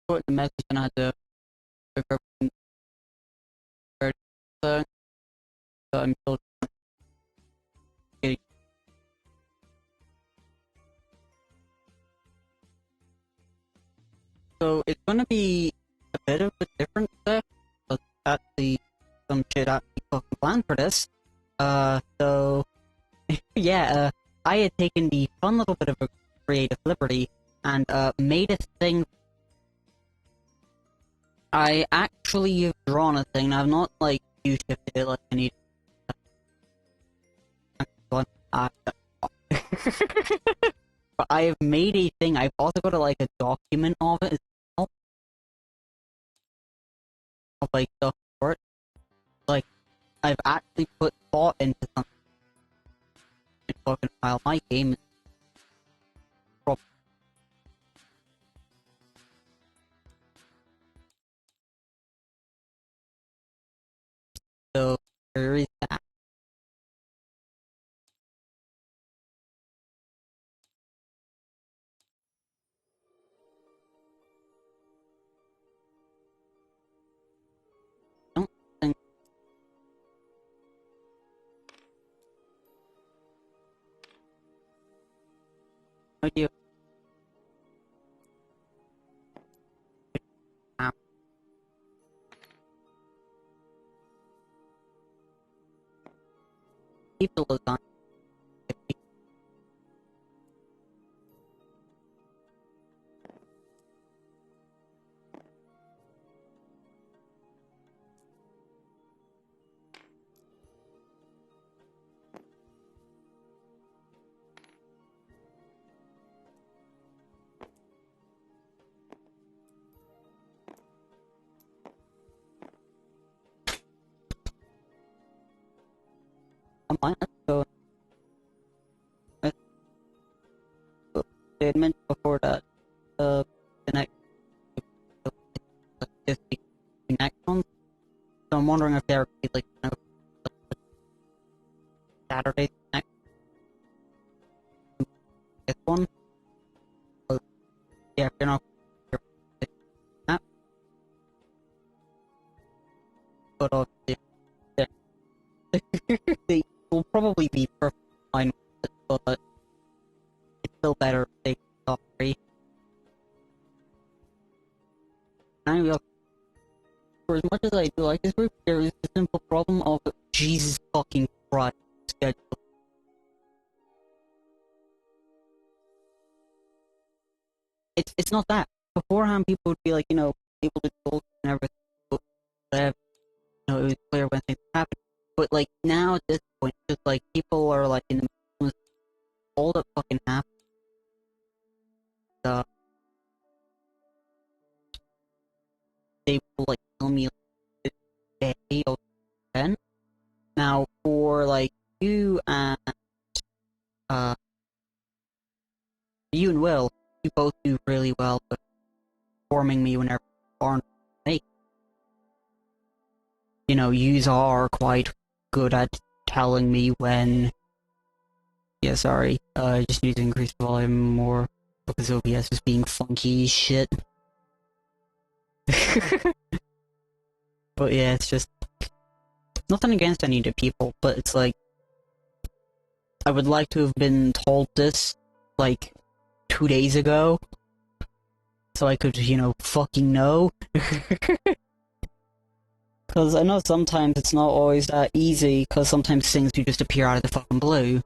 put the message and I had to figure out where to so I'm still getting. So it's gonna be a bit of a different set, but actually some shit actually fucking planned for this. So yeah, I had taken the fun little bit of a creative liberty and made a thing. I actually have drawn a thing. I've not like shifted it like I need. Uh, but I have made a thing. I've also got like a document of it. Of like stuff for it. Like I've actually put thought into something. Fucking file. My game is proper. So there is that. I don't think idea how people is on. Come on, let's go. Let's go. They had mentioned before that the next just the next one. So I'm wondering if there would be like Saturday next this one. But yeah, if you're not that, but obviously they will probably be perfectly fine with it, but it's still better if they stop free. And I realize, for as much as I do like this group, there is the simple problem of Jesus fucking Christ schedule. It's not that. Beforehand, people would be like, you know, able to talk and everything, but you know, it was clear when things happen. But like now at this point, just like people are like in the middle of all that fucking happened. Uh, they will like tell me like, this day or 10. Now for like you and uh you and Will, you both do really well with informing me whenever you aren't awake. You know, yous are quite good at telling me when. Yeah, sorry. I just need to increase the volume more because OBS is being funky as shit. But yeah, it's just nothing against any of the people, but it's like I would like to have been told this like 2 days ago, so I could, you know, fucking know. Because I know sometimes it's not always that easy, because sometimes things do just appear out of the fucking blue.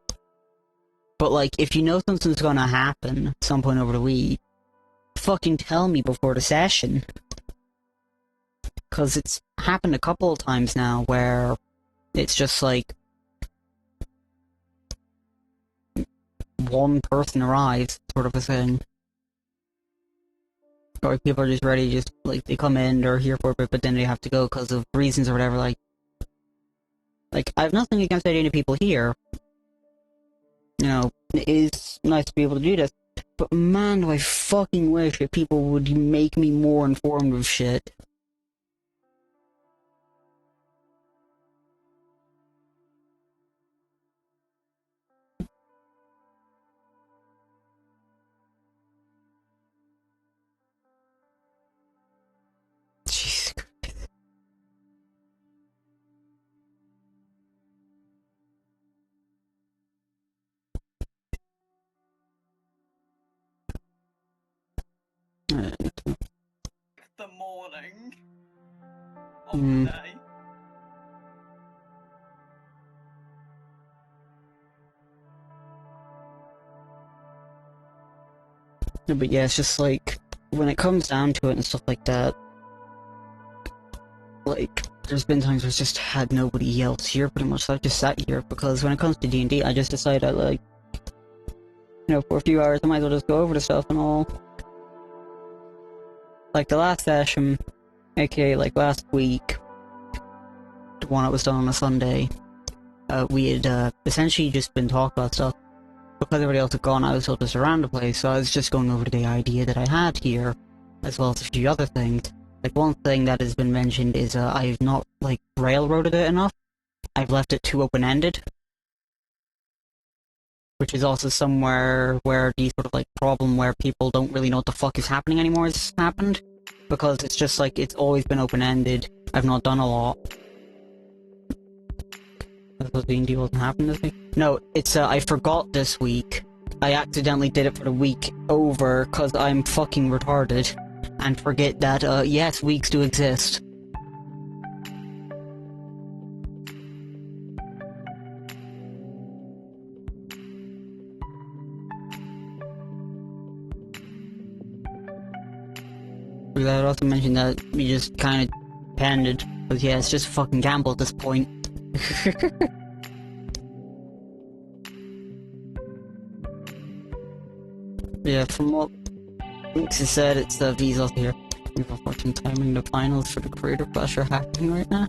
But like, if you know something's gonna happen at some point over the week, fucking tell me before the session. Because it's happened a couple of times now where it's just like one person arrives, sort of a thing. Or people are just ready, just like they come in, they're here for a bit, but then they have to go because of reasons or whatever. Like I have nothing against any of the people here. You know, it is nice to be able to do this. But man, do I fucking wish that people would make me more informed of shit. The morning of the day. But yeah, it's just like, when it comes down to it and stuff like that, like, there's been times where I just had nobody else here, pretty much, so I just sat here, because when it comes to D&D, I just decided, like, you know, for a few hours, I might as well just go over the stuff and all. Like, the last session, aka, like, last week, the one that was done on a Sunday, we had, essentially just been talking about stuff. Because everybody else had gone, I was still just around the place, so I was just going over the idea that I had here, as well as a few other things. Like, one thing that has been mentioned is, I've not, like, railroaded it enough. I've left it too open-ended. Which is also somewhere where the sort of, like, problem where people don't really know what the fuck is happening anymore has happened. Because it's just like, it's always been open-ended. I've not done a lot. I suppose D&D wasn't happening this week? No, it's, I forgot this week. I accidentally did it for the week over, cause I'm fucking retarded. And forget that, yes, weeks do exist. I would also mention that we just kinda depended, cause yeah, it's just a fucking gamble at this point. Yeah, from what Links has said, it's V's also here. We've watching timing the finals for the creator clash are happening right now.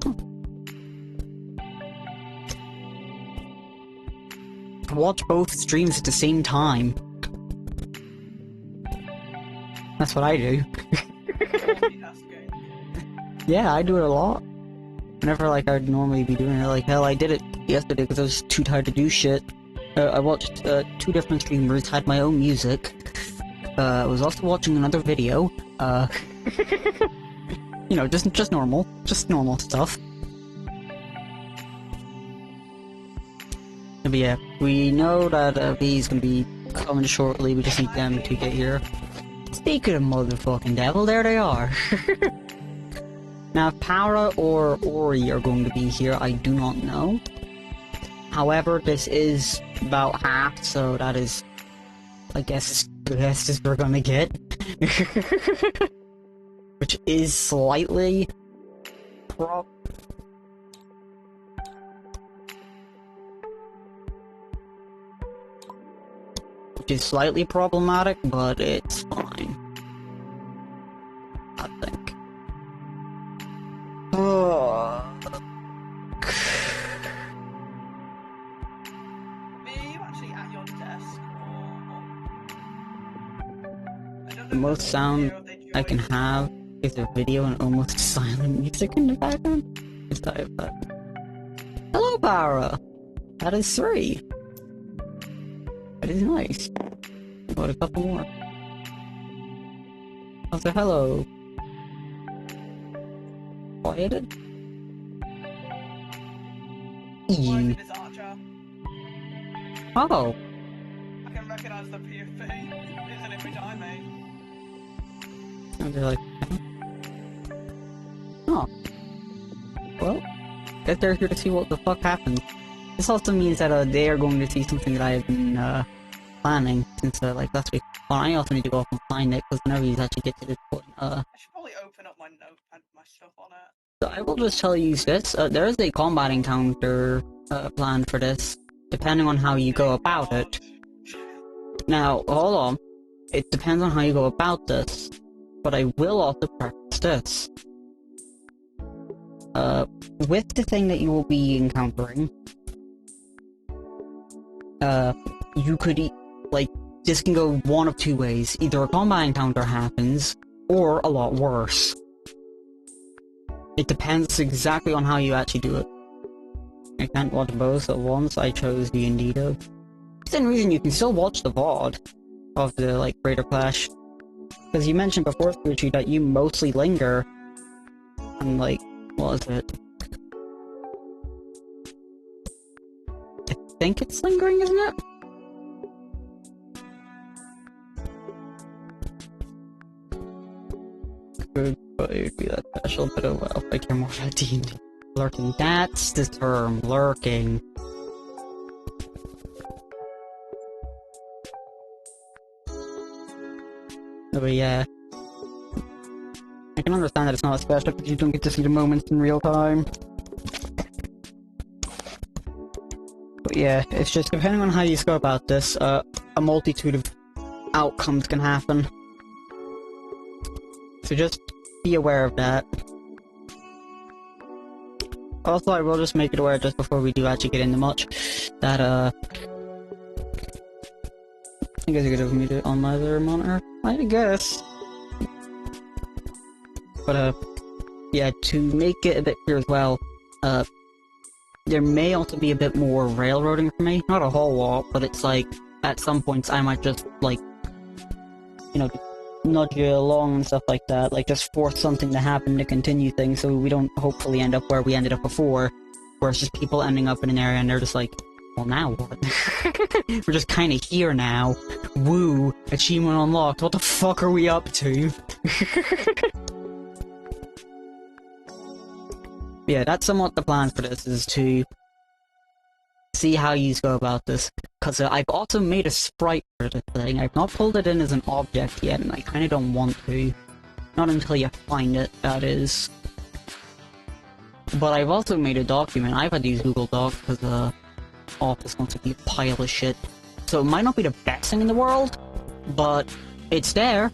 Watch both streams at the same time. That's what I do. Yeah, I do it a lot. Whenever, like, I'd normally be doing it, like, hell, I did it yesterday because I was too tired to do shit. I watched, 2 different streamers, had my own music. I was also watching another video, you know, just normal stuff. But yeah, we know that, V's gonna be coming shortly, we just need them to get here. Speaking of motherfucking devil, there they are! Now, if Para or Ori are going to be here, I do not know. However, this is about half, so that is, I guess, the best as we're gonna get. Which is slightly... Which is slightly problematic, but it's fine. I think. The most sound I can have is a video and almost silent music in the background. Just type that. Hello, Para! That is 3. That is nice. Got a couple more. I'll say hello. Quieted? You. Oh! I can recognize the PFP. It's an image I made. And they're like, oh. Well, guess they're here to see what the fuck happens. This also means that, they are going to see something that I have been, planning since, like, last week. Well, I also need to go off and find it, because whenever you actually get to this point, I should probably open up my note and my stuff on it. So I will just tell you this, there is a combat encounter, planned for this, depending on how you go about it. Now, hold on. It depends on how you go about this. But I will also preface this. With the thing that you will be encountering, you could, like, this can go one of 2 ways. Either a combat encounter happens, or a lot worse. It depends exactly on how you actually do it. I can't watch both at once, I chose D&D though. Within reason, you can still watch the VOD of the, like, Greater Clash. Because you mentioned before, Scoochie, that you mostly linger. And, like, what is it? I think it's lingering, isn't it? good, but it would be that special, but oh well, I care more about DnD. Lurking, that's the term, lurking. But yeah. I can understand that it's not as special because you don't get to see the moments in real time. But yeah, it's just depending on how you go about this, a multitude of outcomes can happen. So just be aware of that. Also, I will just make it aware just before we do actually get into much, that I guess you could have me do it on my other monitor. I guess. But yeah, to make it a bit clear as well, there may also be a bit more railroading for me. Not a whole lot, but it's like, at some points I might just, like, you know, nudge you along and stuff like that, like just force something to happen to continue things so we don't hopefully end up where we ended up before, where it's just people ending up in an area and they're just like, well now what? We're just kinda here now. Woo! Achievement unlocked, what the fuck are we up to? Yeah, that's somewhat the plan for this, is to see how you go about this. Because I've also made a sprite for the thing. I've not pulled it in as an object yet, and I kind of don't want to. Not until you find it, that is. But I've also made a document. I've had to use Google Docs because Office wants to be a pile of shit. So it might not be the best thing in the world, but it's there.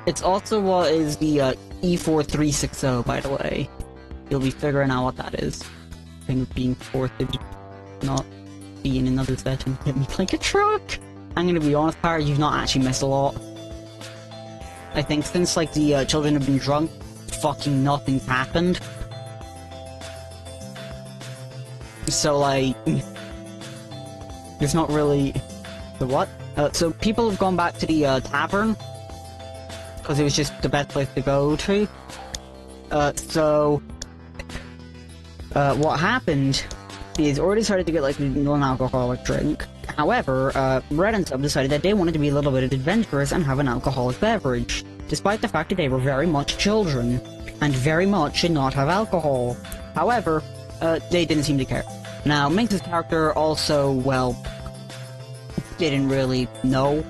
It's also what is the E4360, by the way. You'll be figuring out what that is. Kind of being forced, not be in another session. Hit me like a truck! I'm gonna be honest, Power, you've not actually missed a lot. I think since, like, the children have been drunk, fucking nothing's happened. So, like, there's not really... The what? So people have gone back to the tavern, because it was just the best place to go to. What happened is already started to get like a non-alcoholic drink. However, Red and Sub decided that they wanted to be a little bit adventurous and have an alcoholic beverage, despite the fact that they were very much children, and very much should not have alcohol. However, they didn't seem to care. Now, Minx's character also, well, didn't really know,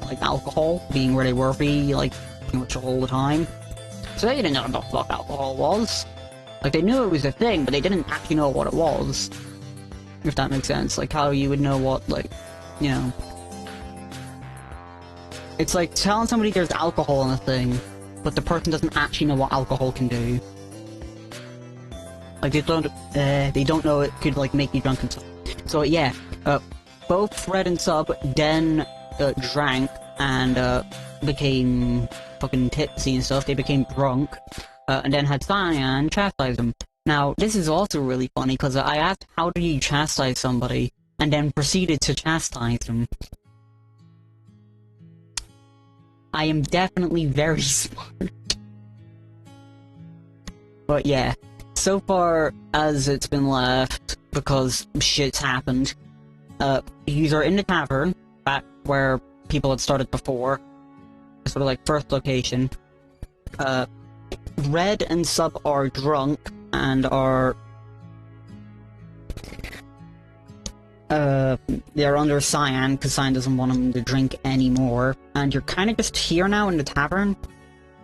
like, alcohol, being where they were like, pretty much all the time. So they didn't know what the fuck alcohol was. Like, they knew it was a thing, but they didn't actually know what it was. If that makes sense. Like, how you would know what, like, you know... It's like telling somebody there's alcohol in a thing, but the person doesn't actually know what alcohol can do. Like, they don't know it could, like, make you drunk and stuff. So, yeah, both Red and Sub then, drank, and, became fucking tipsy and stuff. They became drunk, and then had Cyan chastise them. Now, this is also really funny, because I asked, how do you chastise somebody, and then proceeded to chastise them. I am definitely very smart. But yeah, so far as it's been left, because shit's happened, you are in the tavern, back where people had started before, sort of like first location. Red and Sub are drunk, and are... they're under Cyan, because Cyan doesn't want them to drink anymore. And you're kind of just here now in the tavern,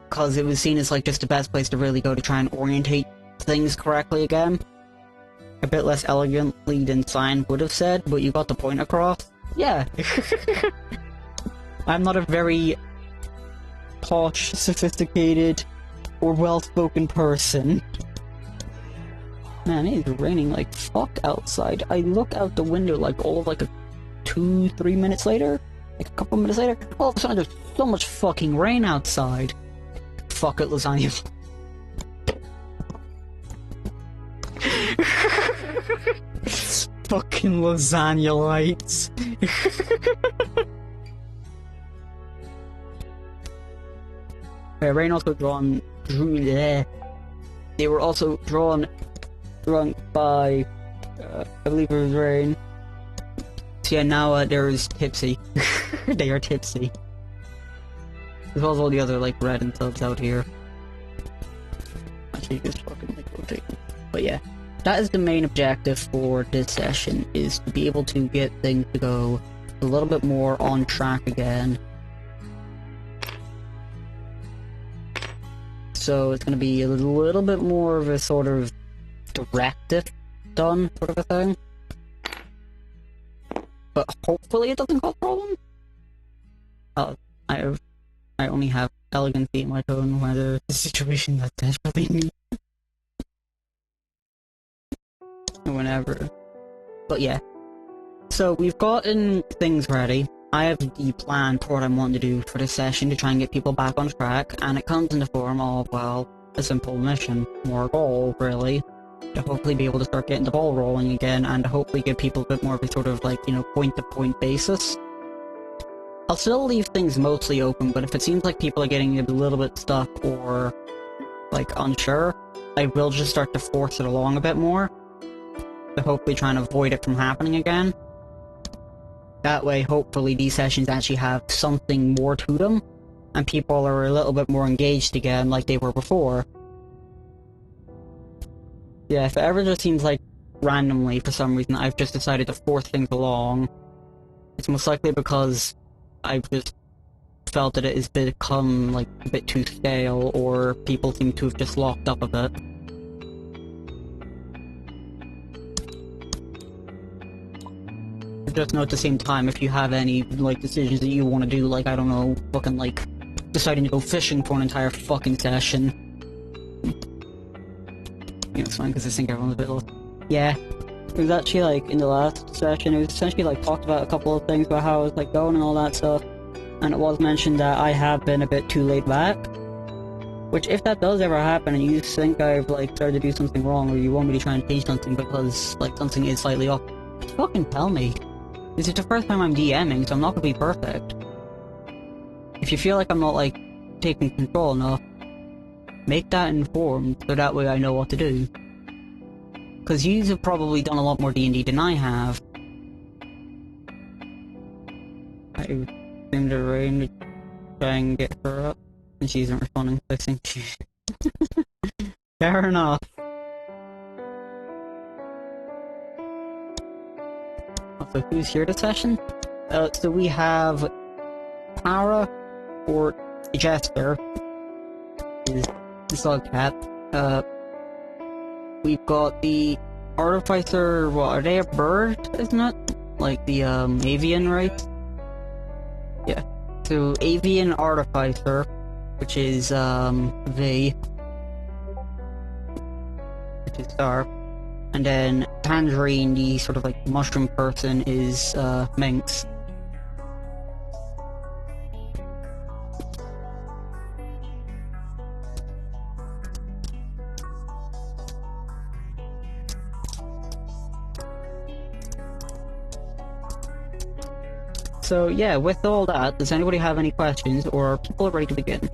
because it was seen as, like, just the best place to really go to try and orientate things correctly again. A bit less elegantly than Cyan would have said, but you got the point across. Yeah. I'm not a very posh, sophisticated, or well-spoken person. Man, it is raining like fuck outside. I look out the window like all of like 2-3 minutes later, like a couple minutes later, all of a sudden there's so much fucking rain outside. Fuck it, lasagna. Fucking lasagna lights. Rain also they were also drunk by, I believe it was Rain. So yeah, now there's Tipsy. They are tipsy. As well as all the other, like, red and subs out here. Actually, just fucking, like, rotate. But yeah, that is the main objective for this session, is to be able to get things to go a little bit more on track again. So it's gonna be a little bit more of a sort of directive done sort of a thing. But hopefully it doesn't cause problems. I only have elegancy in my tone when there's a situation that desperately needs whenever. But yeah. So we've gotten things ready. I have the plan for what I'm wanting to do for this session to try and get people back on track, and it comes in the form of, well, a simple mission, more goal, really, to hopefully be able to start getting the ball rolling again, and to hopefully give people a bit more of a sort of, like, you know, point-to-point basis. I'll still leave things mostly open, but if it seems like people are getting a little bit stuck or, like, unsure, I will just start to force it along a bit more, to hopefully try and avoid it from happening again. That way, hopefully, these sessions actually have something more to them, and people are a little bit more engaged again like they were before. Yeah, if it ever just seems like randomly, for some reason, I've just decided to force things along, it's most likely because I've just felt that it has become, like, a bit too stale, or people seem to have just locked up a bit. Just know at the same time, if you have any, like, decisions that you want to do, like, I don't know, fucking, like, deciding to go fishing for an entire fucking session. You know, it's fine, because I think everyone's a bit lost. Yeah. It was actually, like, in the last session, it was essentially, like, talked about a couple of things about how it was, like, going and all that stuff. And it was mentioned that I have been a bit too laid back. Which, if that does ever happen, and you think I've, like, started to do something wrong, or you want me to try and change something because, like, something is slightly off, just fucking tell me. This is the first time I'm DMing, so I'm not gonna be perfect. If you feel like I'm not, like, taking control enough, make that informed, so that way I know what to do. Because yous have probably done a lot more D&D than I have. I seem to Rain to try and get her up, and she isn't responding, so I think she... Fair enough. So who's here this session? So we have Para, or Jester, is the dog cat. We've got the Artificer, what, are they a bird, isn't it? Like the, avian, right? Yeah. So, Avian Artificer, which is, V, which is Star. And then Tangerine, the sort of like mushroom person, is Minx. So yeah, with all that, does anybody have any questions, or are people ready to begin?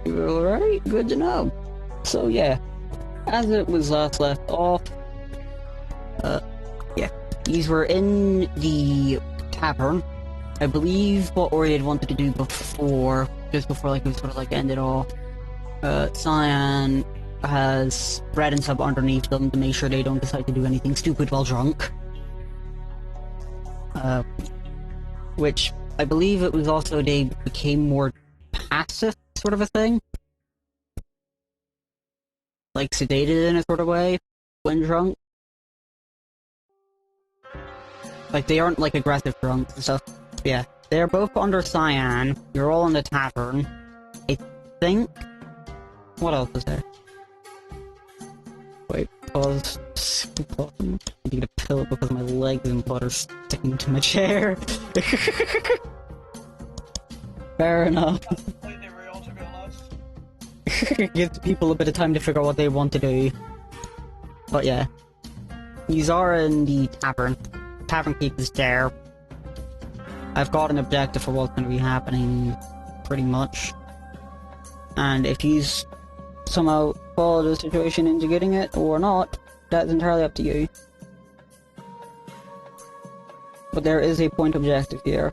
Alright, good to know. So yeah, as it was last left off, yeah, these were in the tavern. I believe what Ori had wanted to do before, just before like it was sort of like ended off, Cyan has Red and Sub underneath them to make sure they don't decide to do anything stupid while drunk. Which, I believe it was also they became more passive, sort of a thing. Like sedated in a sort of way, when drunk. Like they aren't like aggressive drunks and stuff. But yeah, they're both under Cyan, you're all in the tavern. I think... What else is there? Wait. because I need to get a pillow because my legs and butt are sticking to my chair. Fair enough. That's completely real, to be honest. Gives people a bit of time to figure out what they want to do. But yeah. These are in the tavern. Tavern keep is there. I've got an objective for what's going to be happening, pretty much. And if you somehow follow the situation into getting it or not, that's entirely up to you. But there is a point objective here.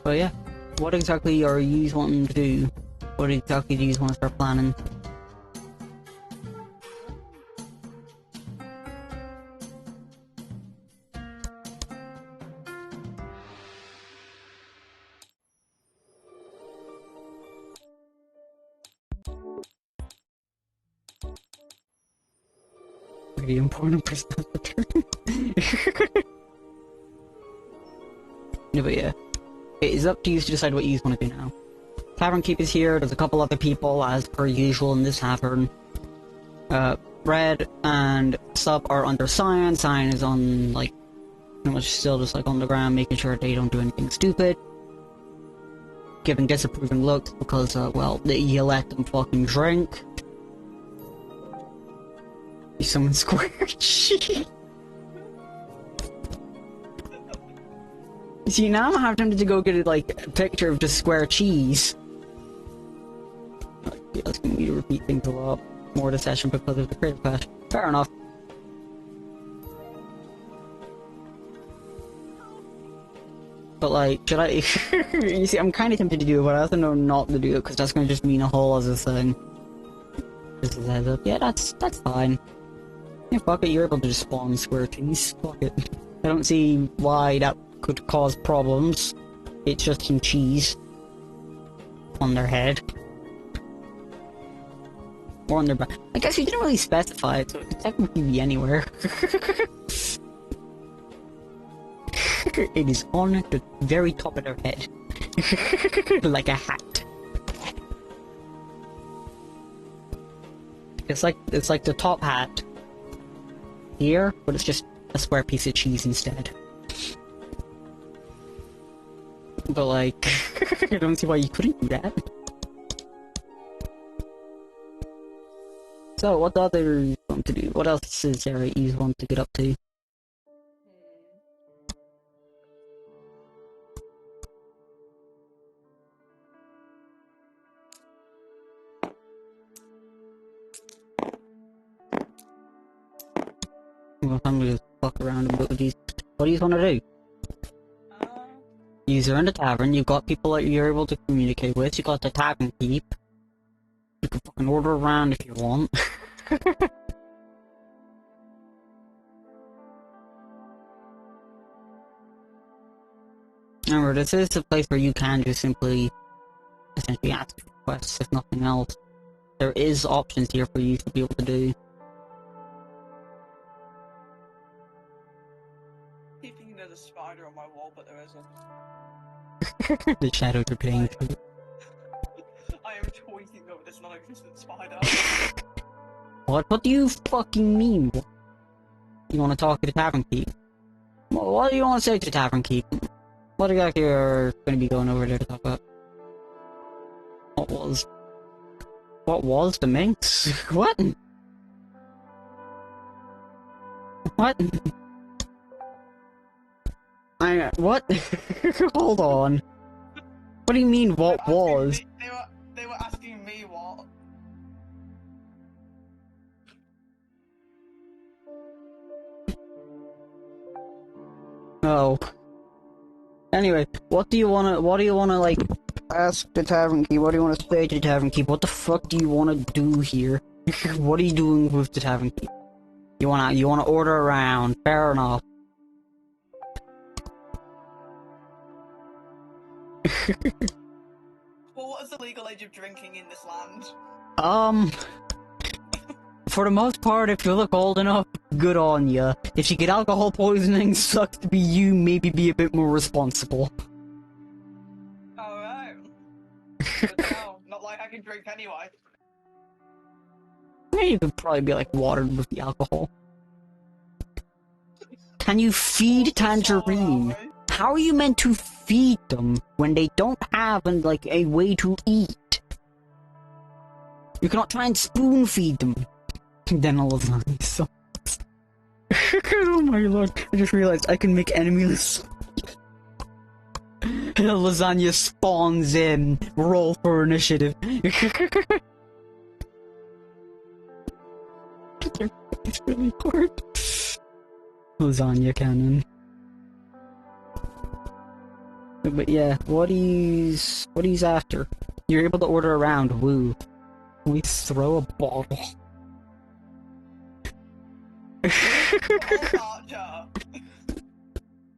But yeah, what exactly are you wanting to do? What exactly do you want to start planning? Pretty important personality. No, but yeah. It is up to you to decide what you want to do now. Tavern Keep is here, there's a couple other people as per usual in this tavern. Red and Sub are under Cyan. Cyan is on, like, pretty much still just like on the ground, making sure they don't do anything stupid. Giving disapproving looks because, well, you let them fucking drink. Someone squared cheese. See, now I'm having to go get like a picture of the square cheese. Yeah, it's gonna need to repeat things a lot more this session because of the creative clash. Fair enough. But like, should I? You see, I'm kind of tempted to do it, but I also know not to do it because that's gonna just mean a whole other thing. Just as a heads up. Yeah, that's fine. Yeah, fuck it, you're able to just spawn square cheese. Fuck it. I don't see why that could cause problems. It's just some cheese on their head. Or on their back. I guess you didn't really specify it, so it could technically be anywhere. It is on the very top of their head. Like a hat. It's like the top hat here, but it's just a square piece of cheese instead. But like, I don't see why you couldn't do that. So, what other you want to do? What else is there you want to get up to? Well, I'm gonna fuck around a bit with these. What do you want to do? You're in the tavern, you've got people that you're able to communicate with, you got the tavern keep. You can fucking order around if you want. Remember, this is a place where you can just simply essentially ask for requests, if nothing else. There is options here for you to be able to do. Keep thinking there's a spider on my wall, but there isn't. The shadows are playing through. I am tweaking over this non-existent spider. What do you fucking mean? You want to talk to the tavern keep? What do you want to say to the tavern keep? What exactly are going to be going over there to talk about? What was the minx? What? What? What? Hold on. What do you mean, what was? They were asking me what. Oh. Anyway, what do you wanna, like, ask the tavern keep? What do you wanna say to the tavern keep? What the fuck do you wanna do here? What are you doing with the tavern keep? You wanna order around, fair enough. Well, what is the legal age of drinking in this land? For the most part, if you look old enough, good on ya. If you get alcohol poisoning, sucks to be you, maybe be a bit more responsible. Alright. Good to know. Not like I can drink anyway. You could probably be like watered with the alcohol. Can you feed Tangerine? How are you meant to feed them when they don't have like a way to eat? You cannot try and spoon feed them. Then a lasagna sucks. Oh my lord! I just realized I can make enemies. The lasagna spawns in. Roll for initiative. It's really hard. Lasagna cannon. But yeah, what he's after. You're able to order around. Woo. We throw a bottle.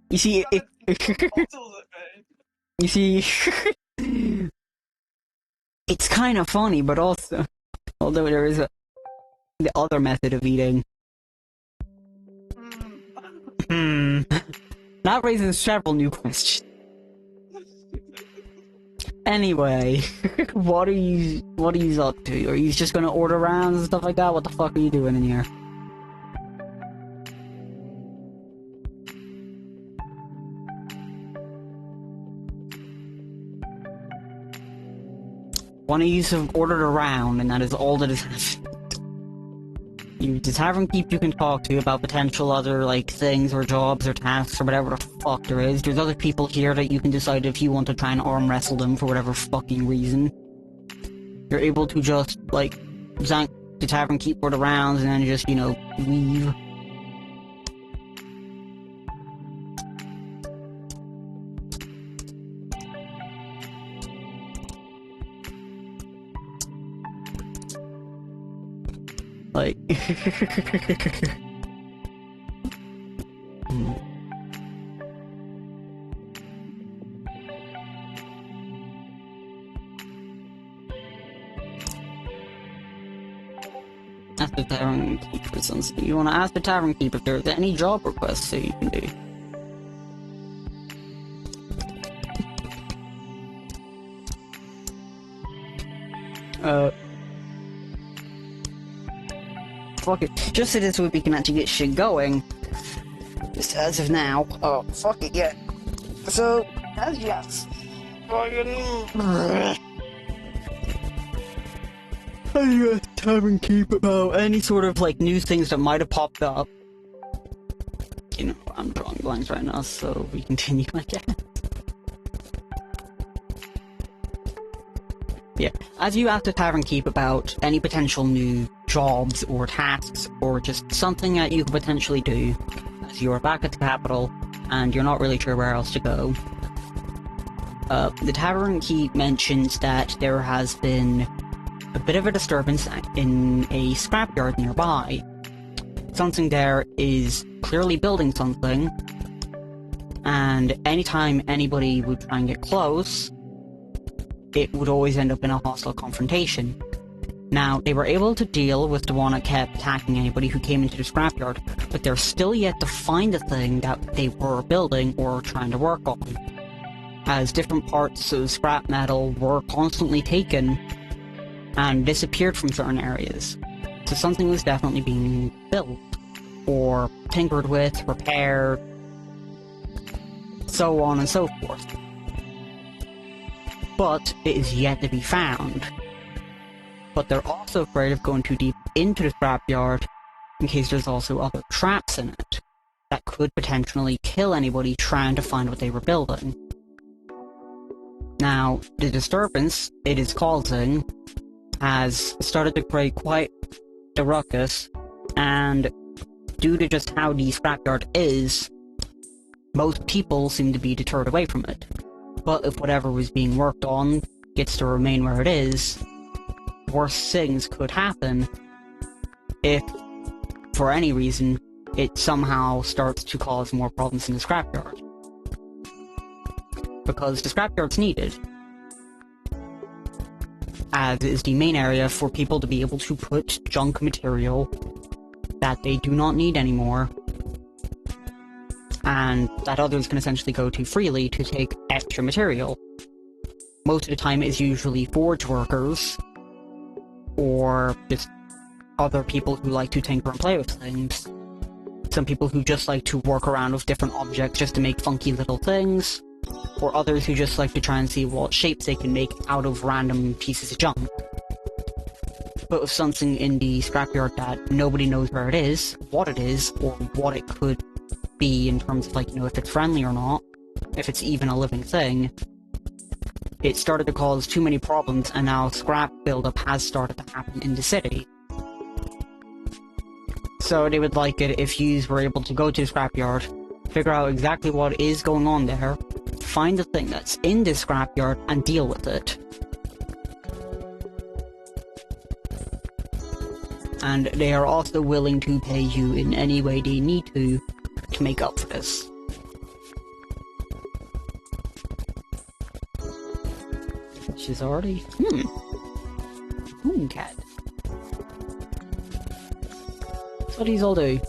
You see, you see, it's kind of funny, but also, although there is the other method of eating. That raises several new questions. Anyway, what are you up to? Are you just gonna order rounds and stuff like that? What the fuck are you doing in here? One of you have ordered a round, and that is all that is happening. The tavern keep you can talk to about potential other, like, things or jobs or tasks or whatever the fuck there is. There's other people here that you can decide if you want to try and arm wrestle them for whatever fucking reason. You're able to just, like, zank the tavern keep for the rounds and then just, you know, leave. Like... Ask the tavern keeper something. You want to ask the tavern keeper if there's any job requests that you can do. Fuck it. Just so this way we can actually get shit going. Just as of now. Oh, fuck it, yeah. So, as yes. I got tavern keep about any sort of, like, new things that might have popped up. You know, I'm drawing blanks right now, so we continue, I guess. Yeah, as you ask the tavern keep about any potential new jobs or tasks or just something that you could potentially do, as you are back at the capital and you're not really sure where else to go. The tavern keep mentions that there has been a bit of a disturbance in a scrapyard nearby. Something there is clearly building something, and anytime anybody would try and get close, it would always end up in a hostile confrontation. Now, they were able to deal with the one that kept attacking anybody who came into the scrapyard, but they're still yet to find the thing that they were building or trying to work on, as different parts of scrap metal were constantly taken and disappeared from certain areas. So something was definitely being built, or tinkered with, repaired, so on and so forth. But it is yet to be found. But they're also afraid of going too deep into the scrapyard in case there's also other traps in it that could potentially kill anybody trying to find what they were building. Now, the disturbance it is causing has started to create quite the ruckus, and due to just how the scrapyard is, most people seem to be deterred away from it. But if whatever was being worked on gets to remain where it is, worse things could happen if, for any reason, it somehow starts to cause more problems in the scrapyard. Because the scrapyard's needed, as is the main area for people to be able to put junk material that they do not need anymore, and that others can essentially go to freely to take extra material. Most of the time it is usually forge workers, or just other people who like to tinker and play with things. Some people who just like to work around with different objects just to make funky little things. Or others who just like to try and see what shapes they can make out of random pieces of junk. But with something in the scrapyard that nobody knows where it is, what it is, or what it could be in terms of, like, you know, if it's friendly or not, if it's even a living thing, it started to cause too many problems, and now scrap buildup has started to happen in the city. So they would like it if you were able to go to the scrapyard, figure out exactly what is going on there, find the thing that's in the scrapyard, and deal with it. And they are also willing to pay you in any way they need to make up for this. She's already... cat. That's what these all do.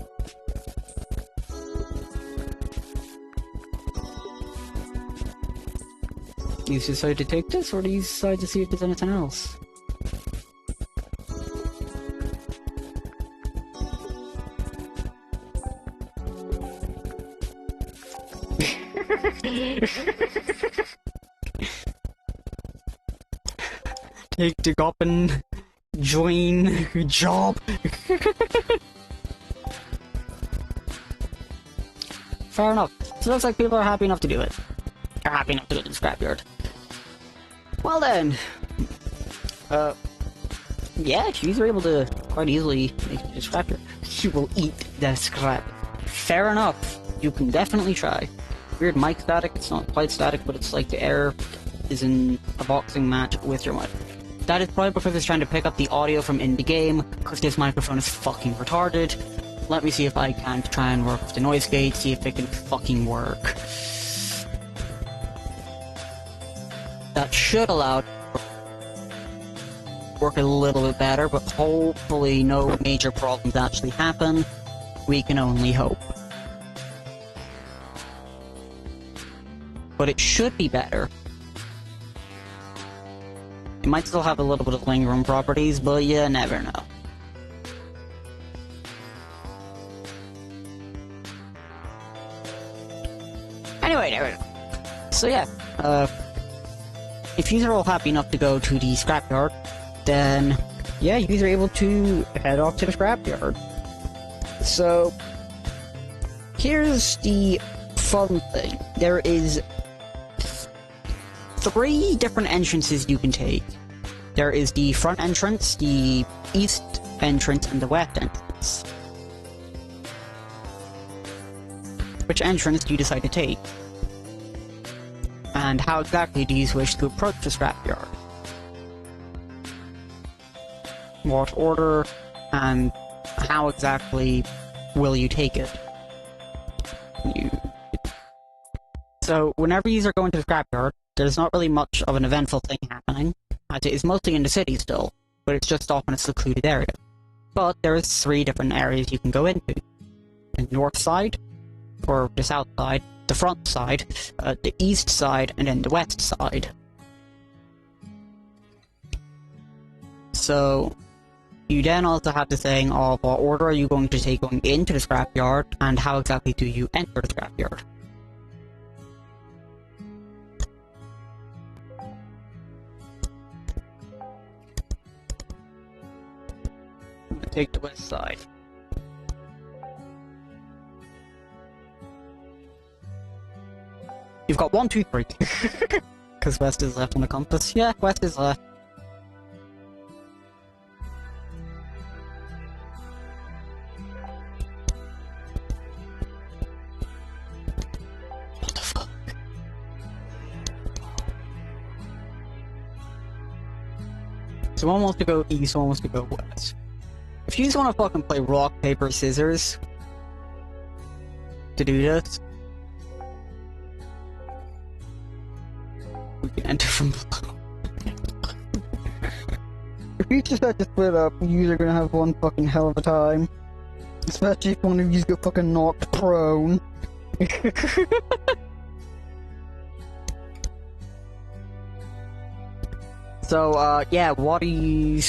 These decide to take this, or these decide to see if there's anything else? Take the goblin, join, job. Fair enough. So it looks like people are happy enough to do it. They're happy enough to go to the scrapyard. Well then, yeah, she's able to quite easily make it to the scrapyard. She will eat the scrap. Fair enough. You can definitely try. Weird mic static. It's not quite static, but it's like the air is in a boxing match with your mic. That is probably because it's trying to pick up the audio from in the game, because this microphone is fucking retarded. Let me see if I can try and work with the noise gate, see if it can fucking work. That should allow it to work a little bit better, but hopefully no major problems actually happen. We can only hope. But it should be better. It might still have a little bit of lingering properties, but you never know. Anyway, there we go. So yeah, if you are all happy enough to go to the scrapyard, then yeah, you are able to head off to the scrapyard. So here's the fun thing. There is 3 different entrances you can take. There is the front entrance, the east entrance, and the west entrance. Which entrance do you decide to take? And how exactly do you wish to approach the scrapyard? What order, and how exactly will you take it? So, whenever you are going to the scrapyard, there's not really much of an eventful thing happening, as it is mostly in the city still, but it's just off in a secluded area. But there's 3 different areas you can go into. The north side, or the south side, the front side, the east side, and then the west side. So, you then also have the thing of what order are you going to take going into the scrapyard, and how exactly do you enter the scrapyard. Take the west side. You've got 1, 2, 3. Because west is left on the compass. Yeah, west is left. What the fuck? So one wants to go east, one wants to go west. If you just want to fucking play rock, paper, scissors to do this, we can enter from below. If you just have to split up, you are gonna have one fucking hell of a time. Especially if one of you get fucking knocked prone. So, yeah, what do you...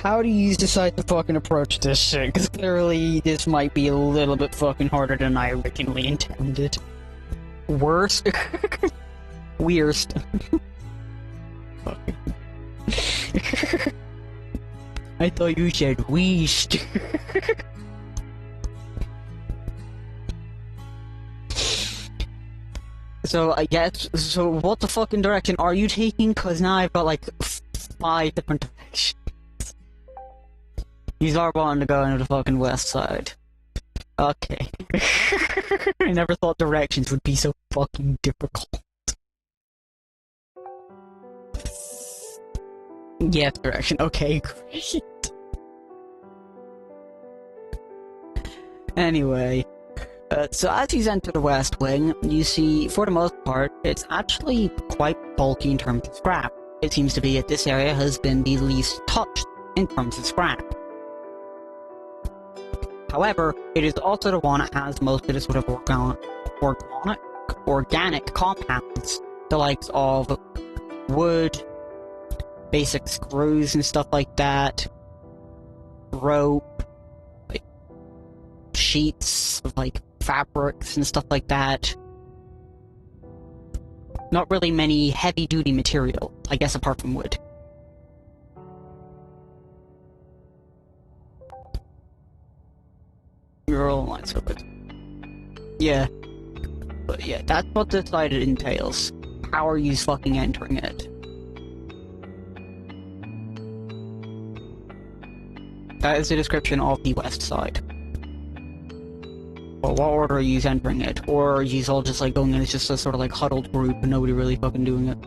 How do you decide to fucking approach this shit? Because clearly this might be a little bit fucking harder than I originally intended. Worst? Weirdest. I thought you said weast. So I guess, so what the fucking direction are you taking? Cause now I've got like 5 different directions. You are wanting to go into the fucking west side. Okay. I never thought directions would be so fucking difficult. Yes, direction. Okay, great. Anyway. So as you enter the West Wing, you see, for the most part, it's actually quite bulky in terms of scrap. It seems to be that this area has been the least touched in terms of scrap. However, it is also the one that has most of the sort of organic compounds, the likes of wood, basic screws and stuff like that, rope, like sheets of like fabrics and stuff like that. Not really many heavy-duty material, I guess, apart from wood. You're all lines of it. Yeah. But yeah, that's what this side entails. How are you fucking entering it? That is the description of the west side. Well, what order are you entering it? Or are you all just like going in as just a sort of like huddled group and nobody really fucking doing it?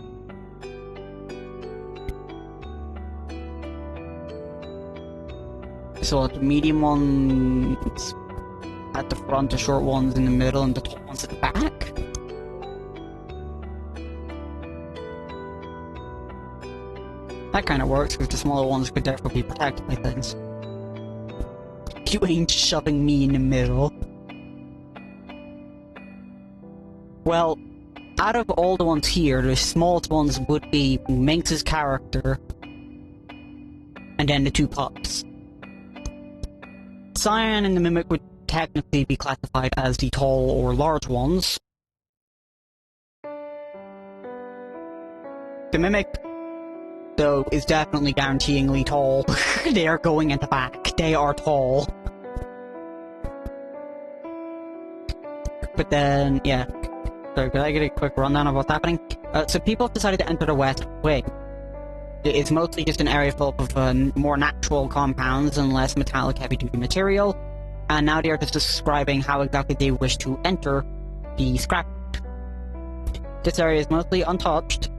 So the medium ones at the front, the short ones in the middle, and the tall ones at the back? That kind of works, because the smaller ones could definitely be protected by things. You ain't shoving me in the middle. Well, out of all the ones here, the smallest ones would be Minx's character, and then the 2 pups. Cyan and the Mimic would technically be classified as the tall or large ones. The Mimic, though, is definitely guaranteeingly tall. They are going at the back. They are tall. But then, yeah. So, could I get a quick rundown of what's happening? So people have decided to enter the West Wing. It's mostly just an area full of more natural compounds and less metallic heavy-duty material, and now they are just describing how exactly they wish to enter the scrap. This area is mostly untouched,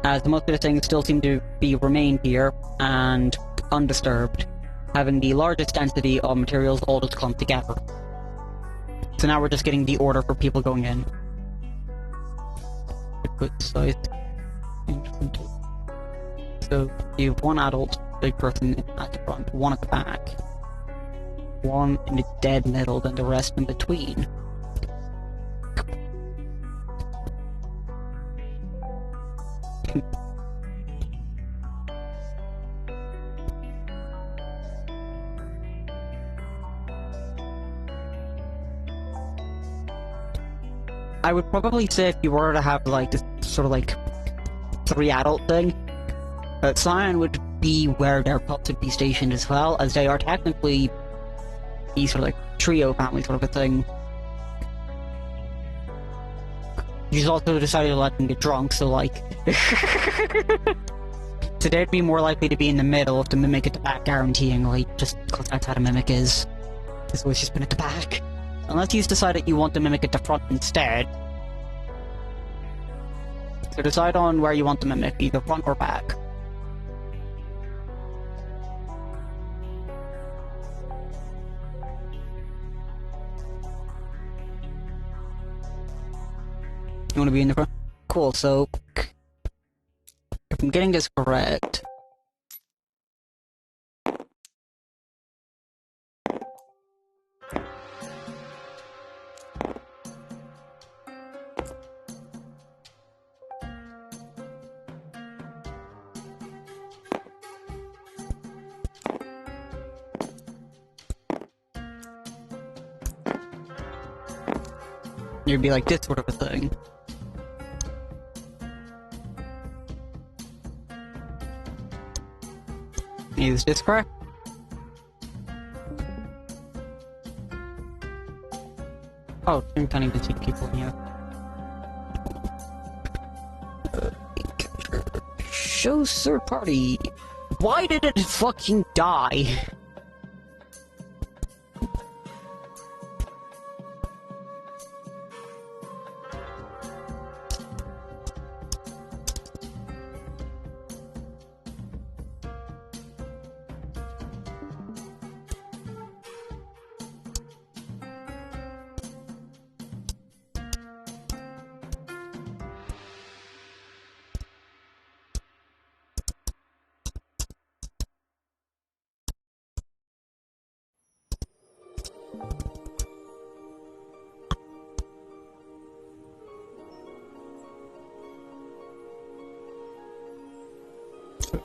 as most of the things still seem to remain here, and undisturbed, having the largest density of materials all just clumped together. So now we're just getting the order for people going in. Good size. So you have 1 adult, big person at the front, 1 at the back, 1 in the dead middle, then the rest in between. I would probably say if you were to have like this sort of like 3 adult thing, Cyan would be where their pups would be stationed as well, as they are technically the sort of like trio family sort of a thing. She's also decided to let them get drunk, so like... So they'd be more likely to be in the middle if the Mimic at the back guaranteeingly, just because that's how the Mimic is. It's always just been at the back. Unless you've decided you want the Mimic at the front instead. So decide on where you want the Mimic, either front or back. You want to be in the front? Cool, so... if I'm getting this correct... It'd be like this sort of a thing. Is this correct? Oh, I can't even see people in here. Shows third party. Why did it fucking die?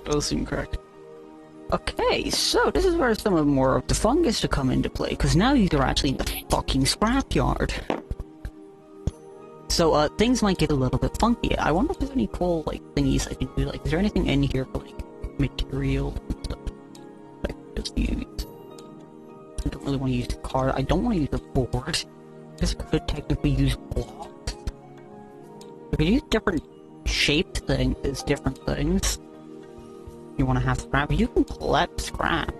Those seem correct. Okay, so this is where some of more of the fungus to come into play, because now these are actually in the fucking scrapyard. So, things might get a little bit funky. I wonder if there's any cool, like, thingies I can do. Like, is there anything in here for, like, material and stuff I can just use? I don't really want to use the card. I don't want to use the board. This could technically use blocks. We could use different shaped things as different things. You want to have scrap? You can collect scrap.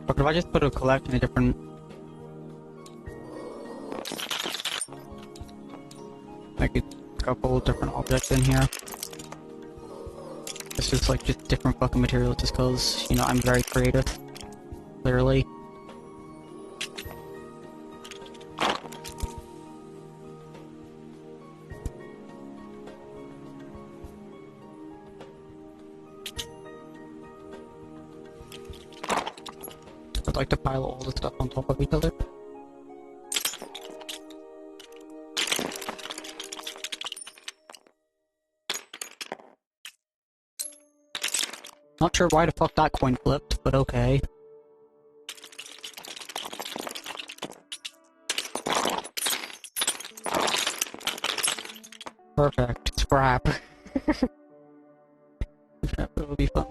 But if I just put a collection of different... like a couple different objects in here. It's just like just different fucking materials just cause, you know, I'm very creative. Clearly. I'd like to pile all the stuff on top of each other. Not sure why the fuck that coin flipped, but okay. Perfect. Scrap. Scrap, it'll be fun.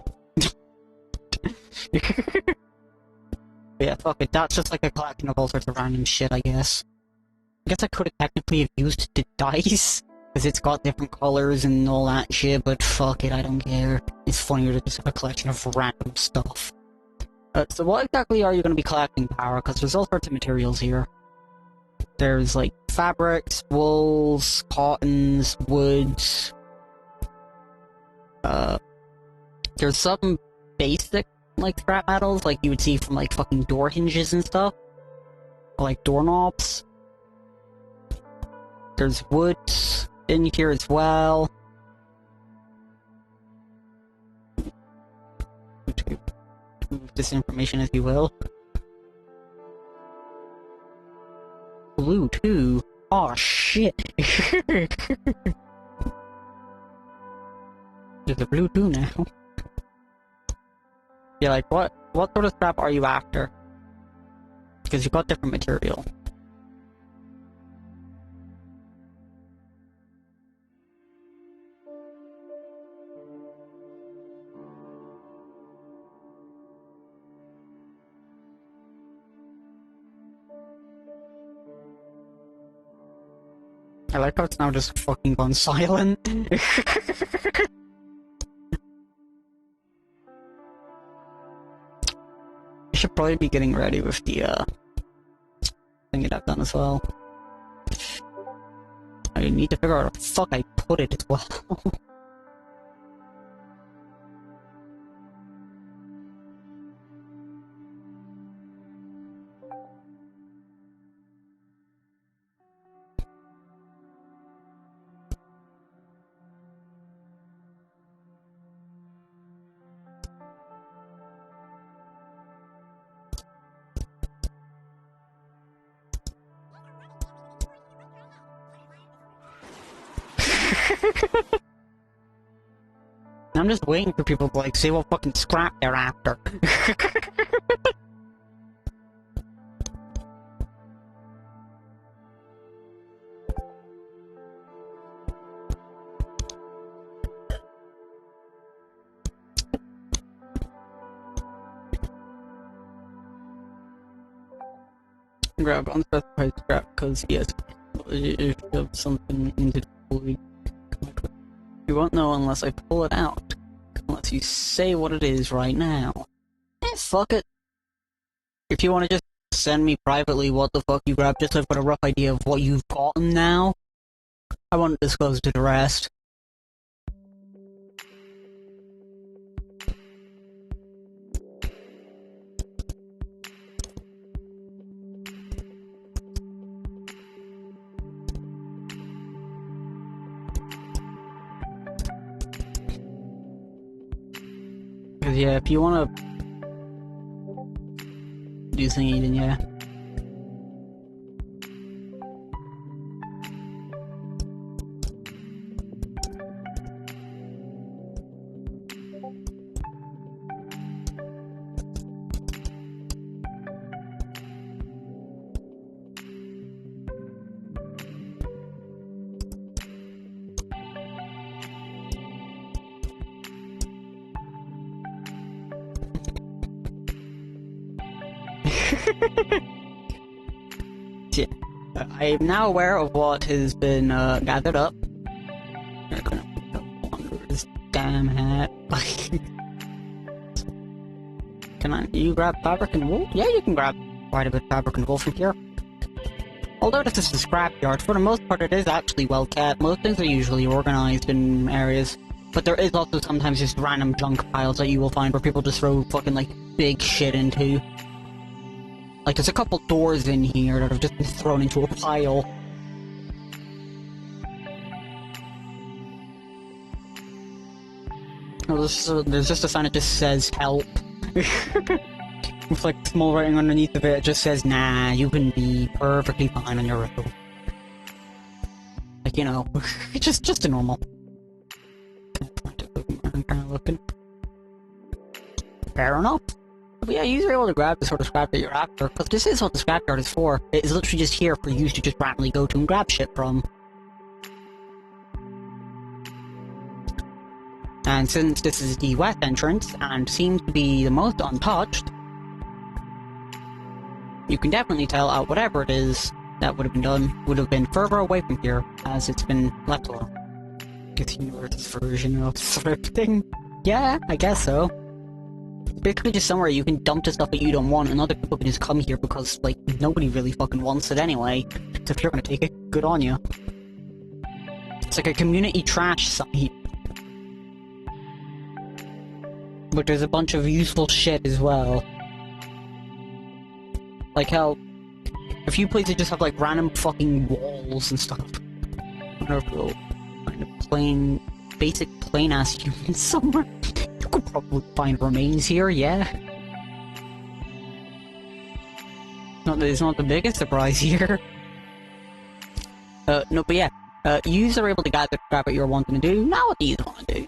Yeah, fuck it. That's just like a collection of all sorts of random shit, I guess. I guess I could have technically have used the dice, because it's got different colors and all that shit, but fuck it, I don't care. It's funnier to just have a collection of random stuff. So what exactly are you going to be collecting, Power? Because there's all sorts of materials here. There's, like, fabrics, wools, cottons, woods. There's some basic, like, scrap metals, like you would see from, like, fucking door hinges and stuff. Or, like, doorknobs. There's woods in here as well. Move this information as you will. Blue too. Oh shit. There's a blue too now. Yeah, like what sort of scrap are you after? Because you've got different material. I like how it's now just fucking gone silent. I should probably be getting ready with the, thing that I've done as well. I need to figure out where the fuck I put it as well. I'm just waiting for people to, like, say what fucking scrap they're after. Grab unspecified scrap, because yes, you shove something into the void. You won't know unless I pull it out. Unless you say what it is right now. Fuck it. If you want to just send me privately what the fuck you grabbed, just so I've got a rough idea of what you've gotten now, I won't disclose to the rest. Cause yeah, if you wanna do thingy, then yeah. Yeah. I am now aware of what has been gathered up. You're gonna go under this damn hat. You grab fabric and wool? Yeah, you can grab quite a bit of fabric and wool from here. Although this is a scrapyard, for the most part it is actually well kept. Most things are usually organized in areas. But there is also sometimes just random junk piles that you will find where people just throw fucking, like, big shit into. Like, there's a couple doors in here that have just been thrown into a pile. There's just a sign that just says, help. With, like, small writing underneath of it, it just says, nah, you can be perfectly fine on your own. Like, you know, just a normal. I'm kind of looking. Fair enough. But yeah, you're able to grab the sort of scrap that you're after, because this is what the scrapyard is for. It is literally just here for you to just randomly go to and grab shit from. And since this is the west entrance, and seems to be the most untouched, you can definitely tell out whatever it is that would have been done would have been further away from here, as it's been left alone. It's universe's version of thrifting? Yeah, I guess so. It's basically just somewhere you can dump the stuff that you don't want, and other people can just come here because, like, nobody really fucking wants it anyway. So if you're gonna take it, good on you. It's like a community trash site. But there's a bunch of useful shit as well. Like how a few places just have like random fucking walls and stuff. I wonder if we'll find a plain, basic plain ass human somewhere. You could probably find remains here, yeah. Not that it's not the biggest surprise here. No, but yeah. Yous are able to gather crap that you're wanting to do. Now what do you want to do?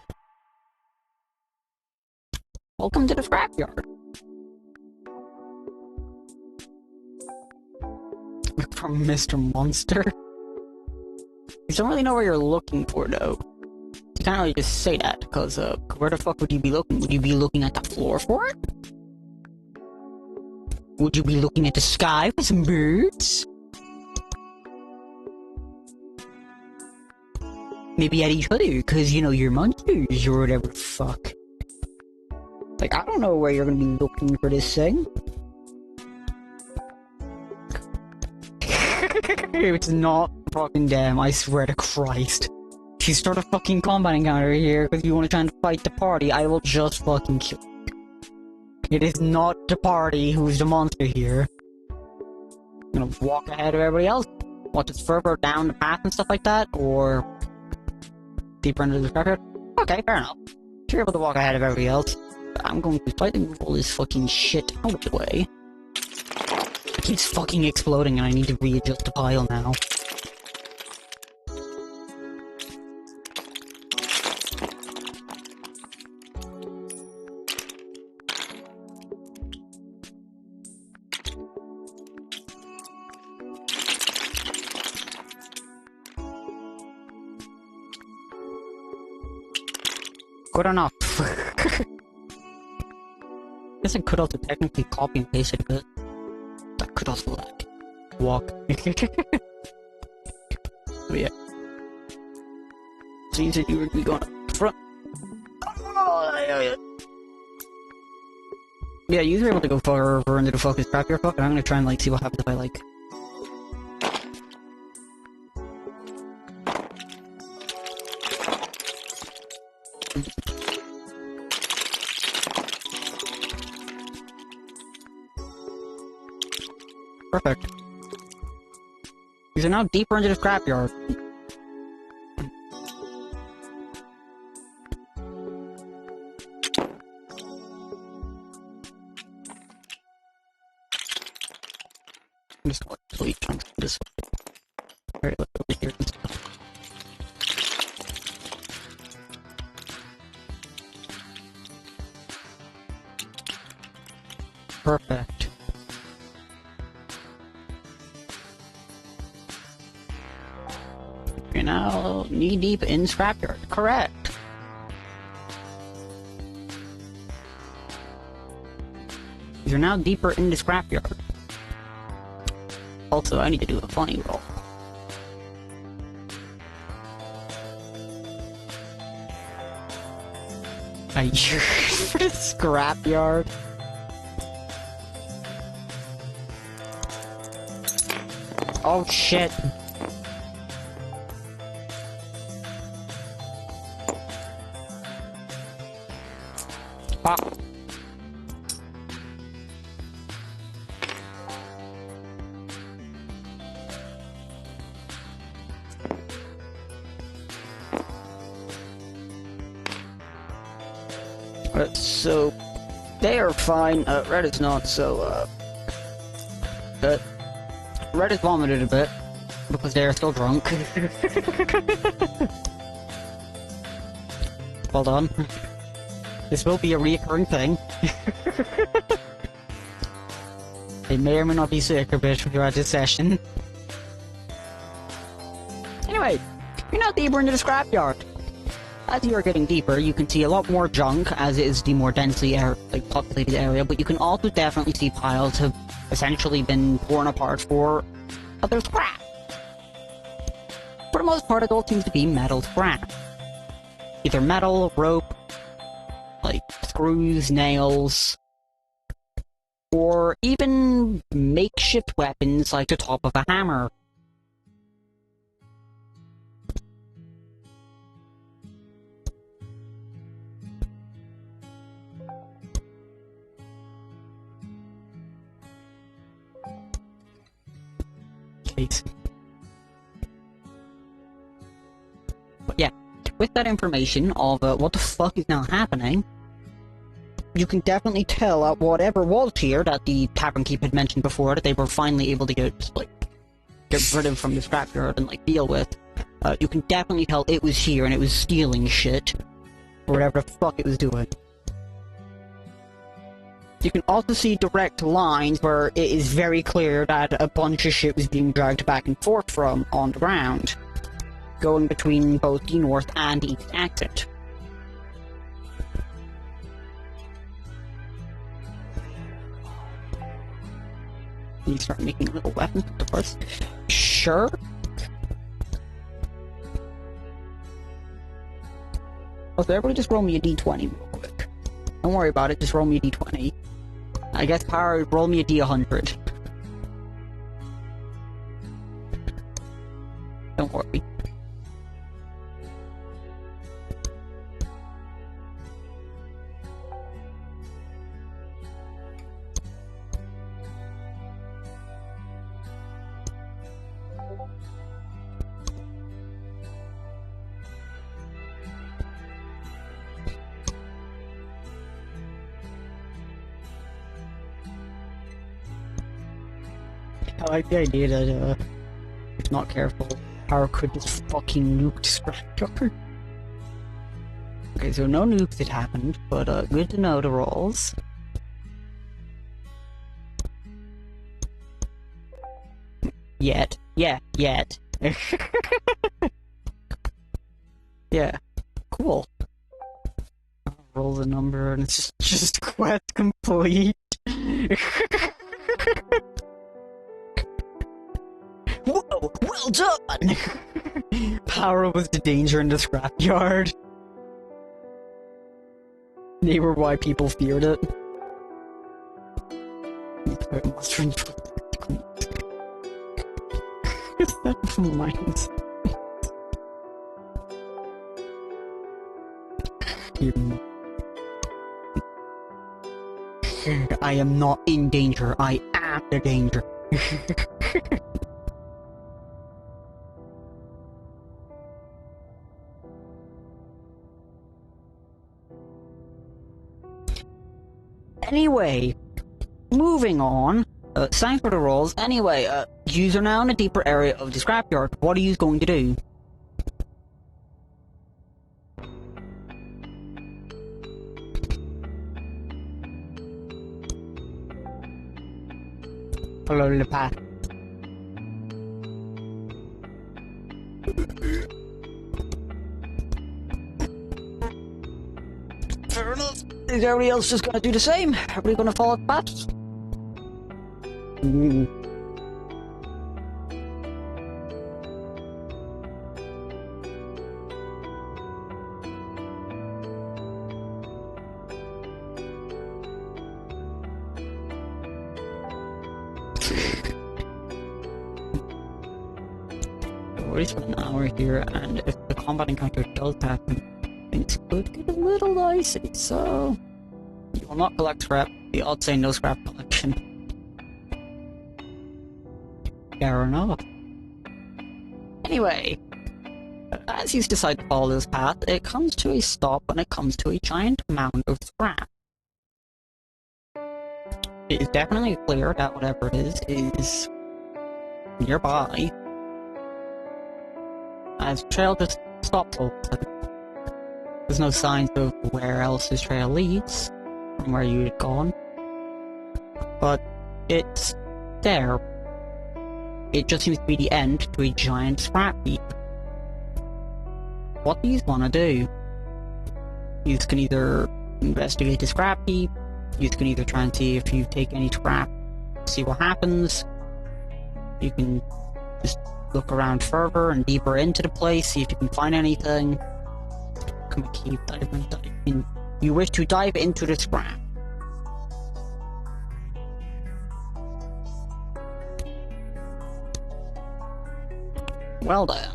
Welcome to the scrapyard. From Mr. Monster. You don't really know where you're looking for, though. You can't really just say that, because, where the fuck would you be looking? Would you be looking at the floor for it? Would you be looking at the sky for some birds? Maybe at each other, because, you know, you're monsters, or whatever the fuck. Like, I don't know where you're gonna be looking for this thing. It's not fucking them, I swear to Christ. If you start a fucking combat encounter here because you want to try and fight the party, I will just fucking kill you. It is not the party who's the monster here. I'm gonna walk ahead of everybody else. Want us further down the path and stuff like that, or deeper into the scrapyard? Okay, fair enough. If you're able to walk ahead of everybody else, I'm going to slightly move all this fucking shit out of the way. It keeps fucking exploding and I need to readjust the pile now. Good enough. Guess I could also technically copy and paste it a bit. I could also, like, walk. But yeah. So you said you were going up front. Yeah, you were able to go further into the focus trap your fuck, and I'm gonna try and, like, see what happens if I, like... Perfect. These are now deeper into the scrapyard. I'm just going to delete chunks of this. Alright, let's over here and stuff. Perfect. You're now knee-deep in scrapyard. Correct. You're now deeper in the scrapyard. Also, I need to do a funny roll. A year for the scrapyard? Oh shit. Ah. So, they are fine, Red is not, so, Red is vomited a bit, because they are still drunk. Well done. This will be a recurring thing. They may or may not be sick a bit throughout this session. Anyway, you're now deeper into the scrapyard. As you are getting deeper, you can see a lot more junk, as it is the more densely populated area, but you can also definitely see piles have essentially been torn apart for other scrap. For the most part, it all seems to be metal scrap. Either metal, rope, like screws, nails, or even makeshift weapons like the top of a hammer. But yeah, with that information of what the fuck is now happening, you can definitely tell that whatever was here that the tavern keep had mentioned before that they were finally able to get rid of from the scrapyard and deal with. You can definitely tell it was here and it was stealing shit, or whatever the fuck it was doing. You can also see direct lines where it is very clear that a bunch of shit was being dragged back and forth from on the ground, going between both the north and east exit. You start making little weapons with the first. Sure. Also, everybody just roll me a d20 real quick. Don't worry about it, just roll me a d20. I guess power, roll me a d100. Don't worry. I like the idea that, if not careful, power could just fucking nuke Scrapyard. Okay, so no nukes had happened, but, good to know the rolls. Yet. Yeah, yet. Yeah. Cool. roll the number, and it's just quest complete. Whoa, well done! Power was the danger in the scrapyard. They were why people feared it. That reminds I am not in danger, I am the danger. Anyway, moving on. Thanks for the rolls. Anyway, yous are now in a deeper area of the scrapyard. What are you going to do? Hello, Lepa. Fair enough. Is everybody else just gonna do the same? Everybody gonna follow the path? Already spent an hour here, and if the combat encounter does happen, things could get a little dicey, so... You will not collect scrap. The odds say no scrap collection. Fair enough. Anyway, as you decide to follow this path, it comes to a stop when it comes to a giant mound of scrap. It is definitely clear that whatever it is nearby. As the trail just stops all of a sudden. There's no signs of where else this trail leads, from where you had gone. But it's there. It just seems to be the end to a giant scrap heap. What do you want to do? You can either investigate the scrap heap, you can either try and see if you take any scrap, see what happens. You can just look around further and deeper into the place, see if you can find anything. Come on, keep diving. You wish to dive into the scrap. Well then.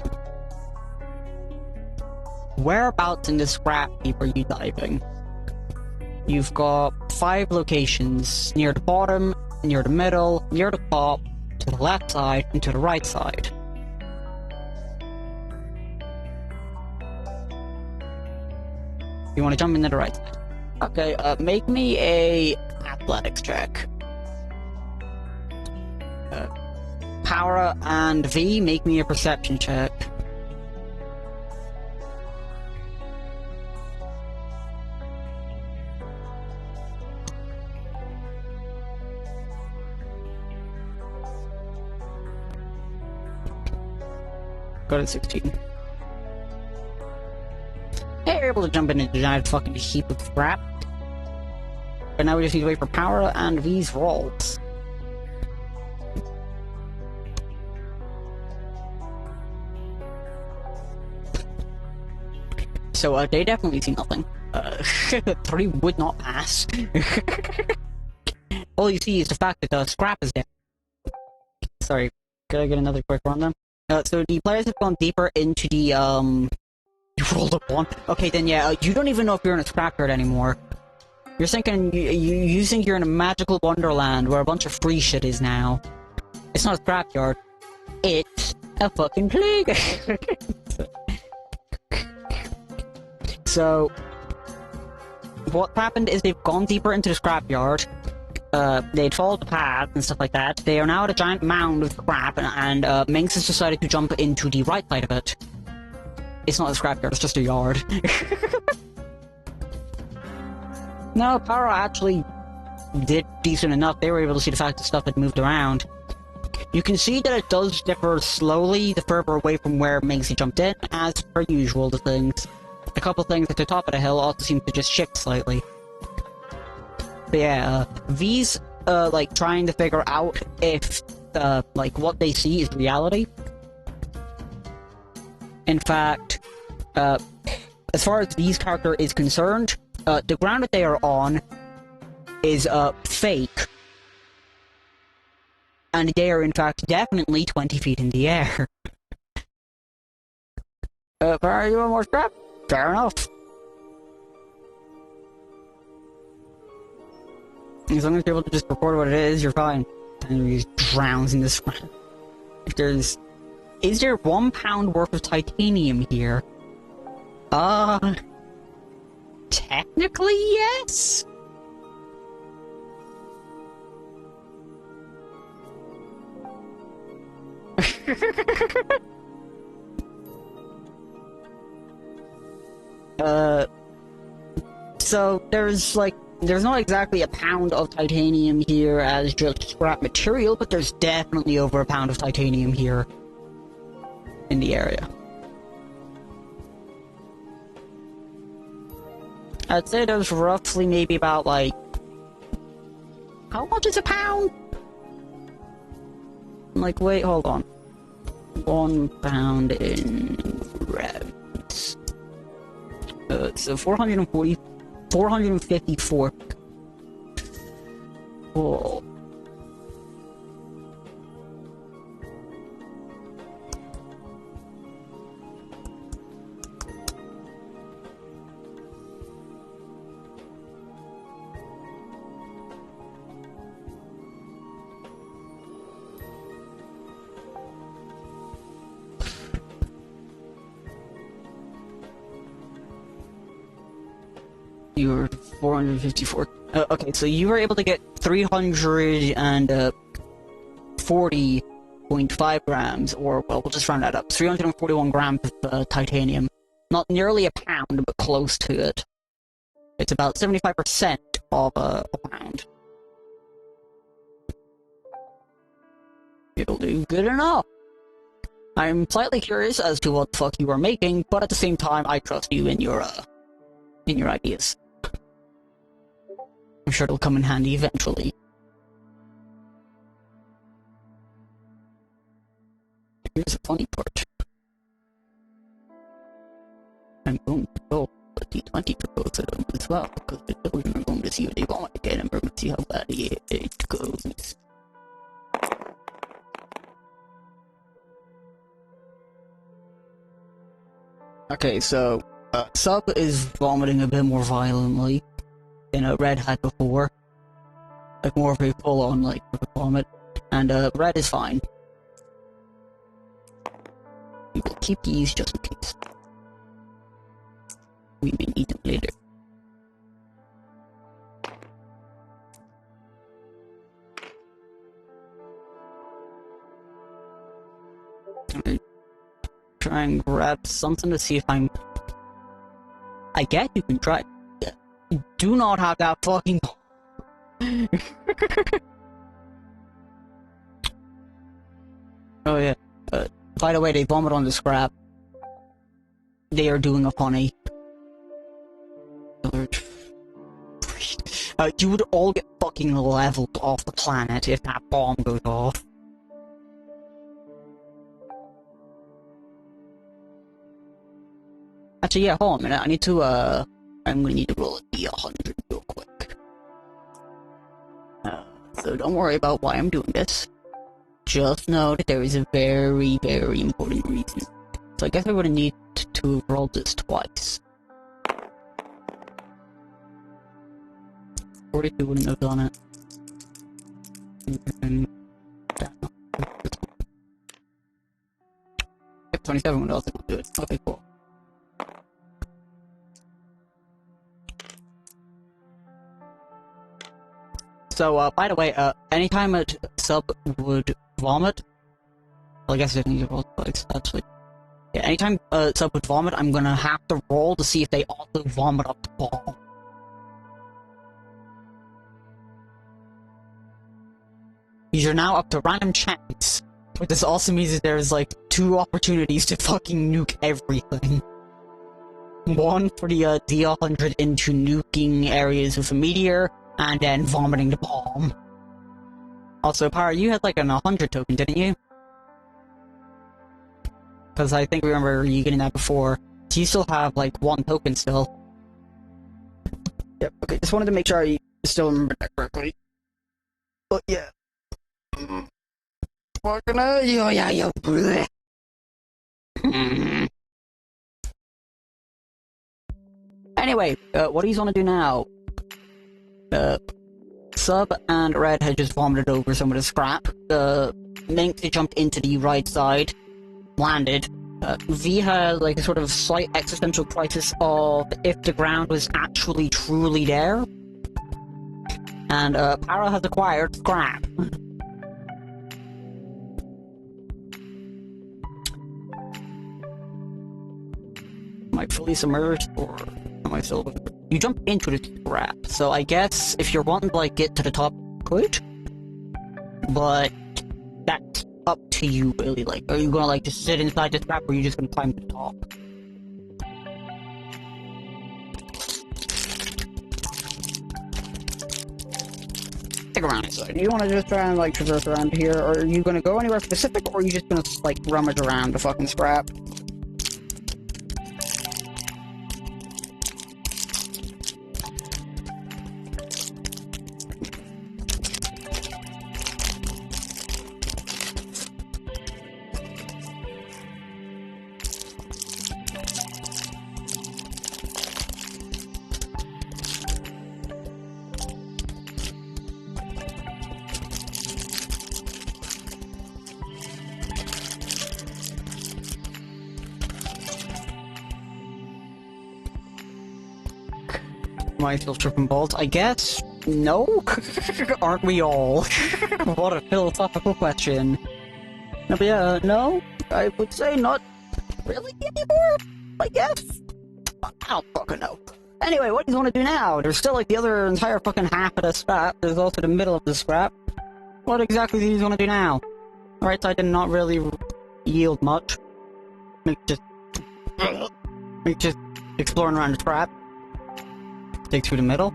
Whereabouts in the scrap heap are you diving? You've got 5 locations: near the bottom, near the middle, near the top, to the left side, and to the right side. You want to jump into the right side? Okay, make me a athletics check. Power and V, make me a perception check. Got a 16. Hey, you're able to jump into the giant fucking heap of scrap. But now we just need to wait for Power and V's rolls. So, they definitely see nothing. 3 would not pass. All you see is the fact that the scrap is there. Sorry, could I get another quick run then? So the players have gone deeper into the, You rolled a 1? Okay, then yeah, you don't even know if you're in a scrapyard anymore. You're thinking, you think you're in a magical wonderland where a bunch of free shit is now. It's not a scrapyard. It's a fucking plague! So, what happened is they've gone deeper into the scrapyard. They'd followed the path and stuff like that. They are now at a giant mound of scrap, and Minx has decided to jump into the right side of it. It's not a scrapyard, it's just a yard. No, Power actually did decent enough. They were able to see the fact that stuff had moved around. You can see that it does differ slowly the further away from where Minxie jumped in, as per usual, the things. a couple things at the top of the hill also seem to just shift slightly. But yeah, V's, like, trying to figure out if, like, what they see is reality. In fact, as far as V's character is concerned, the ground that they are on is, fake. And they are, in fact, definitely 20 feet in the air. Are you want more scrap? Fair enough. As long as you're able to just record what it is, you're fine. And he just drowns in this. If there's... Is there 1 pound worth of titanium here? Technically, yes? So there's not exactly a pound of titanium here as just scrap material, but there's definitely over a pound of titanium here in the area. I'd say there's roughly maybe about, like... How much is a pound? Like, wait, hold on. 1 pound in grams. So 454. Cool. You were 454. Okay, so you were able to get 340.5 grams, or, well, we'll just round that up. 341 grams of titanium. Not nearly a pound, but close to it. It's about 75% of a pound. It'll do good enough. I'm slightly curious as to what the fuck you are making, but at the same time, I trust you in your ideas. I'm sure it'll come in handy eventually. Here's a funny part. I'm going to go with D20 to go to them as well, because the children are going to see what they want again, and we're going to see how bad it goes. Okay, so, Sub is vomiting a bit more violently than Red had before. Like, more of a full-on, like, vomit. And, Red is fine. We will keep these just in case. We may need them later. Try and grab something to see if I'm... I guess you can try. Do not have that fucking... Oh yeah. By the way, they vomit on the scrap. They are doing a funny. You would all get fucking leveled off the planet if that bomb goes off. Actually, yeah, hold on a minute. I need to, I'm gonna need to roll a D100 real quick. So don't worry about why I'm doing this. Just know that there is a very, very important reason. So I guess I would need to roll this twice. 42 wouldn't have done it. And... Yep, 27 would also do it. Okay, cool. So, by the way, anytime a sub would vomit... Well, I guess I need to roll twice, actually. Yeah, anytime a sub would vomit, I'm gonna have to roll to see if they also vomit up the ball. You're now up to random chance. What this also means is there's like 2 opportunities to fucking nuke everything. one for the D100 into nuking areas with a meteor, and then vomiting the bomb. Also, Para, you had like an 100 token, didn't you? Because I think I remember you getting that before. Do you still have like one token still? Yep, okay, just wanted to make sure I still remember that correctly. But yeah. Fucking yeah. Anyway, what do you want to do now? Sub and Red had just vomited over some of the scrap. Mink jumped into the right side, landed. V had like a sort of slight existential crisis of if the ground was actually truly there. And Para has acquired scrap. Am I fully submerged, or am I still... You jump into the scrap, so I guess if you're wanting to, like, get to the top, could? But that's up to you, really. Like, are you gonna, like, just sit inside the scrap, or are you just gonna climb to the top? Stick around inside. Do you wanna just try and, like, traverse around here, or are you gonna go anywhere specific, or are you just gonna, like, rummage around the fucking scrap? Am I still tripping balls? I guess no? Aren't we all? What a philosophical question. No, but yeah, no? I would say not really anymore, I guess? I don't fucking know. Anyway, what do you want to do now? There's still like the other entire fucking half of the scrap. There's also the middle of the scrap. What exactly do you want to do now? The right side did not really yield much. Like just exploring around the scrap. Dig through the middle.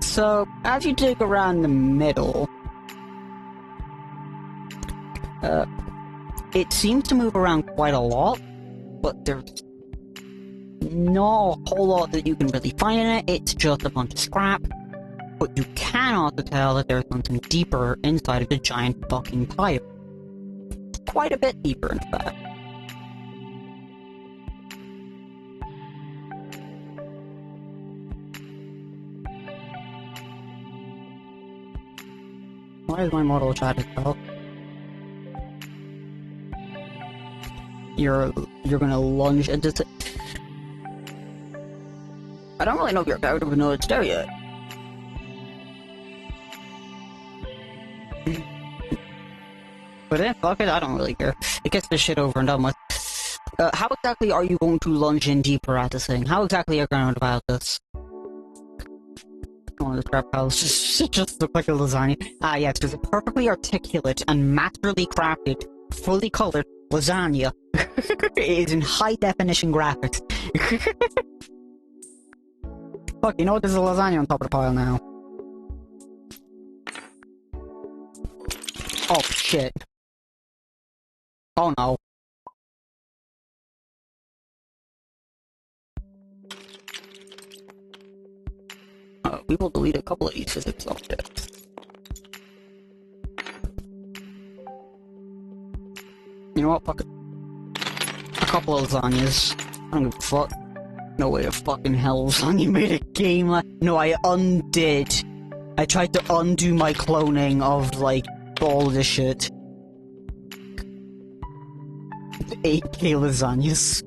So, as you dig around the middle, it seems to move around quite a lot, but there's not a whole lot that you can really find in it. It's just a bunch of scrap, but you can also tell that there's something deeper inside of the giant fucking pipe. Quite a bit deeper, in fact. Why is my model chat itself? You're gonna lunge into it. I don't really know if your character would know it's there yet. But then, fuck it, I don't really care. It gets this shit over and done with. How exactly are you going to lunge in deeper at this thing? How exactly are you going about this? One of the scrap piles just look like a lasagna. Ah, yes, there's a perfectly articulate and masterly crafted, fully colored lasagna. It is in high definition graphics. Fuck, you know what? There's a lasagna on top of the pile now. Oh, shit. Oh, no. We will delete a couple of these physics objects. You know what? Fuck it. A couple of lasagnas. I don't give a fuck. No way of fucking hell lasagna made a game like... No, I undid. I tried to undo my cloning of, like, all this shit. 8K lasagnas.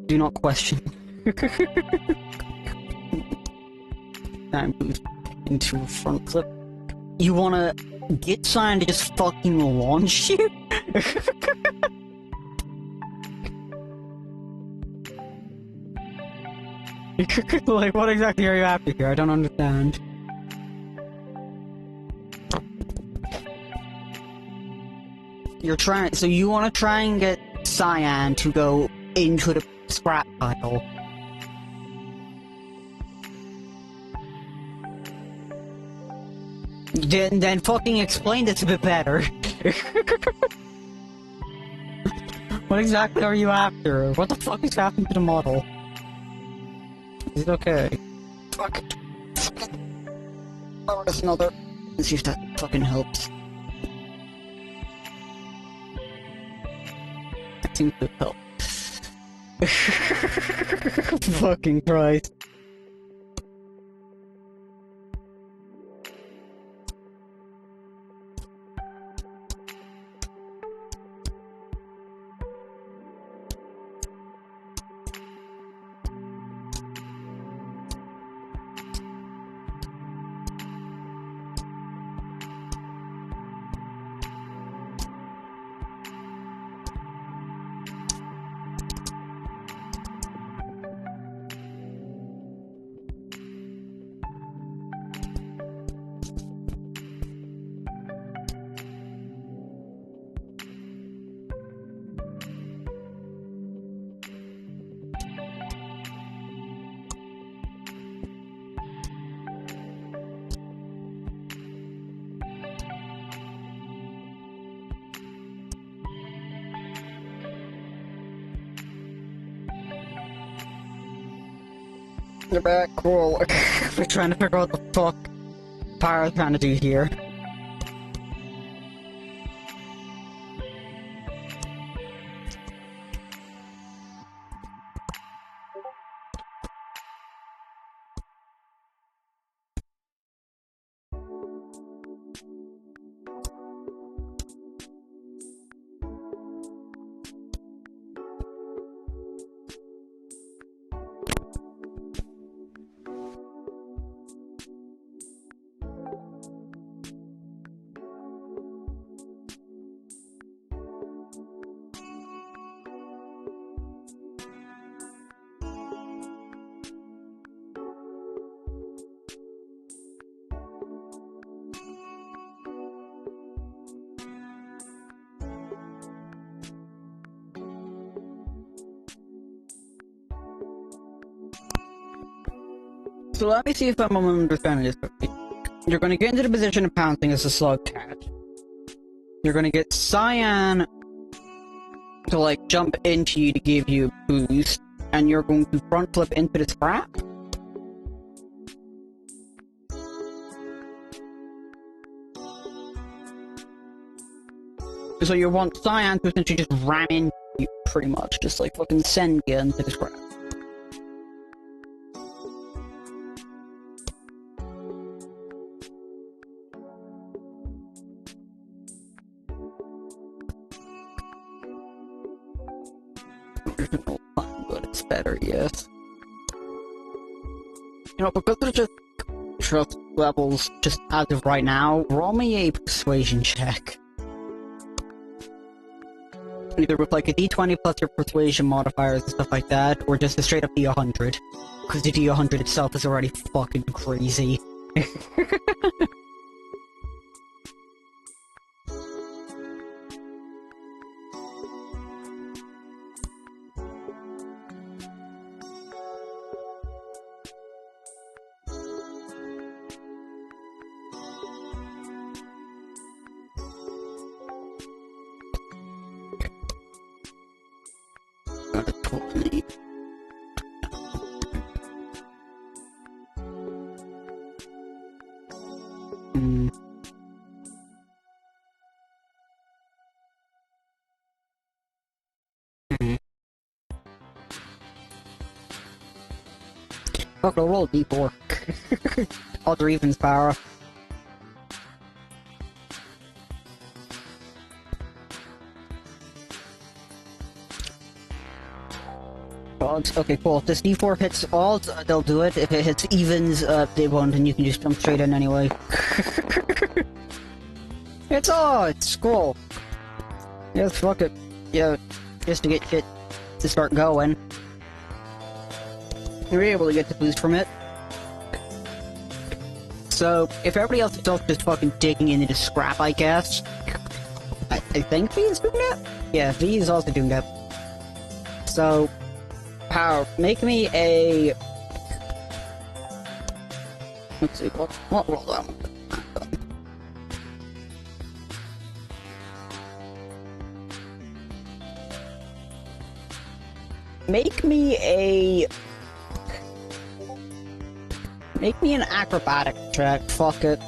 Do not question. Time moves into a front flip. You wanna get signed to just fucking launch you? Like, what exactly are you after here? I don't understand. You're trying- so you want to try and get Cyan to go into the scrap pile. Then fucking explain this a bit better. What exactly are you after? What the fuck is happening to the model? Is it okay? Fuck it. Oh, there's another. Let's see if that fucking helps. That seems to help. Fucking Christ. You're back, cool. We're trying to figure out what the fuck Pyro's trying to do here. So let me see if I'm understanding this correctly. You're gonna get into the position of pouncing as a slug cat. You're gonna get Cyan to, like, jump into you to give you a boost, and you're going to front flip into the scrap? So you want Cyan to essentially just ram into you, pretty much. Just, like, fucking send you into the scrap. But it's better, yes. You know, because there's just trust levels just as of right now, roll me a persuasion check. Either with like a d20 plus your persuasion modifiers and stuff like that, or just a straight up d100. Because the d100 itself is already fucking crazy. Fuck, I'll roll d4. Odds or evens power. Odds. Okay, cool. If this d4 hits odds, they'll do it. If it hits evens, they won't, and you can just jump straight in anyway. It's odds! Cool. Yes, fuck it. Yeah, just to get shit to start going. You're able to get the boost from it. So, if everybody else is just fucking digging into the scrap, I guess. I think V is doing that? Yeah, V is also doing that. So, power, make me a... Let's see, what roll that one? Make me an acrobatic check, fuck it.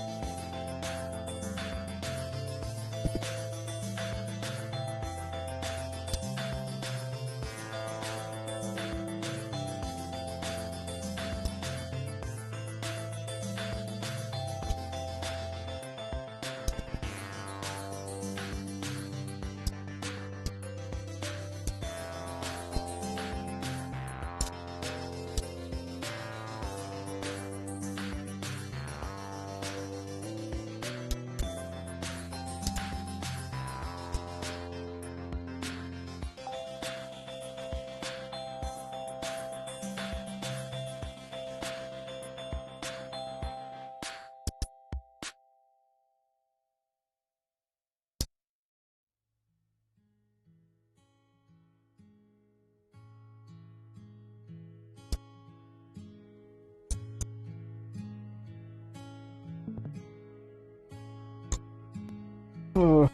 Oh.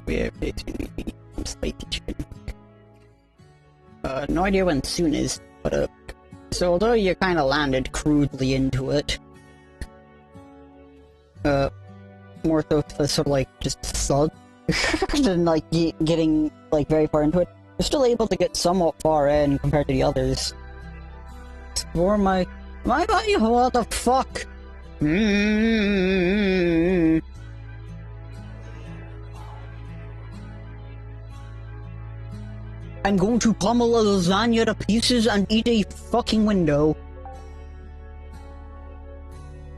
We have some spicy chicken. No idea when soon is, but so although you kind of landed crudely into it, more so sort of like just thud than like getting like very far into it, you're still able to get somewhat far in compared to the others. Explore my body, what the fuck? I'm going to pummel a lasagna to pieces and eat a fucking window.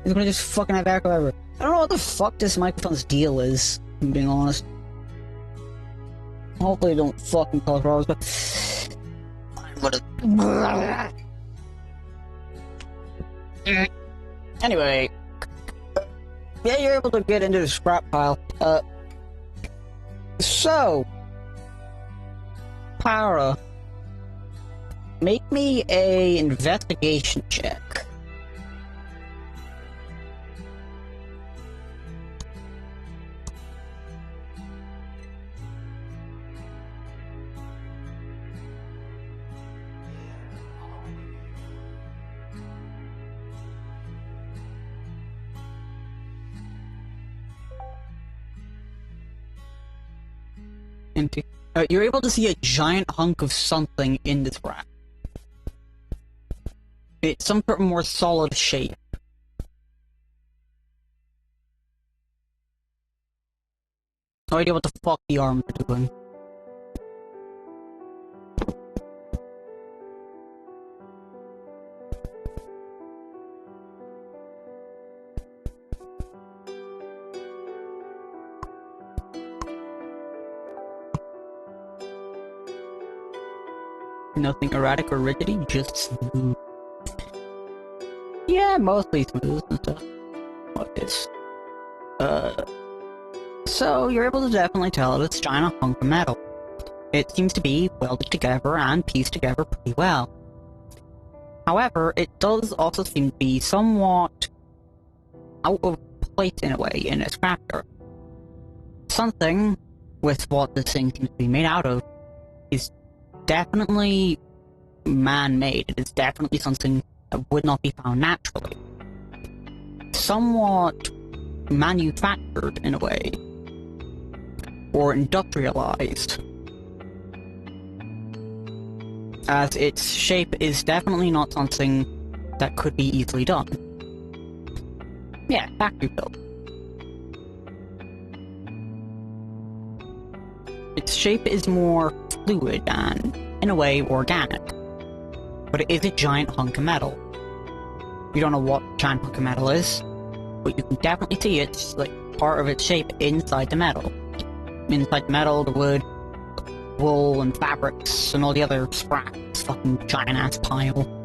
He's gonna just fucking have echo ever. I don't know what the fuck this microphone's deal is, if I'm being honest. Hopefully it don't fucking cause problems, but... Anyway. Yeah, you're able to get into the scrap pile. So... Para, make me a investigation check. You're able to see a giant hunk of something in this rack. It's some sort of more solid shape. No idea what the fuck the arms are doing. Nothing erratic or rickety, just smooth. Yeah, mostly smooth and stuff. Like this. So you're able to definitely tell it's a giant hunk of metal. It seems to be welded together and pieced together pretty well. However, it does also seem to be somewhat out of place in a way in its crafter. Something with what this thing seems to be made out of is definitely man-made. It is definitely something that would not be found naturally. Somewhat manufactured in a way, or industrialized, as its shape is definitely not something that could be easily done. Yeah, factory built. Its shape is more fluid and, in a way, organic, but it is a giant hunk of metal. You don't know what giant hunk of metal is, but you can definitely see it's like part of its shape inside the metal. Inside the metal, the wood, wool, and fabrics, and all the other scraps. Fucking giant ass pile.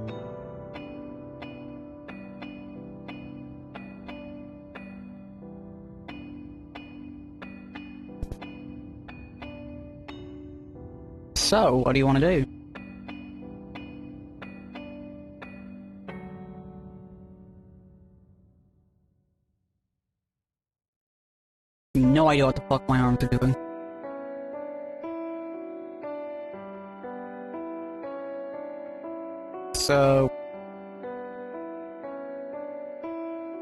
So, what do you want to do? No idea what the fuck my arms are doing. So,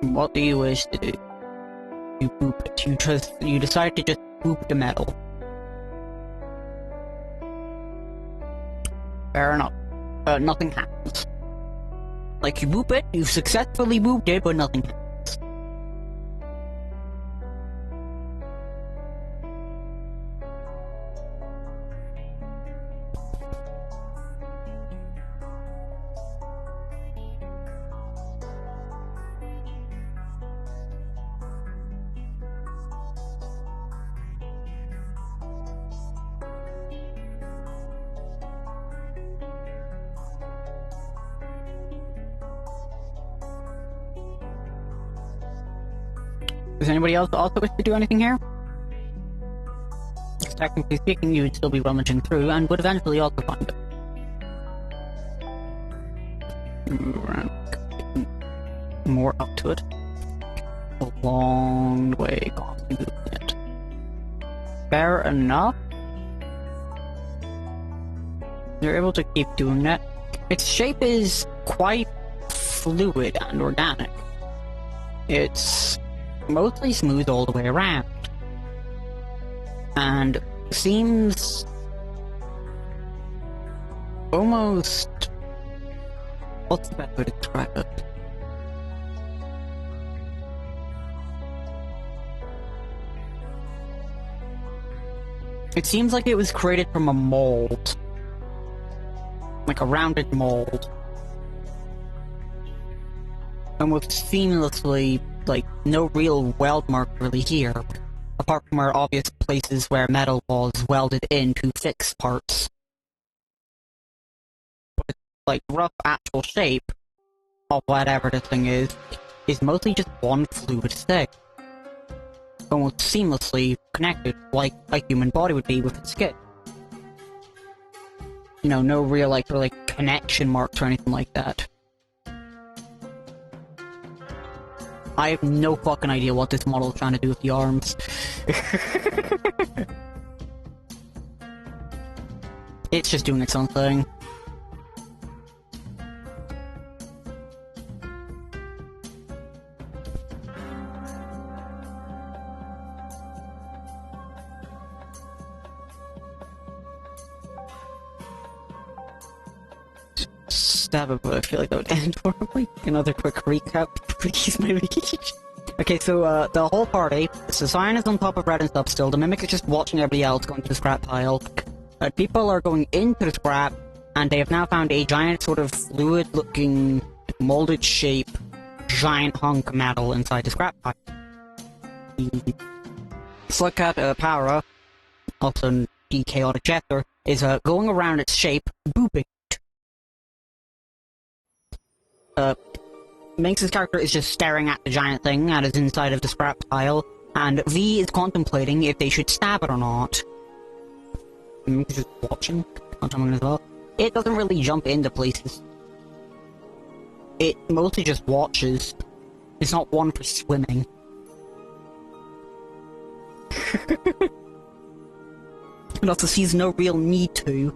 what do you wish to do? You boop it. You decide to just boop the metal. Fair enough. Nothing happens. Like, you boop it, you've successfully booped it, but nothing happens. Does anybody else also wish to do anything here? Technically speaking, you would still be rummaging through, and would eventually also find it. More up to it. A long way gone to move it. Fair enough. You're able to keep doing that. Its shape is quite fluid and organic. It's mostly smooth all the way around. And seems almost... what's the best way to describe it? It seems like it was created from a mold. Like a rounded mold. Almost seamlessly, like, no real weld mark really here. Apart from our obvious places where metal was welded in to fix parts. But its, like, rough actual shape of whatever this thing is mostly just one fluid thing. Almost seamlessly connected, like a human body would be with its skin. You know, no real, like, connection marks or anything like that. I have no fucking idea what this model is trying to do with the arms. It's just doing its own thing. Stab it, but I feel like that would end horribly. Another quick recap, please, maybe. Okay, so, the whole party, so Cyan is on top of Red and stuff still, the Mimic is just watching everybody else going to the scrap pile. People are going into the scrap, and they have now found a giant sort of fluid-looking, molded shape, giant hunk of metal inside the scrap pile. Slugcat, Power, also the Chaotic Jester, is, going around its shape, booping. Minx's character is just staring at the giant thing that is inside of the scrap pile, and V is contemplating if they should stab it or not. Minx is just watching as well. It doesn't really jump into places. It mostly just watches. It's not one for swimming. And also sees no real need to.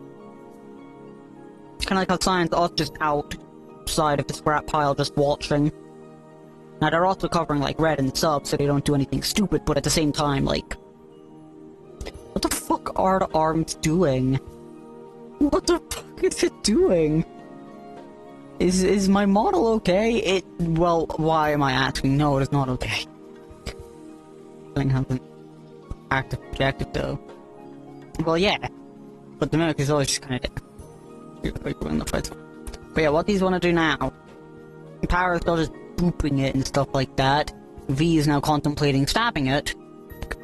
It's kinda like how Cyan's off just outside of the scrap pile just watching. Now they're also covering like Red and sub so they don't do anything stupid, but at the same time, like, what the fuck are the arms doing? What the fuck is it doing? Is my model okay? Well, why am I asking? No, it is not okay. Thing has an active objective though. Well, yeah, but the Mimic is always just kinda in the fight. But yeah, what these want to do now, Tara is still just booping it and stuff like that. V is now contemplating stabbing it,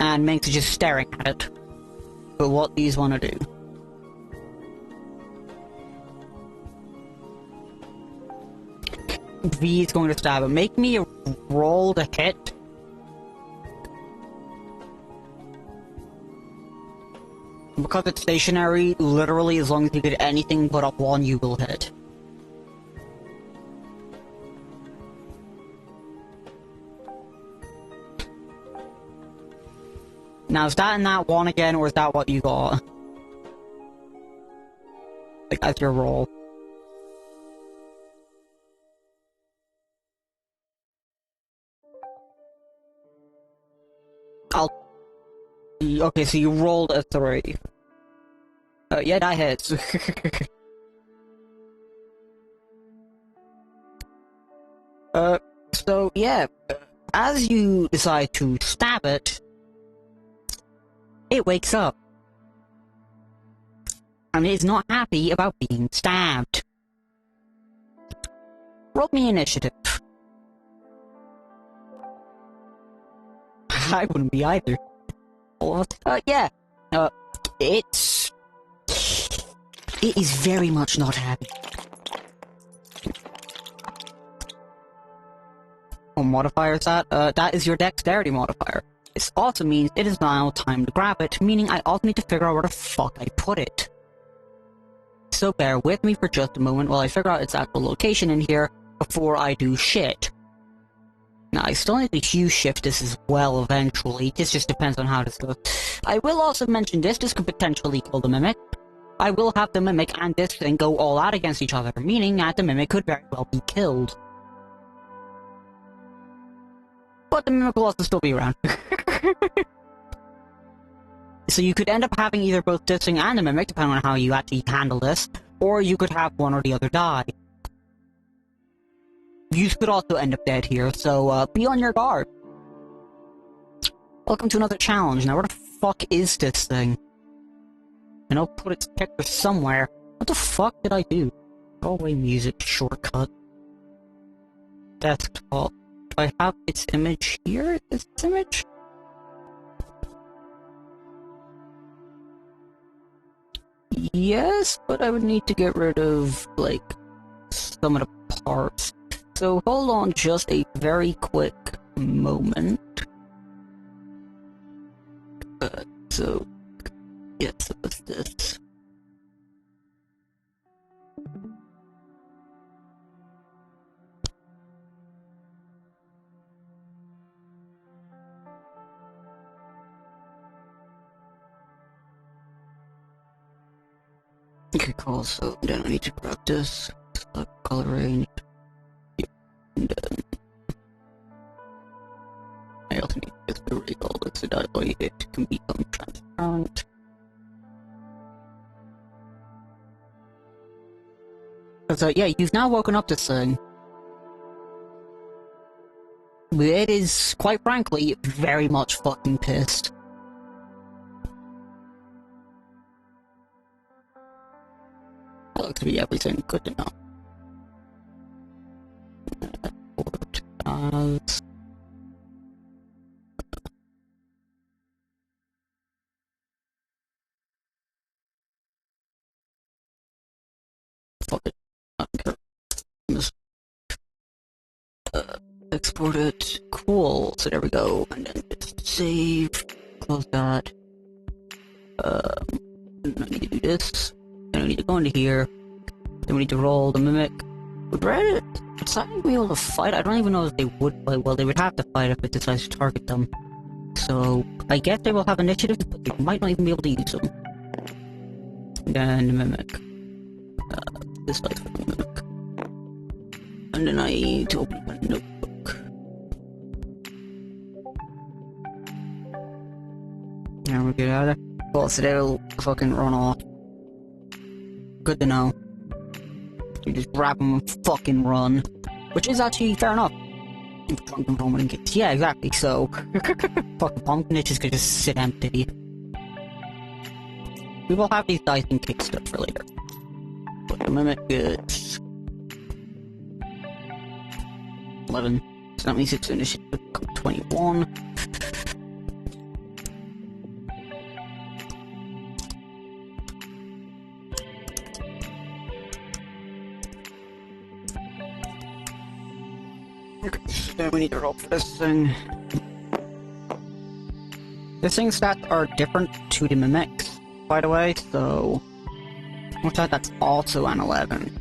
and Minx is just staring at it. But what these want to do? V is going to stab it. Make me a roll to hit. Because it's stationary, literally as long as you get anything but up one, you will hit. Now, is that in that one again, or is that what you got? Like, that's your roll. Okay, so you rolled a 3. Yeah, that hits. So, yeah, as you decide to stab it, it wakes up. And is not happy about being stabbed. Roll me initiative. I wouldn't be either. Yeah. It is very much not happy. What modifier is that? That is your dexterity modifier. This also means it is now time to grab it, meaning I also need to figure out where the fuck I put it. So bear with me for just a moment while I figure out its actual location in here before I do shit. Now, I still need to hue shift this as well eventually. This just depends on how this goes. I will also mention this could potentially kill the Mimic. I will have the Mimic and this thing go all out against each other, meaning that the Mimic could very well be killed. But the Mimic will also still be around. So you could end up having either both this thing and the Mimic, depending on how you actually handle this, or you could have one or the other die. You could also end up dead here, so be on your guard. Welcome to another challenge. Now, where the fuck is this thing? And I'll put its picture somewhere. What the fuck did I do? Go away music shortcut. Desktop. Do I have its image here? Its image? Yes, but I would need to get rid of, like, some of the parts. So hold on just a very quick moment. So, yes, so what's this? Okay, cool, so then I need to grab this, select color range, and then I also need to get the regal so that way it can become transparent. Because, yeah, you've now woken up this thing. It is, quite frankly, very much fucking pissed. That looks to be everything. Good to know. Fuck it. I don't care. Just, export it. Cool. So there we go. And then just save. Close that. I need to do this. Then we need to go into here. Then we need to roll the Mimic. Would Reddit decide be able to fight? I don't even know if they would fight. Well, they would have to fight if it decides to target them. So, I guess they will have initiative, but they might not even be able to use them. Then the Mimic. This light for the Mimic. And then I need to open my notebook. Now we get out of there. Well, so they'll fucking run off. Good to know. You just grab them and fucking run. Which is actually fair enough. Drunken home and get. Yeah, exactly, so. Fucking pumpkin itches could just sit empty. We will have these dice and kick stuff for later. But the Mimic is. 11. So that means it's initiative 21. Okay, we need to roll for this thing. This thing's stats are different to the mimics, by the way, so... What's that? That's also an 11.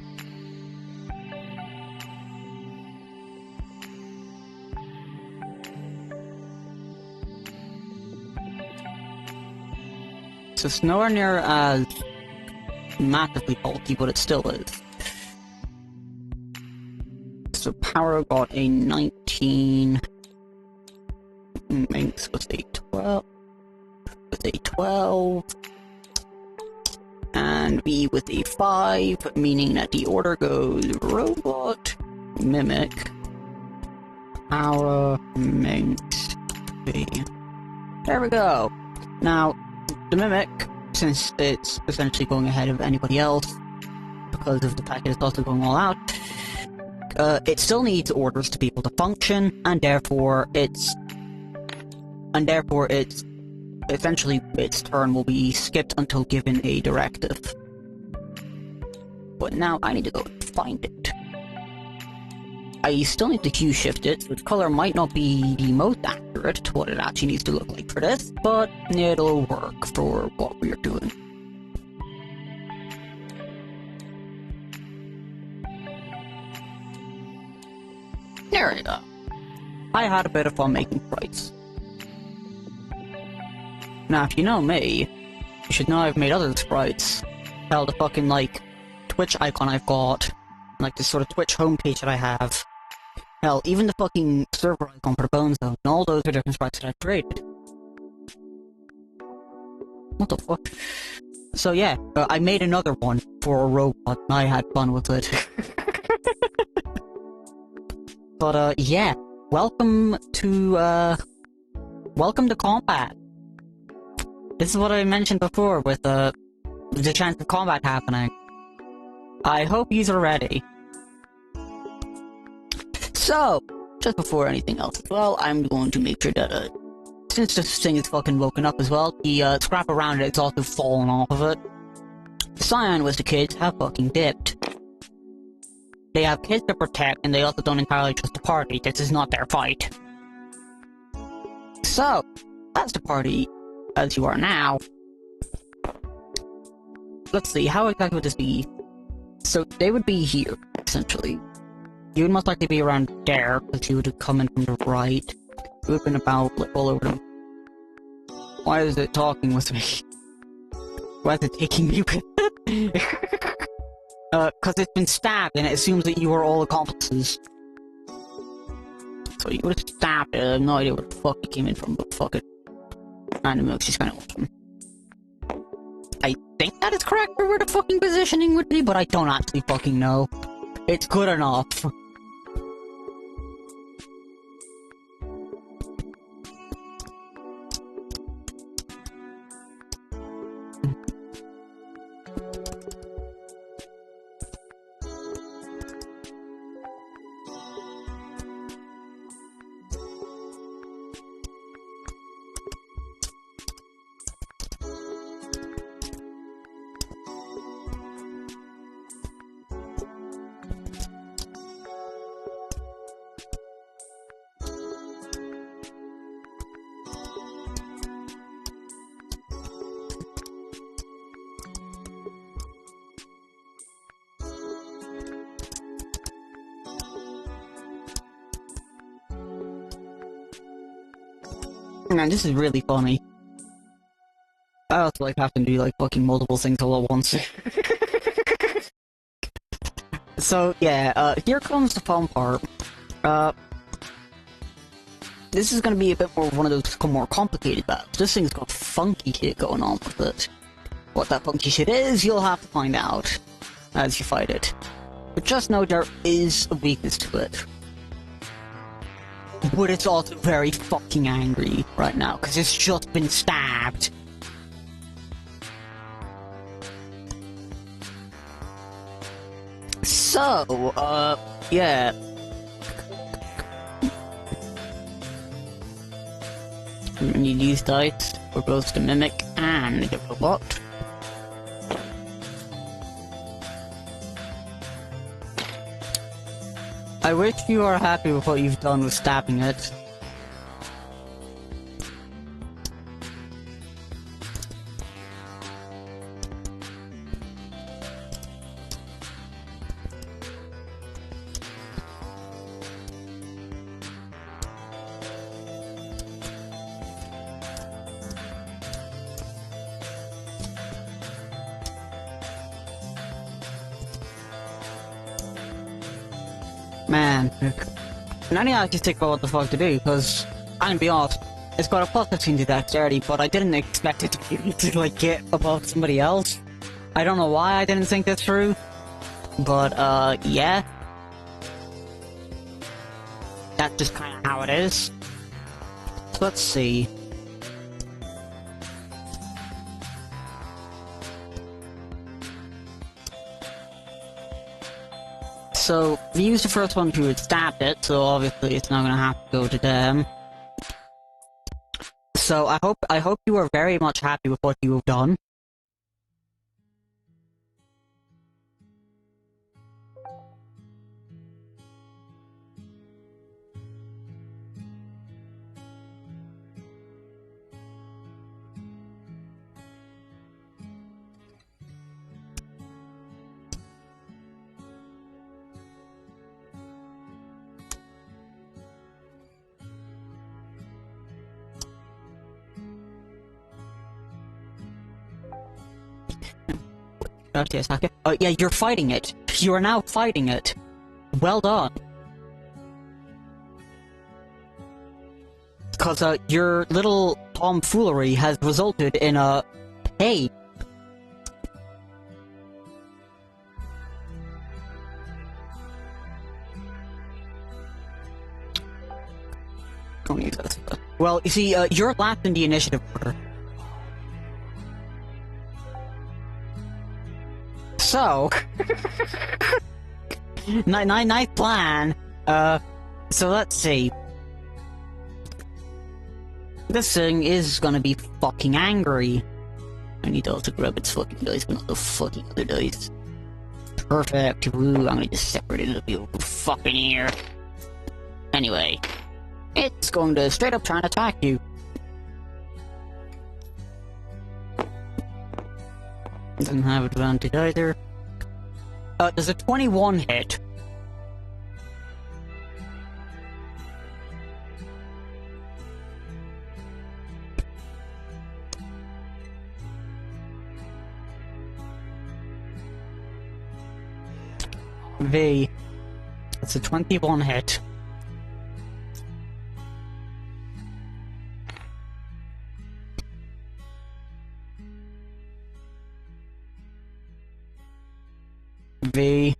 So it's nowhere near as massively bulky, but it still is. So Power got a 19. Minx was a 12. With a 12. And V with a 5, meaning that the order goes Robot, Mimic, Power, Minx, V. There we go. Now, the Mimic, since it's essentially going ahead of anybody else, because of the fact that it's also going all out, it still needs orders to be able to function, and therefore its essentially its turn will be skipped until given a directive. But now I need to go and find it. I still need to Q shift it, so its color might not be the most accurate to what it actually needs to look like for this, but it'll work for what we're doing. There we go. I had a bit of fun making sprites. Now, if you know me, you should know I've made other sprites. Hell, the fucking, like, Twitch icon I've got, like, this sort of Twitch homepage that I have. Hell, even the fucking server icon for the Bone Zone, and all those are different sprites that I've created. What the fuck? So yeah, I made another one for a robot, and I had fun with it. But, yeah. Welcome to combat. This is what I mentioned before with, the chance of combat happening. I hope yous are ready. So, just before anything else as well, I'm going to make sure that, since this thing is fucking woken up as well, the, scrap around it's also fallen off of it. The Cyan was the kids have fucking dipped. They have kids to protect, and they also don't entirely trust the party. This is not their fight. So, that's the party as you are now. Let's see, how exactly would this be? So, they would be here, essentially. You would most likely be around there, because you would have come in from the right. You would have been about, like, all over them. Why is it talking with me? Why is it taking me with it? Cause it's been stabbed, and it assumes that you are all accomplices. So you would have stabbed it, I have no idea where the fuck it came in from, but fuck it. And it looks just kinda awesome. I think that is correct for where the fucking positioning would be, but I don't actually fucking know. It's good enough. Man, this is really funny. I also like having to do like fucking multiple things all at once. So yeah, here comes the fun part. This is gonna be a bit more of one of those more complicated battles. This thing's got funky shit going on with it. What that funky shit is, you'll have to find out as you fight it. But just know there is a weakness to it. But it's also very fucking angry right now, because it's just been stabbed. So, yeah. I'm gonna need these dice for both the Mimic and the Robot. I wish you were happy with what you've done with stabbing it. Man, now I just think about what the fuck to do, because I'm gonna be honest, it's got a plus 15 to dexterity, but I didn't expect it to be able to, like, get above somebody else. I don't know why I didn't think this through, but, yeah. That's just kinda how it is. So let's see. So, we used the first one who had stabbed it, so obviously it's not gonna have to go to them. So I hope you are very much happy with what you have done. Oh yeah, you're fighting it. You are now fighting it. Well done. Because your little tomfoolery has resulted in a... Hey! Don't use this. Well, you see, you're last in the initiative order. So... nice plan. So let's see. This thing is gonna be fucking angry. I need to also grab its fucking dice, but not the fucking other dice. Perfect. Ooh, I'm gonna just separate it into beautiful fucking ear. Anyway. It's going to straight up try and attack you. Doesn't have advantage either. Does a 21 hit? V. It's a 21 hit. V.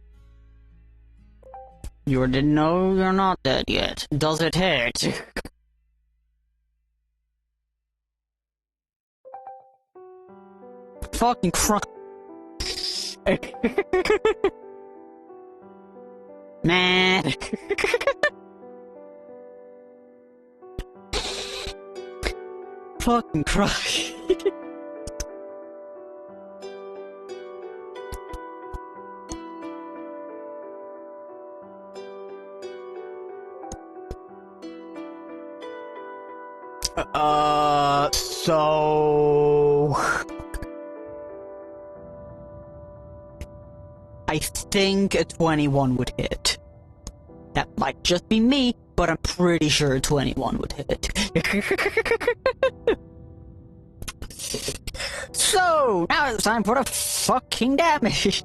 You didn't know you're not dead yet. Does it hit? Fucking Christ. Man. Fucking Christ. So... I think a 21 would hit. That might just be me, but I'm pretty sure a 21 would hit. So, now it's time for the fucking damage.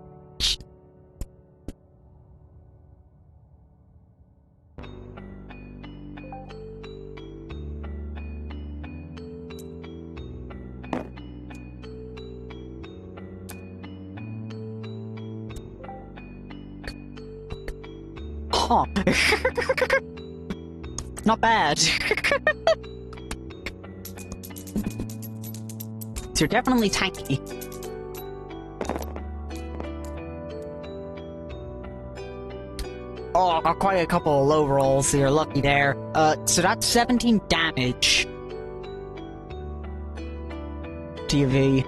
Huh. Not bad. So you're definitely tanky. Oh, got quite a couple of low rolls, so you're lucky there. So that's 17 damage. TV.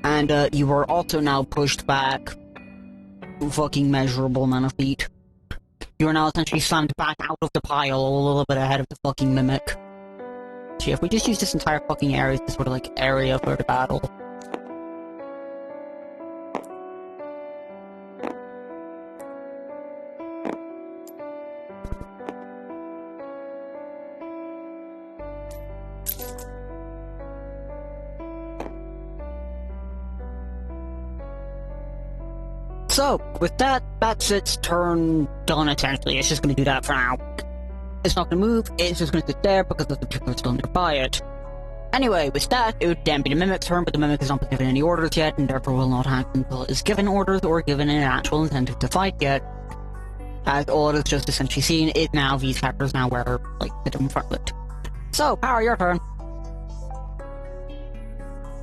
And, you are also now pushed back fucking measurable amount of feet. You are now essentially slammed back out of the pile a little bit ahead of the fucking mimic. So if we just use this entire fucking area as sort of like area for the battle. So, with that, that's its turn done essentially. It's just gonna do that for now. It's not gonna move, it's just gonna sit there because the people are still nearby it. Anyway, with that, it would then be the Mimic's turn, but the Mimic has not been given any orders yet, and therefore will not act until it is given orders or given an actual incentive to fight yet. As all it is just essentially seen is now these characters now where, like, they don't front it. So, Power, your turn.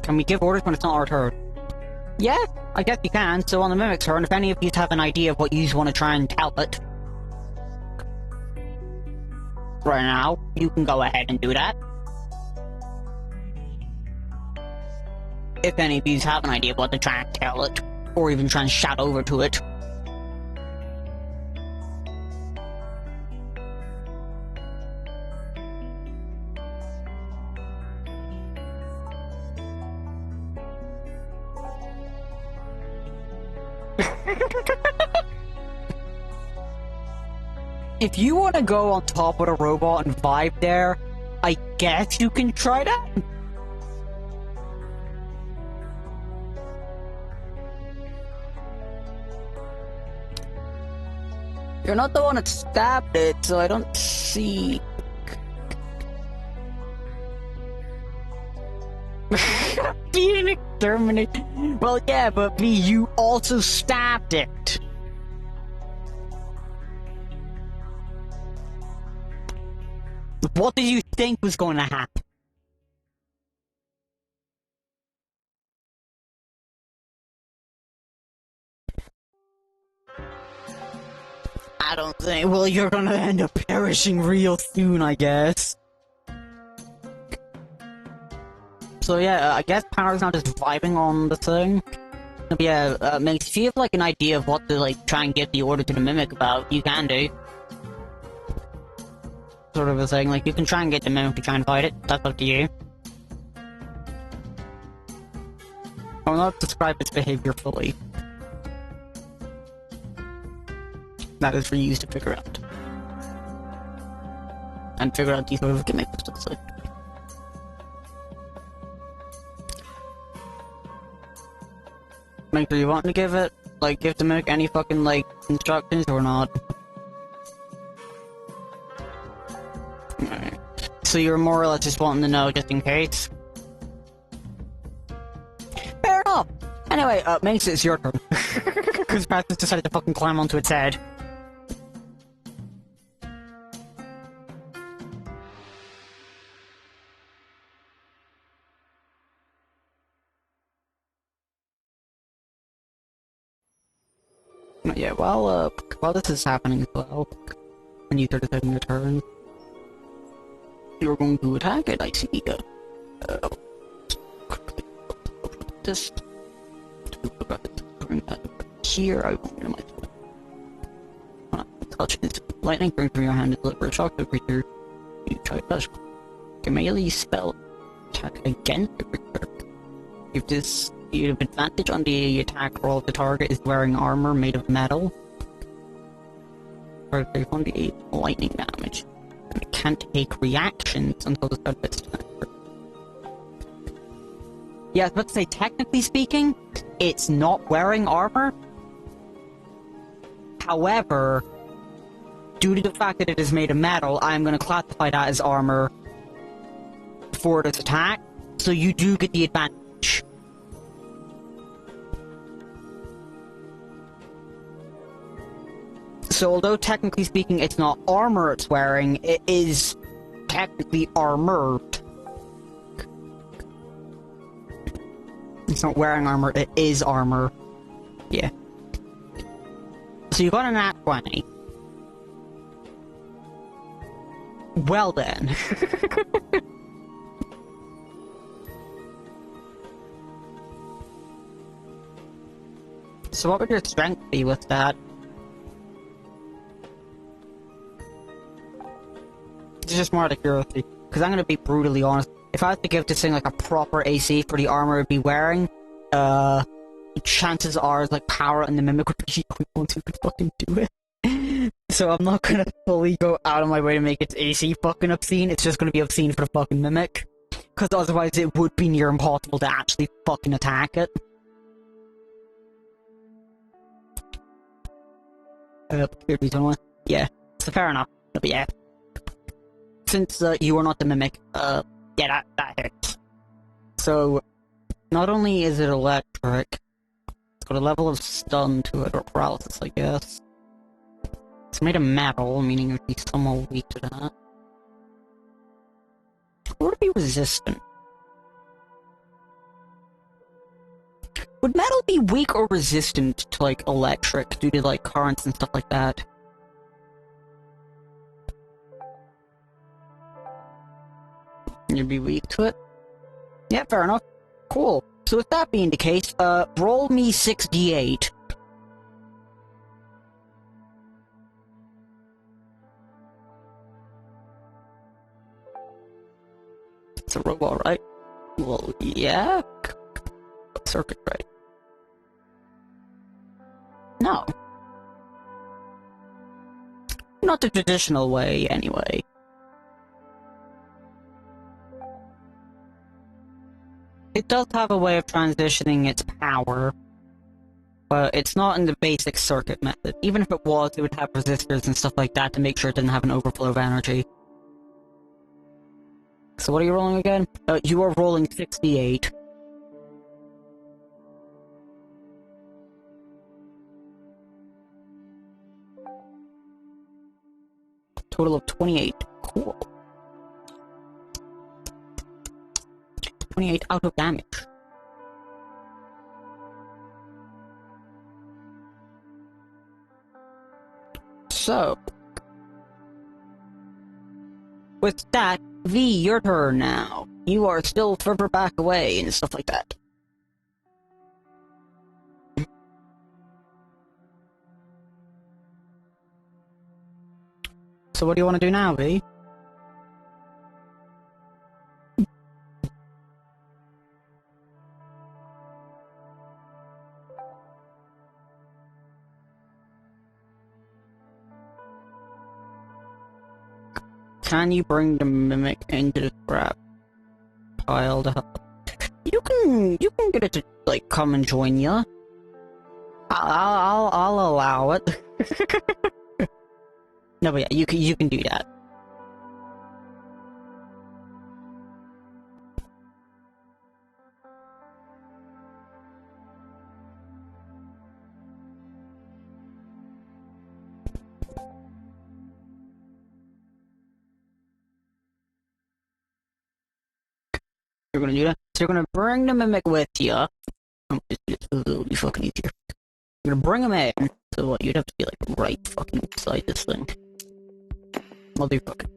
Can we give orders when it's not our turn? Yeah, I guess you can. So on the Mimic's turn, if any of you have an idea of what you want to try and tell it right now, you can go ahead and do that. If any of you have an idea of what to try and tell it, or even try and shout over to it. If you want to go on top of a robot and vibe there, I guess you can try that? You're not the one that stabbed it, so I don't see... Being exterminated... Well, yeah, but B, you also stabbed it. What did you think was going to happen? I don't think... Well, you're gonna end up perishing real soon, I guess. So yeah, I guess Power's not just vibing on the thing. But yeah, makes if you have like an idea of what to like try and get the order to the Mimic about, you can do. Sort of a thing, like you can try and get the Mimic to try and fight it, that's up to you. I will not describe its behavior fully. That is for you to figure out. And figure out these sort of gimmicks and stuff. Like, do you want to give it, like, give the Mimic any fucking, like, instructions or not? Alright. So you're more or less just wanting to know just in case? Fair enough! Anyway, Mace, it's your turn. Because Practice decided to fucking climb onto its head. Yeah, while this is happening as well, and you start taking your turn, you're going to attack it, I see. This... Bring that here, I won't minimize it. Touch it. Lightning brings from your hand and deliver a shock to the creature. You try to touch. Your melee spell attack against the creature. If this... You have advantage on the attack roll if the target is wearing armor made of metal. Or take 1d8 lightning damage. And it can't take reactions until the start of its turn. Yeah, I was about to say, technically speaking, it's not wearing armor. However, due to the fact that it is made of metal, I'm going to classify that as armor for this attack. So you do get the advantage. So although technically speaking it's not armor it's wearing, it is technically armored. not wearing armor, it is armor. Yeah. So you got a nat 20. Well then. So what would your strength be with that? It's just more out of curiosity. Because I'm gonna be brutally honest. If I had to give this thing like a proper AC for the armor it'd be wearing, chances are like power and the mimic would be the only ones who could fucking do it. So I'm not gonna fully go out of my way to make its AC fucking obscene, it's just gonna be obscene for the fucking mimic. Because otherwise it would be near impossible to actually fucking attack it. Yeah, so fair enough. But yeah. Since you are not the mimic, yeah, that hits. So, not only is it electric, it's got a level of stun to it, or paralysis, I guess. It's made of metal, meaning it would be somewhat weak to that. Or would it be resistant? Would metal be weak or resistant to, like, electric, due to, like, currents and stuff like that? You'd be weak to it? Yeah, fair enough. Cool. So with that being the case, roll me 6d8. It's a robot, right? Well, yeah. Circuit, right? No. Not the traditional way, anyway. It does have a way of transitioning its power, but it's not in the basic circuit method. Even if it was, it would have resistors and stuff like that to make sure it didn't have an overflow of energy. So what are you rolling again? You are rolling 68. Total of 28. Cool. 28 out of damage. So, with that, V, your turn now. You are still further back away and stuff like that. So what do you want to do now, V? Can you bring the mimic into the scrap pile to help? You can get it to like come and join you. I'll allow it. No, but yeah, you can do that. You're gonna do that. So you're gonna bring the mimic with you. It'll be fucking easier. You're gonna bring him in. So what? You'd have to be like right fucking beside this thing. Motherfucker.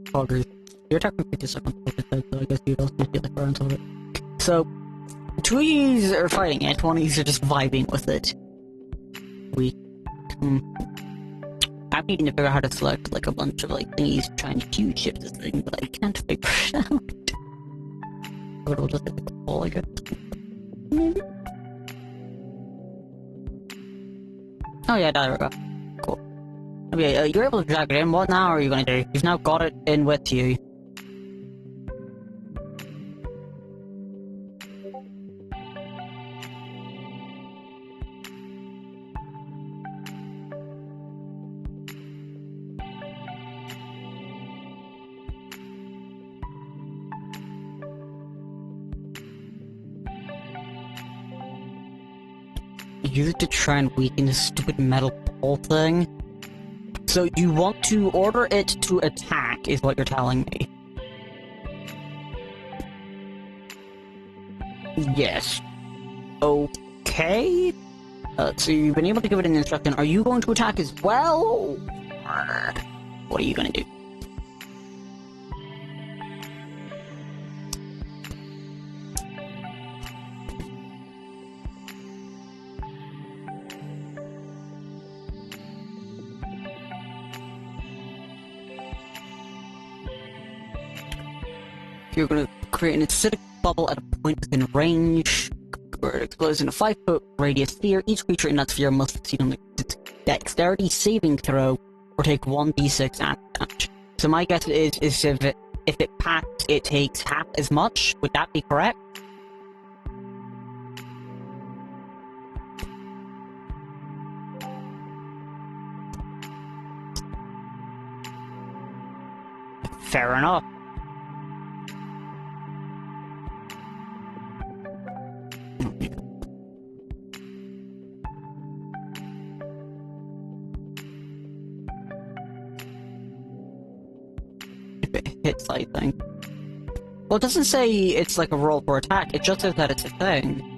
Poggers. You're technically just like on the side, so I guess you'd also be like around of it. So, two of yous are fighting it, one of yous are just vibing with it. I'm needing to figure out how to select like a bunch of like thingies trying to cue shift this thing, but I can't figure it out. But we'll just hit the ball, I guess. Maybe? Oh yeah, there we go. Cool. Okay, you're able to drag it in. What now are you gonna do? You've now got it in with you. Use it to try and weaken this stupid metal ball thing. So you want to order it to attack, is what you're telling me. Yes. Okay. So you've been able to give it an instruction. Are you going to attack as well? Or what are you gonna do? You're gonna create an acidic bubble at a point within range, where it explodes in a 5-foot radius sphere. Each creature in that sphere must succeed on a dexterity saving throw, or take 1d6 damage. So my guess is if it packs, it takes half as much. Would that be correct? Fair enough. If it hits, I think. Well, it doesn't say it's like a roll for attack, it just says that it's a thing.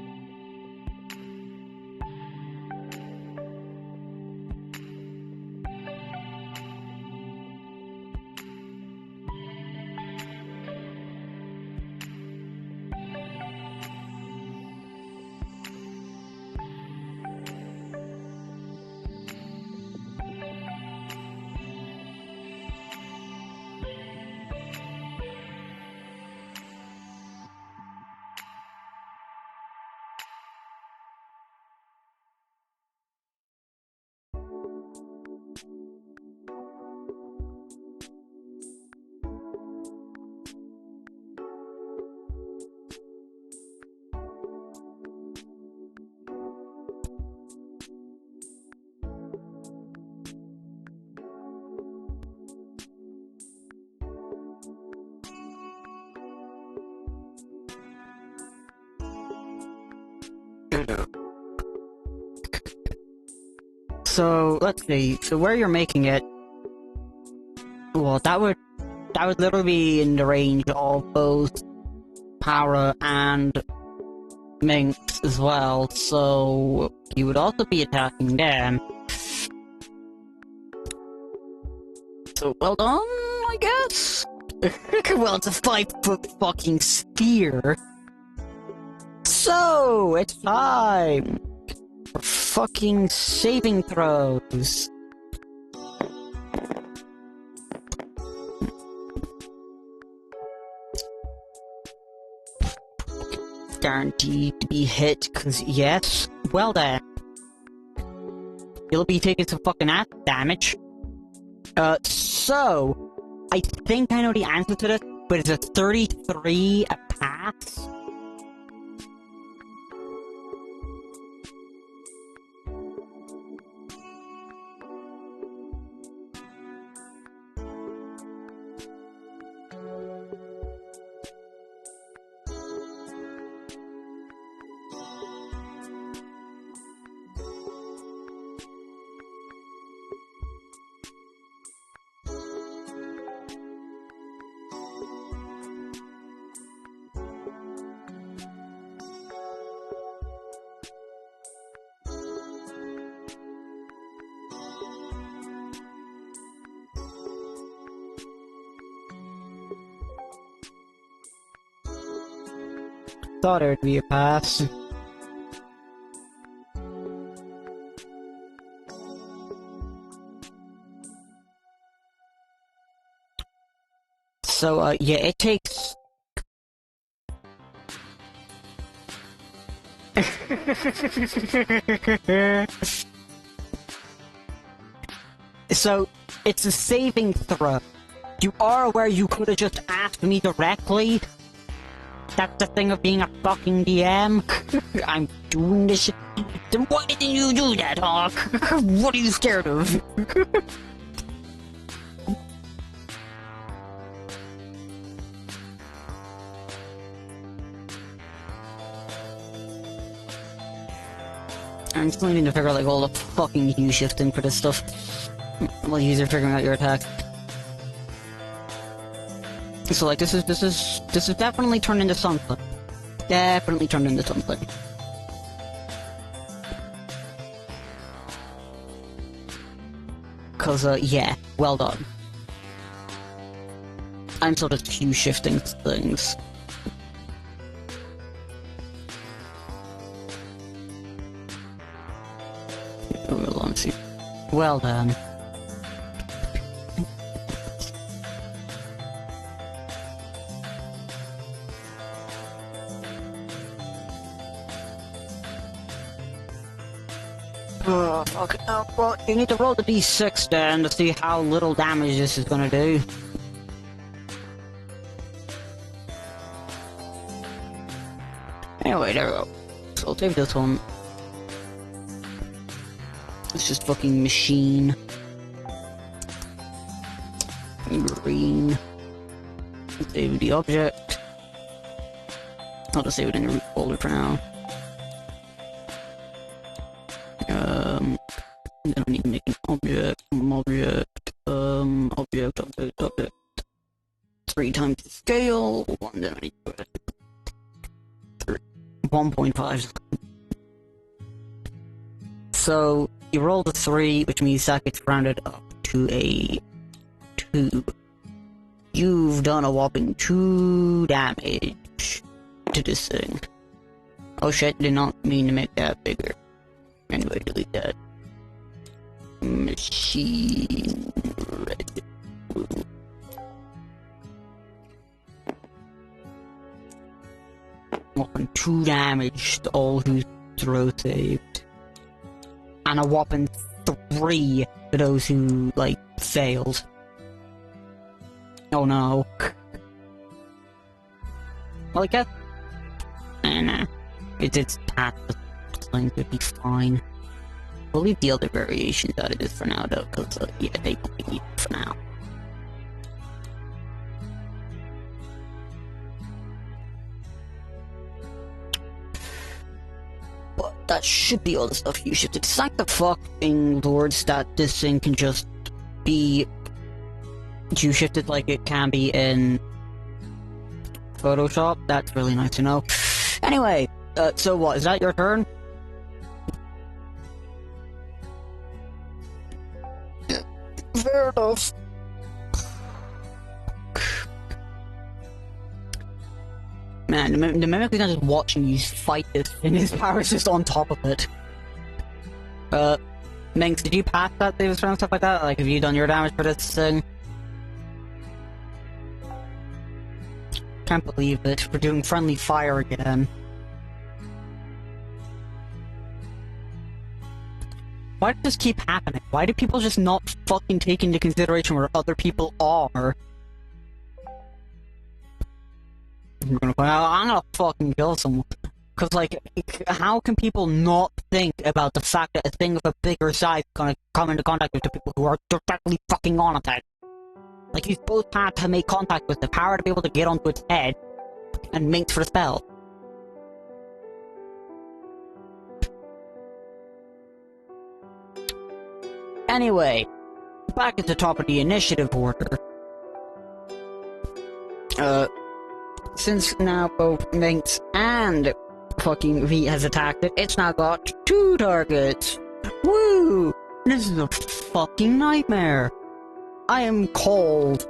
So, let's see. So where you're making it... Well, that would literally be in the range of both Para and Minx as well, so you would also be attacking them. So, well done, I guess? Well, it's a 5-foot fucking sphere. So, it's time for fucking saving throws. Guaranteed to be hit, cause yes. Well then. You'll be taking some fucking damage. So... I think I know the answer to this, but it's a 33 a pass? Thought it would be a pass. So, yeah, it takes... So, it's a saving throw. You are aware you could have just asked me directly? That's the thing of being a fucking DM. I'm doing this shit. Then why didn't you do that, Hawk? What are you scared of? I'm still needing to figure out like all the fucking hue shifting for this stuff. Well, you're figuring out your attack. So like this is definitely turned into something. Definitely turned into something. Cause, yeah, well done. I'm sort of Q-shifting things. Well done. Oh, fuck. Oh, well, you need to roll the d6 then to see how little damage this is gonna do. Anyway, there we go. So I'll take this one. It's just fucking machine. Green. Save the object. I'll just save it in the root folder for now. Then I need to make an object, object. 3 times the scale, 1, then I need to put it 1.5. So, you roll the 3, which means that gets rounded up to a 2. You've done a whopping 2 damage to this thing. Oh shit, did not mean to make that bigger. Anyway, delete that. Machine red. Whopping 2 damage to all who throw saved. And a whopping 3 to those who, like, failed. Oh no. Well, I guess... nah. It's past the thing to be fine. We'll leave the other variations out of this for now, though, because, yeah, they won't need it for now. But that should be all the stuff you shifted. Thank the fucking lords that this thing can just be Q-shifted like it can be in Photoshop. That's really nice to know. Anyway, so what, is that your turn? Fair enough. Man, the mimic is not just watching you fight this, and his power is just on top of it. Minx, did you pass that save and stuff like that? Like, have you done your damage for this thing? Can't believe it. We're doing friendly fire again. Why does this keep happening? Why do people just not fucking take into consideration where other people are? I'm gonna fucking kill someone. Cause, like, how can people not think about the fact that a thing of a bigger size is gonna come into contact with the people who are directly fucking on attack? Like, you both have to make contact with the power to be able to get onto its head and mate for the spell. Anyway, back at the top of the initiative order. Since now both Minx and fucking V has attacked it, it's now got 2 targets. Woo! This is a fucking nightmare. I am cold.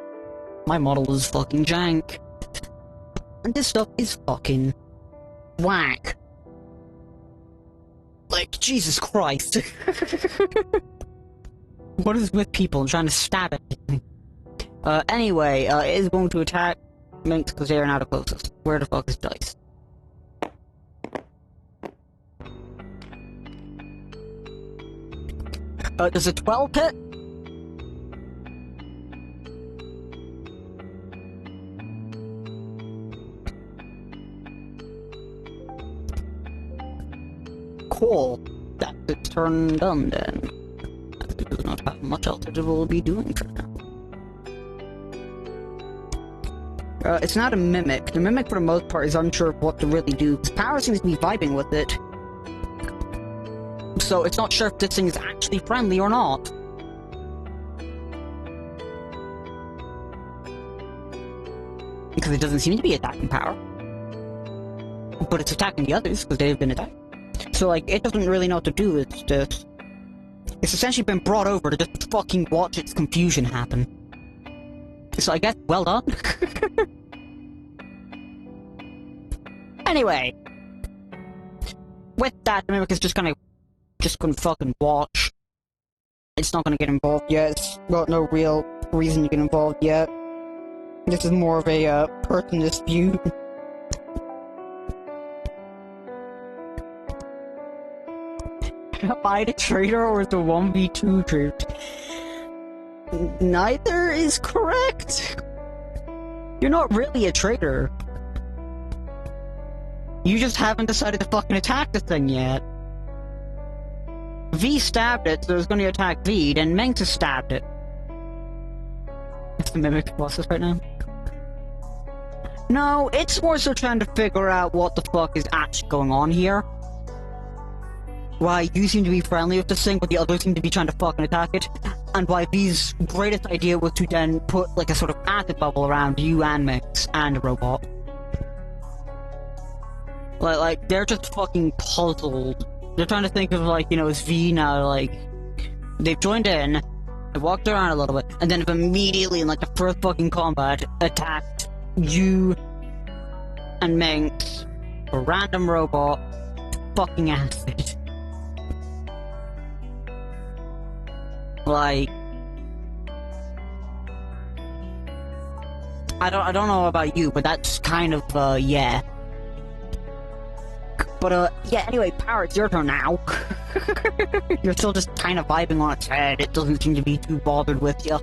My model is fucking jank. And this stuff is fucking whack. Like, Jesus Christ. What is with people trying to stab it? Anyway, it is going to attack Minx because they are now the closest. Where the fuck is Dice? Does a 12 hit? Cool. That's its turn done then. It does not have much else it will be doing for now. It's not a mimic. The mimic, for the most part, is unsure of what to really do. His power seems to be vibing with it. So it's not sure if this thing is actually friendly or not. Because it doesn't seem to be attacking power. but it's attacking the others because they've been attacked. So, like, it doesn't really know what to do. It's essentially been brought over to just fucking watch its confusion happen. So I guess, well done. Anyway. With that, the Mimic is just gonna fucking watch. It's not gonna get involved yet. It's got no real reason to get involved yet. This is more of a, person dispute. Am I the traitor or the 1v2 troops? Neither is correct. You're not really a traitor. You just haven't decided to fucking attack the thing yet. V stabbed it, so it's gonna attack V, then Mengs has stabbed it. It's the Mimic process right now. No, it's more so trying to figure out what the fuck is actually going on here. Why you seem to be friendly with this thing, but the others seem to be trying to fucking attack it. And why V's greatest idea was to then put like a sort of acid bubble around you and Mix and the robot. Like, they're just fucking puzzled. They're trying to think of, like, you know, is V now, like... They've joined in, they walked around a little bit, and then have immediately, in, like, the first fucking combat, attacked you and Minx, a random robot, fucking acid. Like... I don't know about you, but that's kind of, yeah. But, yeah, anyway, Power, it's your turn now. You're still just kind of vibing on its head. It doesn't seem to be too bothered with you.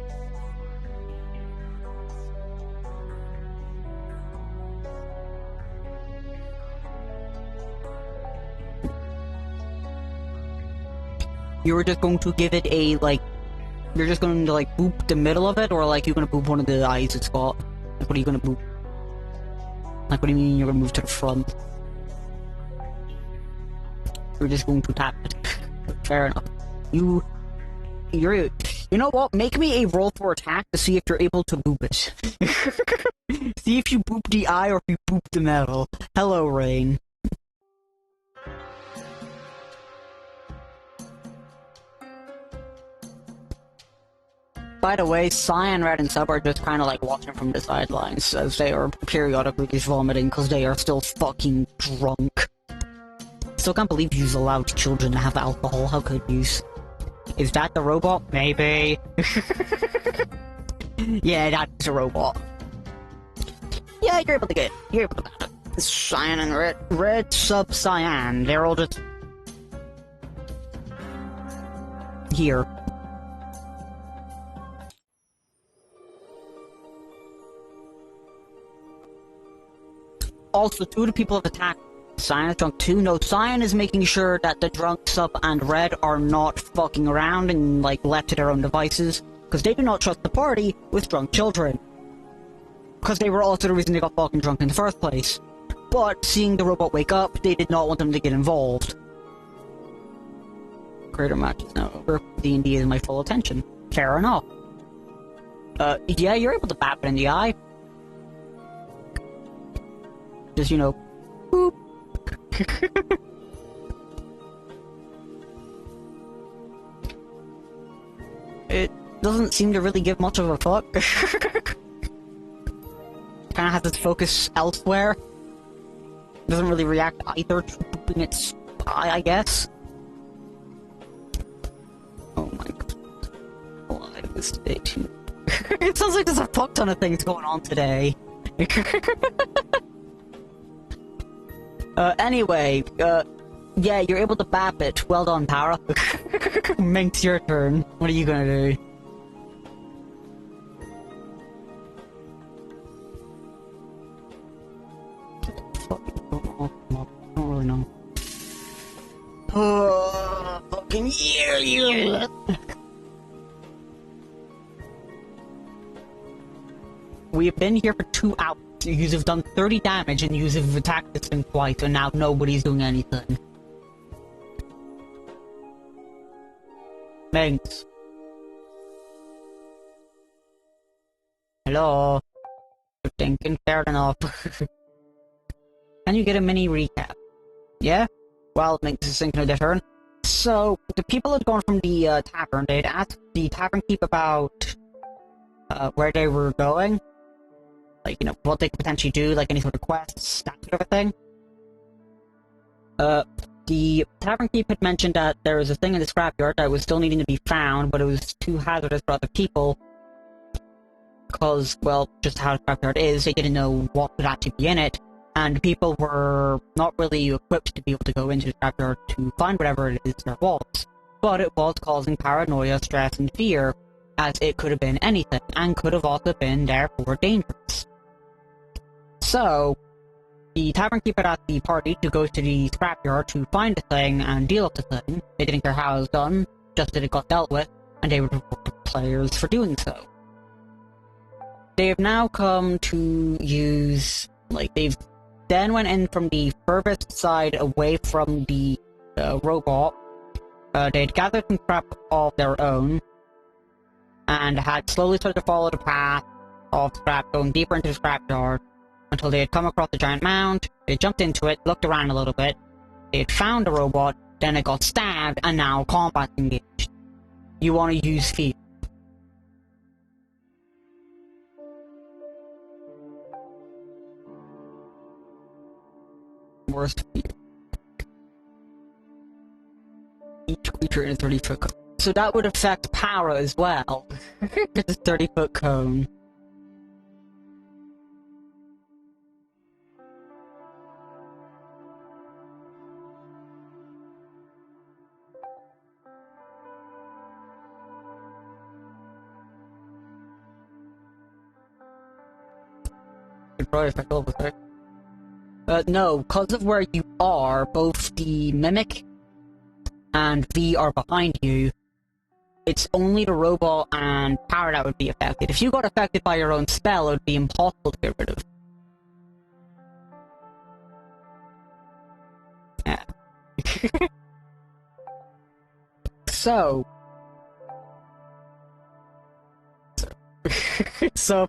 You were just going to give it a, like... You're just going to, like, boop the middle of it? Or, like, you're going to boop one of the eyes it's got? Like, what are you going to boop? Like, what do you mean you're going to move to the front? You're just going to tap it. Fair enough. You know what? Make me a roll for attack to see if you're able to boop it. See if you boop the eye or if you boop the metal. Hello, Rain. By the way, Cyan, Red, and Sub are just kind of like watching from the sidelines as they are periodically just vomiting because they are still fucking drunk. Still can't believe you allowed children to have alcohol. How could you? Is that the robot? Maybe. Yeah, that's a robot. Yeah, you're able to get it. You're able to get it. Cyan and Red, Sub, Cyan. They're all just... here. Also, two of the people have attacked. Cyan is drunk too. No, Cyan is making sure that the drunk Sub and Red are not fucking around and, like, left to their own devices. Because they do not trust the party with drunk children. Because they were also the reason they got fucking drunk in the first place. But, seeing the robot wake up, they did not want them to get involved. Creator match is now over. DnD is my full attention. Fair enough. Yeah, you're able to bap it in the eye. Just, you know, boop. It doesn't seem to really give much of a fuck. Kinda has its focus elsewhere. Doesn't really react either to booping its eye, I guess. Oh my god. Why this day too? It sounds like there's a fuck ton of things going on today. Anyway, yeah, you're able to bap it. Well done, Para. Minx, your turn. What are you gonna do? I don't really know. Oh, fucking yeah. We have been here for 2 hours. You have done 30 damage and you have attacked this thing twice, and now nobody's doing anything. Thanks. Hello? You're thinking fair enough. and you get a mini recap. Yeah? Well, it makes this thing no different. So, the people had gone from the tavern, they'd asked the tavern keep about where they were going. Like, you know, what they could potentially do, like any sort of quests, that sort of thing. The tavern keep had mentioned that there was a thing in the scrapyard that was still needing to be found, but it was too hazardous for other people. Because, well, just how the scrapyard is, they didn't know what would actually be in it, and people were not really equipped to be able to go into the scrapyard to find whatever it is there was. But it was causing paranoia, stress, and fear, as it could have been anything, and could have also been, therefore, dangerous. So, the tavern keeper asked the party to go to the scrapyard to find the thing and deal with the thing. They didn't care how it was done, just that it got dealt with, and they would reward the players for doing so. They have now come to use, like, they've then went in from the furthest side away from the robot. They'd gathered some crap of their own, and had slowly started to follow the path of scrap, going deeper into the scrapyard, until they had come across a giant mound. They jumped into it, looked around a little bit, they had found a robot, then it got stabbed, and now combat's engaged. You want to use fear. Worst fear. Each creature in a 30-foot cone. So that would affect Para as well. It's a 30-foot cone. Could probably affect all of it. No, because of where you are, both the Mimic and V are behind you. It's only the robot and Power that would be affected. If you got affected by your own spell, it would be impossible to get rid of. Yeah. So,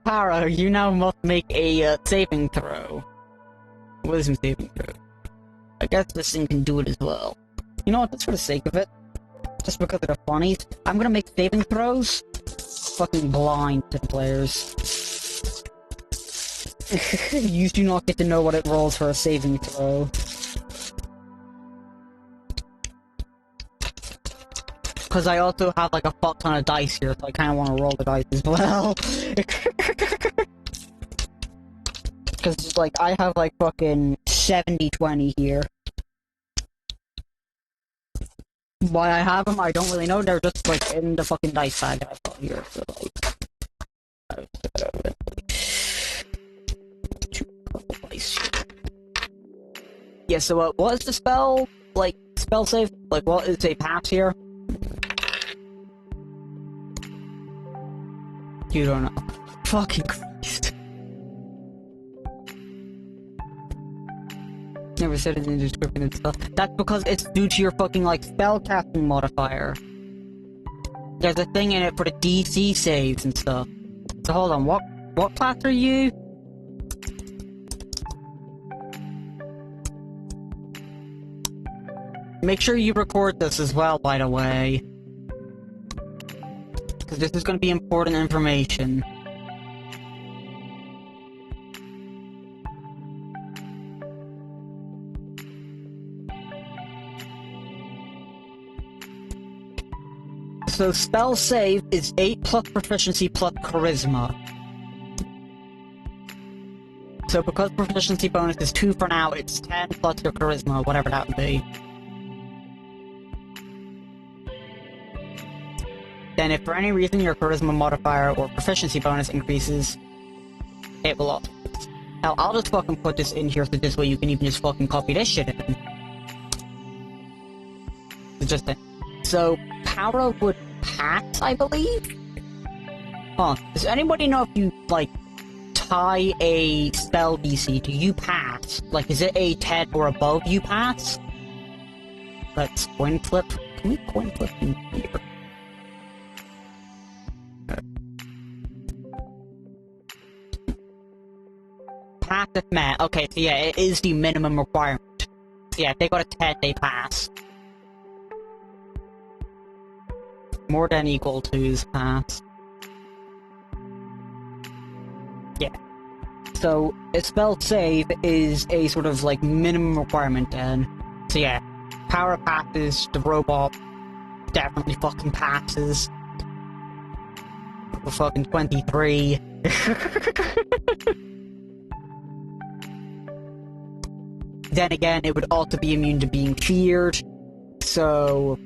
Para, you now must make a saving throw. Wisdom saving throw. I guess this thing can do it as well. You know what, just for the sake of it, just because of the funnies, I'm gonna make saving throws fucking blind to the players. You do not get to know what it rolls for a saving throw. Because I also have like a fuck ton of dice here, so I kinda wanna roll the dice as well. Because, like, I have, like, fucking 70-20 here. Why I have them, I don't really know. They're just, like, in the fucking dice bag that I've got here. So, like... Yeah, so, what is the spell? Like, spell save? Like, what is a pass here? You don't know. Fucking Christ. Never said it in the description and stuff. That's because it's due to your fucking, like, spellcasting modifier. There's a thing in it for the DC saves and stuff. So hold on, what class are you? Make sure you record this as well, by the way. Because this is going to be important information. So spell save is 8 plus proficiency plus charisma. So because proficiency bonus is 2 for now, it's 10 plus your charisma, whatever that would be. Then if for any reason your charisma modifier or proficiency bonus increases, it will also. Now I'll just fucking put this in here so this way you can even just fucking copy this shit in. It's just it. So Para would pass, I believe? Huh. Does anybody know if you, like, tie a spell DC, do you pass? Like, is it a 10 or above you pass? Let's coin flip. Can we coin flip in here? pass if met. Okay, so yeah, it is the minimum requirement. So yeah, if they got a 10, they pass. More than equal to is pass. Yeah. So, a spell save is a sort of, like, minimum requirement then. So yeah, power passes, the robot definitely fucking passes. For fucking 23. Then again, it would also be immune to being feared. So,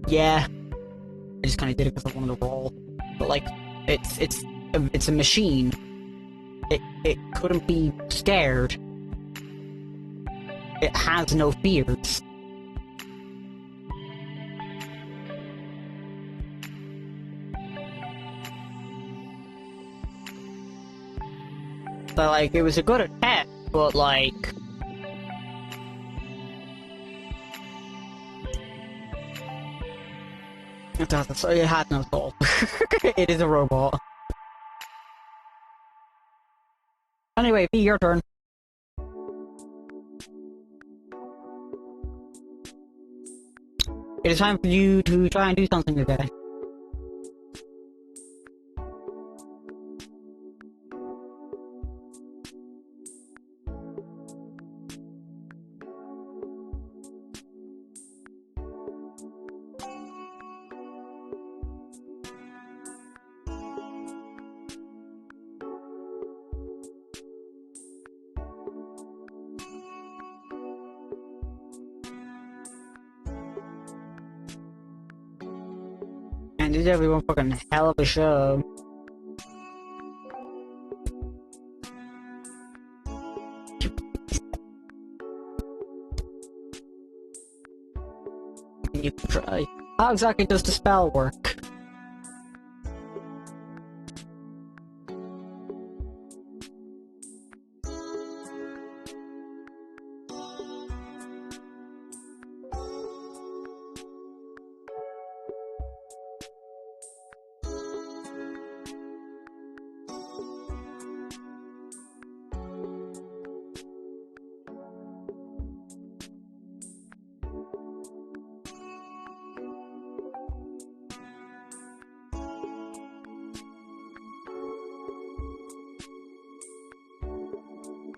yeah. I just kind of did it because I wanted to roll. But like, it's a machine. It couldn't be scared. It has no fears. But like, it was a good attack, but like... It had no soul. It is a robot. Anyway, V, your turn. It is time for you to try and do something today. And this is everyone fucking hell of a show. You can try. How exactly does the spell work?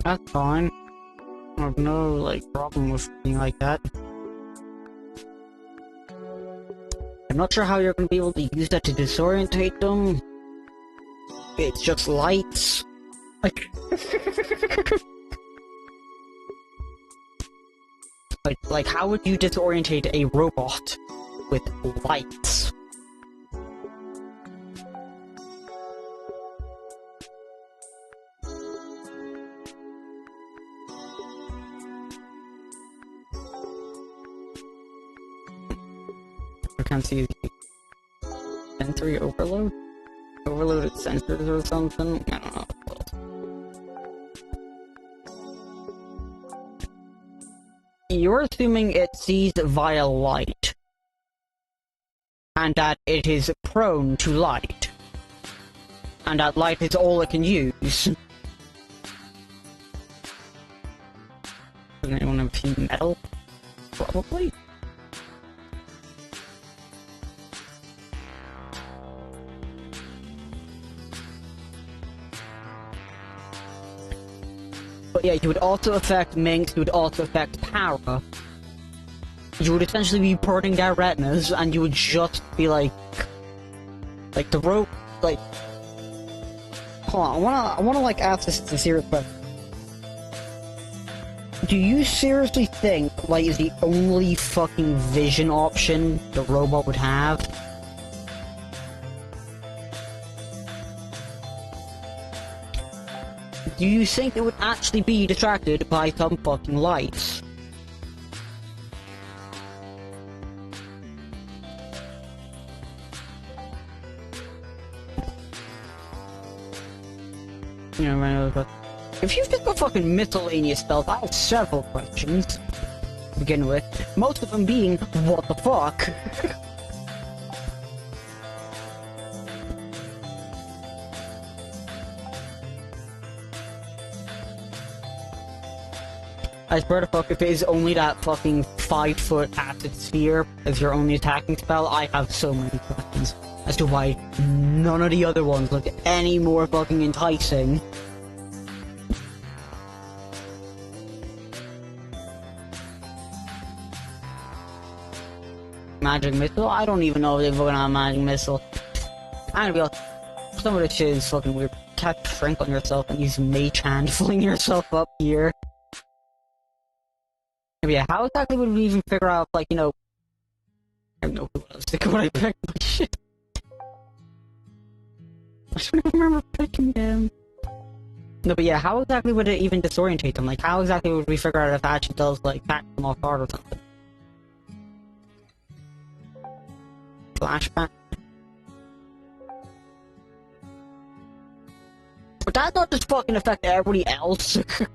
That's fine. I have no, like, problem with being like that. I'm not sure how you're gonna be able to use that to disorientate them. It's just lights. Like... like, how would you disorientate a robot with lights? I can't see the sensory overload? Overloaded sensors or something? I don't know. You're assuming it sees via light. And that it is prone to light. And that light is all it can use. Doesn't anyone have seen metal? Probably. But yeah, you would also affect Minx, you would also affect Para. You would essentially be burning their retinas, and you would just be like the rope, like... Hold on, I wanna like ask this as a serious question. Do you seriously think light is the only fucking vision option the robot would have? Do you think it would actually be distracted by some fucking lights? You know, right, but if you think of fucking miscellaneous spells, I have several questions to begin with. Most of them being, what the fuck? I swear to fuck, if it is only that fucking 5-foot acid sphere as your only attacking spell, I have so many questions as to why none of the other ones look any more fucking enticing. Magic missile? I don't even know if they're fucking have magic missile. I'm gonna be honest, some of this shit is fucking weird. Cast shrink on yourself and use mage hand, fling yourself up here. But yeah, how exactly would we even figure out, like, you know... I have no clue what I was thinking when I picked my shit. I don't even remember picking them. No, but yeah, how exactly would it even disorientate them? Like, how exactly would we figure out if it actually does, like, catch them off guard or something? Flashback? But that not just fucking affect everybody else. You're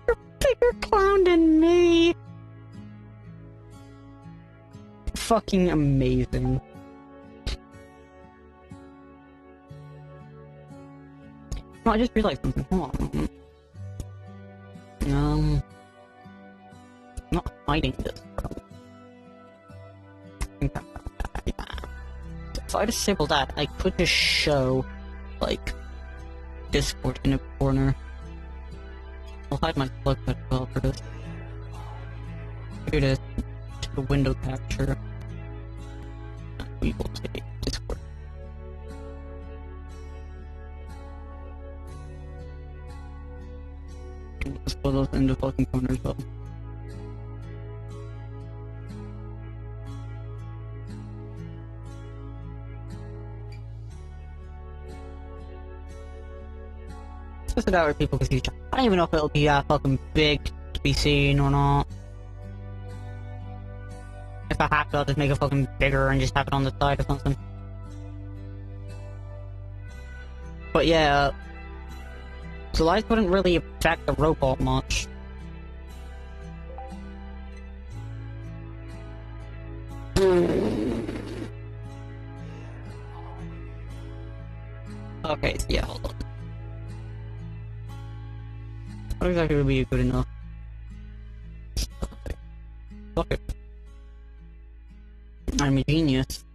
a bigger clown than me. Fucking amazing. No, I just realized something. Hold on. I'm not hiding this. If I disable that, I could just show, like, Discord in a corner. I'll hide my plug as well for this. Do this. To window capture. We will take Discord. Let's put those in the fucking corner as well. Just that where people can see each other. I don't even know if it'll be fucking big to be seen or not. If I have to, I'll just make it fucking bigger and just have it on the side or something. But yeah, the lights wouldn't really affect the robot much. Okay, yeah, hold on. What exactly would be good enough? Fuck it. I'm a genius.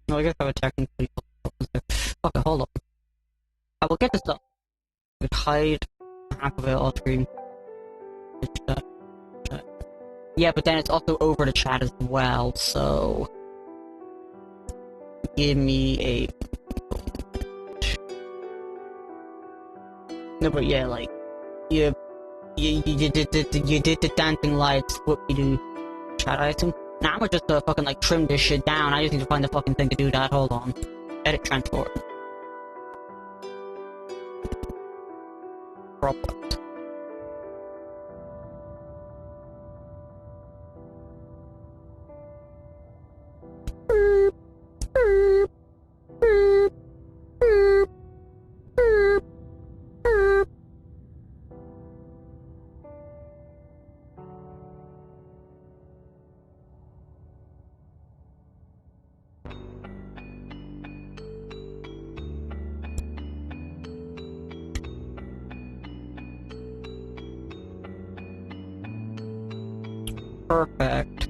No, I guess I would technically... Fuck it, hold on. I will get this up. I would hide half of it off screen. Chat. Yeah, but then it's also over the chat as well, so... Give me a... No, but yeah, like... You did the dancing lights, whoop-de-doo. Chat item. Now I'm gonna just fucking like trim this shit down. I just need to find the fucking thing to do that. Hold on. Edit transport. Problem. Perfect.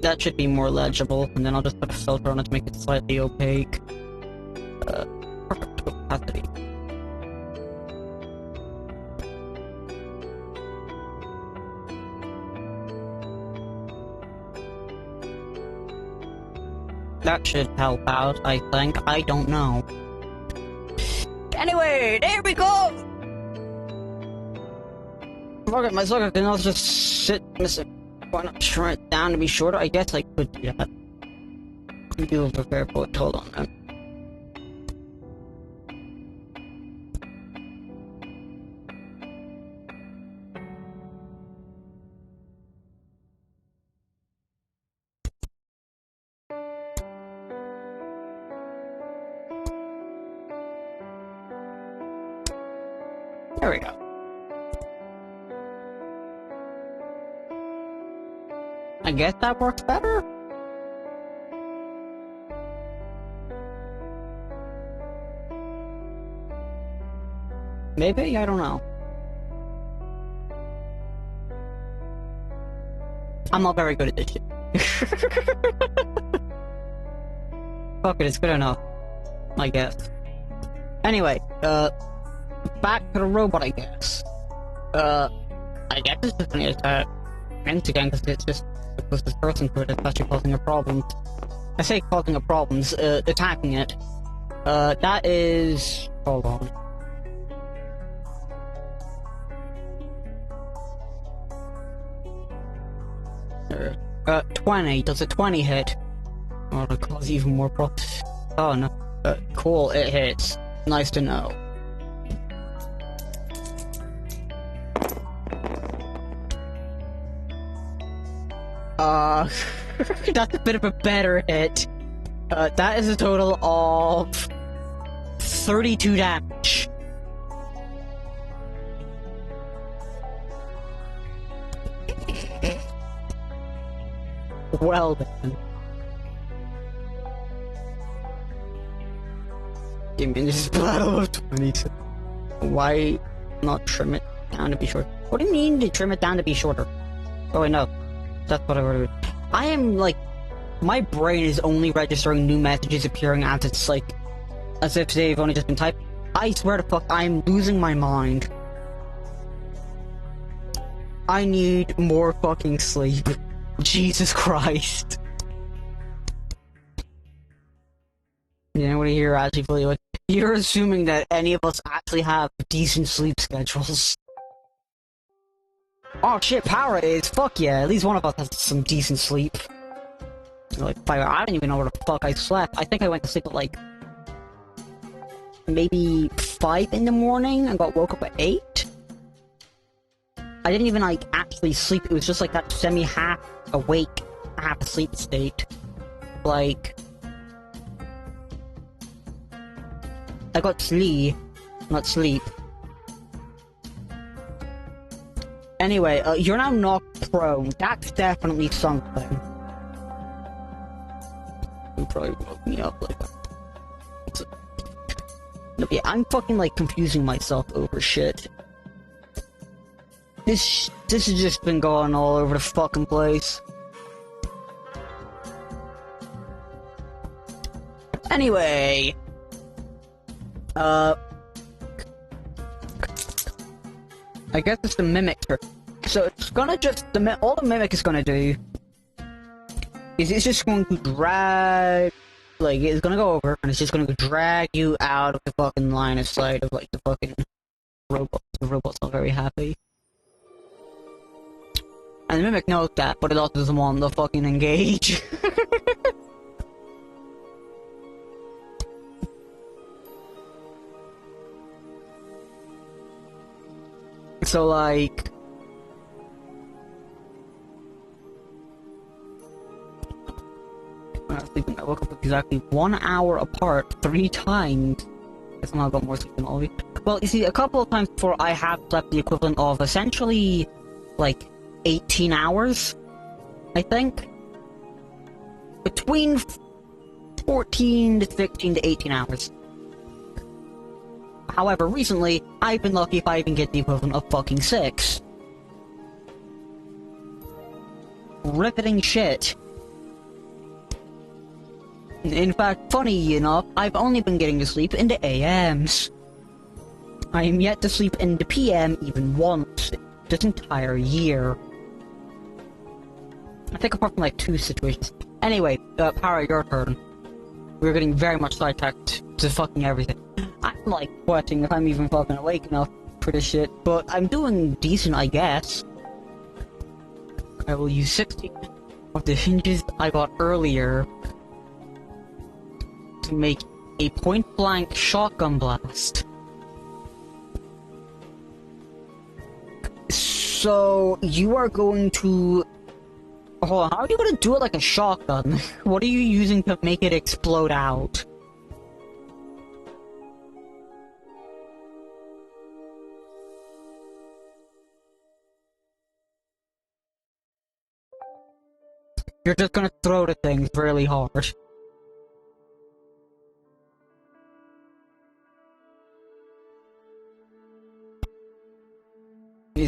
That should be more legible, and then I'll just put a filter on it to make it slightly opaque. Perfect opacity. That should help out, I think. I don't know. Anyway, there we go! Fuck it, my sucker can also just sit missing. Why not shrink it down to be shorter? I guess I could do that. Let me do a prepare point. Hold on, man. There we go. I guess that works better? Maybe? I don't know. I'm not very good at this shit. Fuck it, it's good enough. I guess. Anyway, back to the robot, I guess. I guess it's just gonna attack Ant again, because it's just because this person could, it's actually causing a problem. I say causing a problem, attacking it. That is... hold on. 20. Does a 20 hit? Oh, that cause even more problems. Oh no. Cool, it hits. Nice to know. That's a bit of a better hit. That is a total of 32 damage. Well then. Give me this battle of 22. Why not trim it down to be short? What do you mean to trim it down to be shorter? Oh wait, no. That's what I wrote. I am like, my brain is only registering new messages appearing as it's like, as if they've only just been typed. I swear to fuck, I'm losing my mind. I need more fucking sleep. Jesus Christ. Anybody here actually feel like you're assuming that any of us actually have decent sleep schedules? Oh shit, power is, fuck yeah, at least one of us has some decent sleep. Like, I don't even know where the fuck I slept. I think I went to sleep at like, maybe 5 in the morning and got woke up at 8? I didn't even like actually sleep, it was just like that semi-half awake, half asleep state. Like, I got sleep, not sleep. Anyway, you're now knocked prone. That's definitely something. You probably woke me up like that. No, yeah, I'm fucking like confusing myself over shit. This has just been going all over the fucking place. Anyway, I guess it's the mimic. So it's gonna just all the mimic is gonna do is it's just going to drag, like it's gonna go over and it's just gonna drag you out of the fucking line of sight of like the fucking robot. The robot's not very happy. And the mimic knows that, but it also doesn't want to fucking engage. So like, when I was sleeping, I woke up exactly 1 hour apart 3 times. I somehow got more sleep than all of you. Well, you see, a couple of times before I have slept the equivalent of essentially like 18 hours, I think. Between 14 to 16 to 18 hours. However, recently, I've been lucky if I even get the equivalent of fucking 6. Riveting shit. In fact, funny enough, I've only been getting to sleep in the AMs. I am yet to sleep in the PM even once this entire year. I think apart from like 2 situations. Anyway, Power, your turn. We're getting very much sidetracked to fucking everything. I'm like questioning if I'm even fucking awake enough for this shit, but I'm doing decent, I guess. I will use 60 of the hinges I got earlier to make a point-blank shotgun blast. So, you are going to... Hold on, how are you gonna do it like a shotgun? What are you using to make it explode out? You're just gonna throw the things really hard.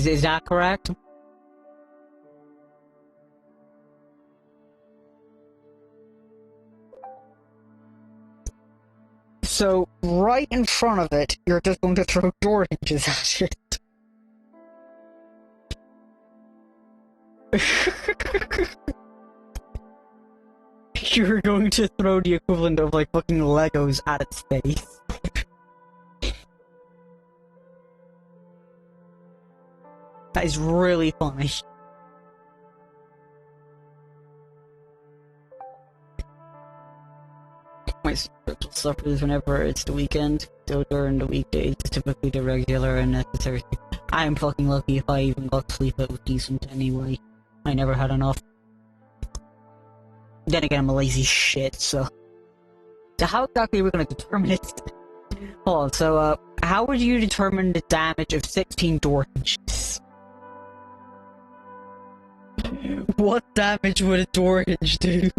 Is that correct? So, right in front of it, you're just going to throw door hinges at it. You're going to throw the equivalent of, like, fucking Legos at its face. That is really funny. My spiritual suffers whenever it's the weekend, so during the weekdays, it's typically the regular and necessary. I am fucking lucky if I even got sleep that was decent anyway. I never had enough. Then again, I'm a lazy shit, so... So how exactly are we gonna determine it? Hold on, so, how would you determine the damage of 16 door hinges? What damage would a door hinge do?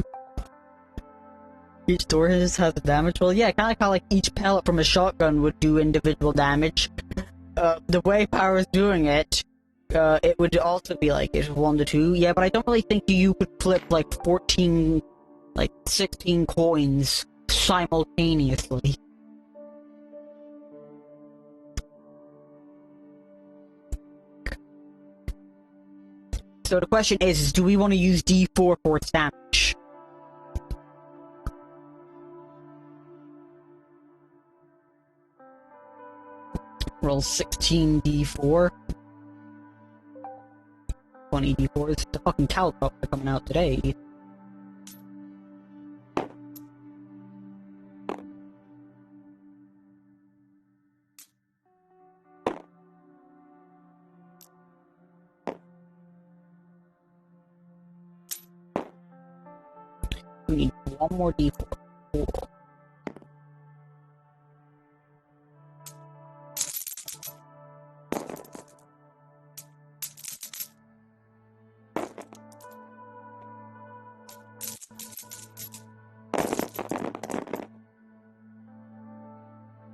Each door hinge has a damage? Well, yeah, kinda like how, like, each pellet from a shotgun would do individual damage. The way Power's doing it, it would also be like, it's 1 to 2. Yeah, but I don't really think you could flip, like, 14, like, 16 coins simultaneously. So the question is do we want to use D4 for its damage? Roll 16 D4. 20 D4s. The fucking cow drops are coming out today. We need one more D4. Cool.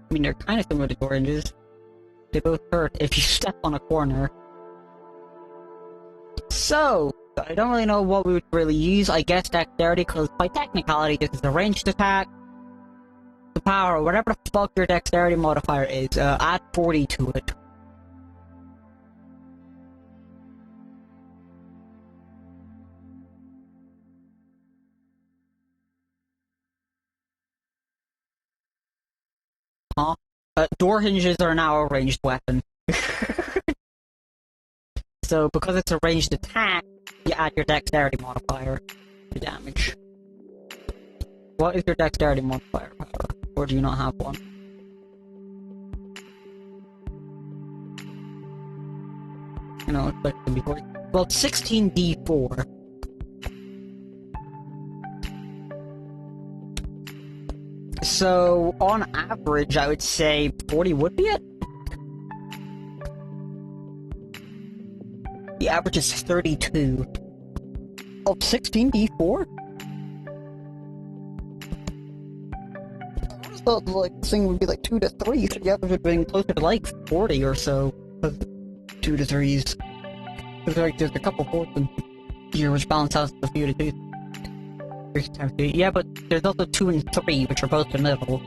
I mean, they're kind of similar to door hinges. They both hurt if you step on a corner. So, I don't really know what we would really use. I guess dexterity, because by technicality, this is a ranged attack. The power, whatever the fuck your dexterity modifier is, add 40 to it. Huh? Door hinges are now a ranged weapon. So, because it's a ranged attack, you add your dexterity modifier to damage. What is your dexterity modifier, Power? Or do you not have one? You know, it's like before. Well, it's 16d4. So, on average, I would say 40 would be it? The average is 32. Oh, 16d4? I just thought, like, this thing would be like 2 to 3, so the average would be closer to like 40 or so. 2 to 3s. There's a couple fourths in here which balance out the few to 2. 3 times 2. Yeah, but there's also 2 and 3, which are both the middle.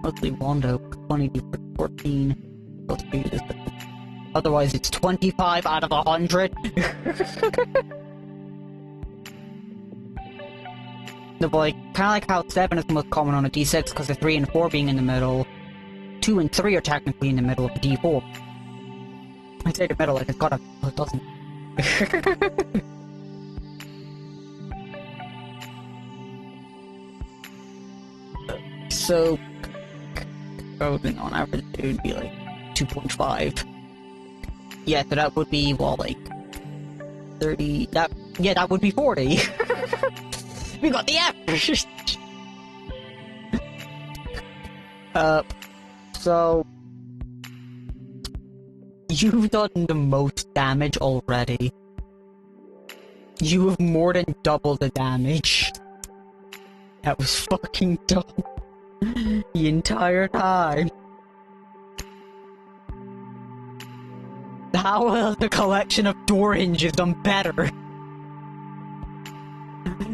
Mostly 1 though. 20 to 14. Plus 2 is otherwise, it's 25 out of 100. No, but like, kind of like how 7 is the most common on a D6 because of 3 and 4 being in the middle. 2 and 3 are technically in the middle of a D4. I say the middle like it's got a... well, it doesn't. So... Going on average, it would be like 2.5. Yeah, so that would be, well, like... 30... That... Yeah, that would be 40! We got the average! So... You've done the most damage already. You have more than double the damage. That was fucking dumb. The entire time. How has the collection of door hinges done better?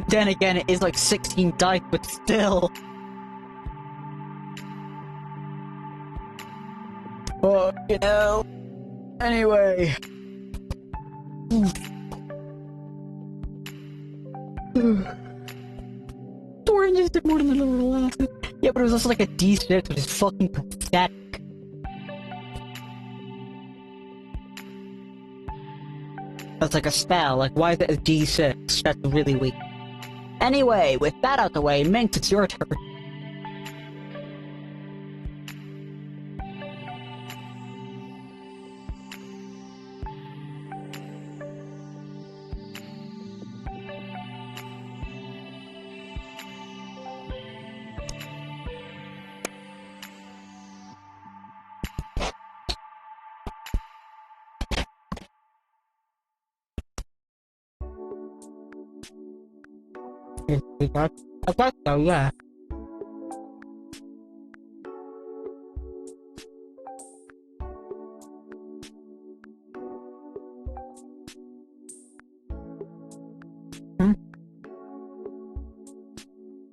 Then again, it is like 16 dice, but still. Oh, you know. Anyway. Door hinges did more than the little last. Yeah, but it was also like a D6, which is fucking pathetic. That's like a spell. Like, why is it a D6? That's really weak. Anyway, with that out the way, Minx, it's your turn. I thought so, yeah.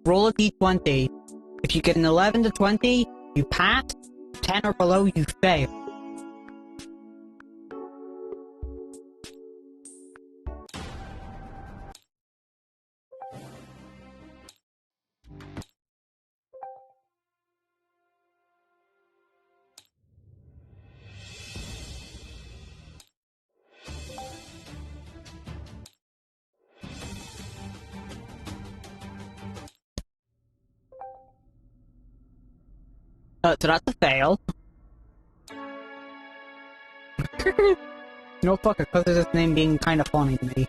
Roll a d20. If you get an 11 to 20, you pass. 10 or below, you fail. So that's a fail. No, fuck it, because of this name being kind of funny to me.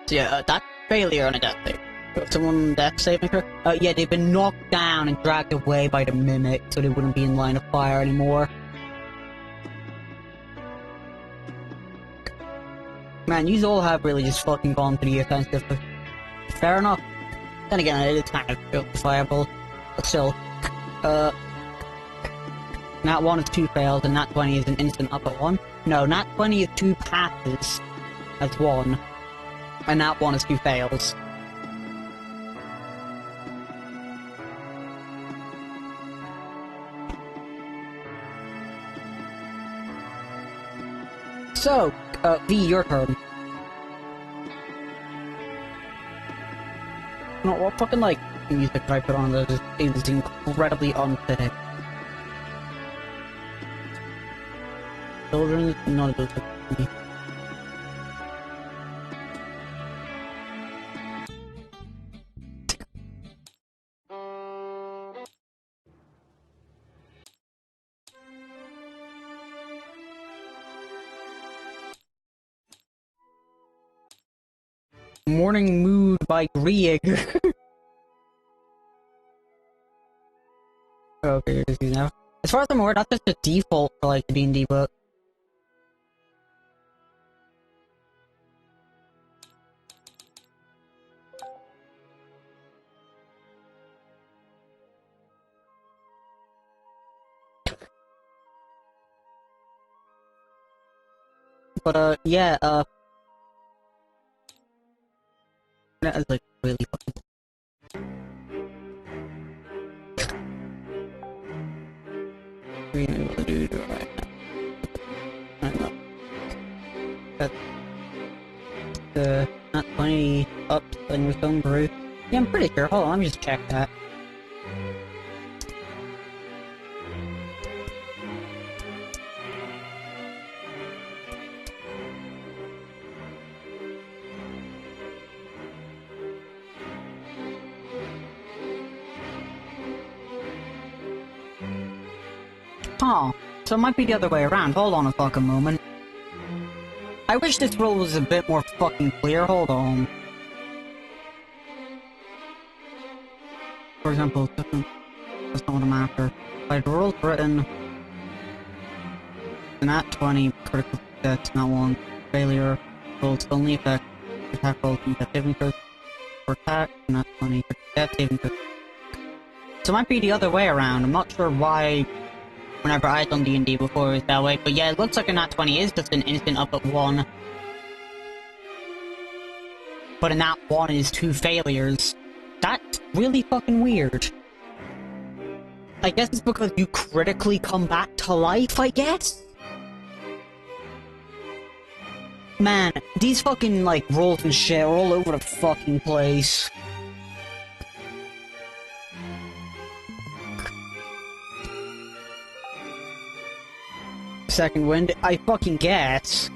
So yeah, that's failure on a death save. Someone death saving her? Yeah, they've been knocked down and dragged away by the mimic, so they wouldn't be in line of fire anymore. Man, you all have really just fucking gone to the offensive. Fair enough. Then again, it is kind of justifiable. But still, Nat 1 is 2 fails, and Nat 20 is an instant up at 1. No, Nat 20 is 2 passes as 1, and Nat 1 is 2 fails. So, V, your turn. No, what fucking, like, music did I put on that is incredibly unfitting? Children, none of those are me. Morning Mood by Grieg. Okay, just you know. As far as I'm aware, that's just the default for like the DnD book. But yeah, that is like really fucking. That's not 20 up on your phone brew. Yeah, I'm pretty sure. Hold on, let me just check that. Oh, so it might be the other way around. Hold on a fucking moment. I wish this rule was a bit more fucking clear. Hold on. For example, that's not what I'm after. By the rules written, Nat 20 critical success, not 1 failure, rolls only affect attack rolls and death saving throws. For attack, Nat 20 for death saving throws. So it might be the other way around. I'm not sure why whenever I've done D&D before it was that way, but yeah, it looks like a nat 20 is just an instant up at 1. But a nat 1 is 2 failures. That's really fucking weird. I guess it's because you critically come back to life, I guess? Man, these fucking, like, rolls and shit are all over the fucking place. Second wind, I fucking guess.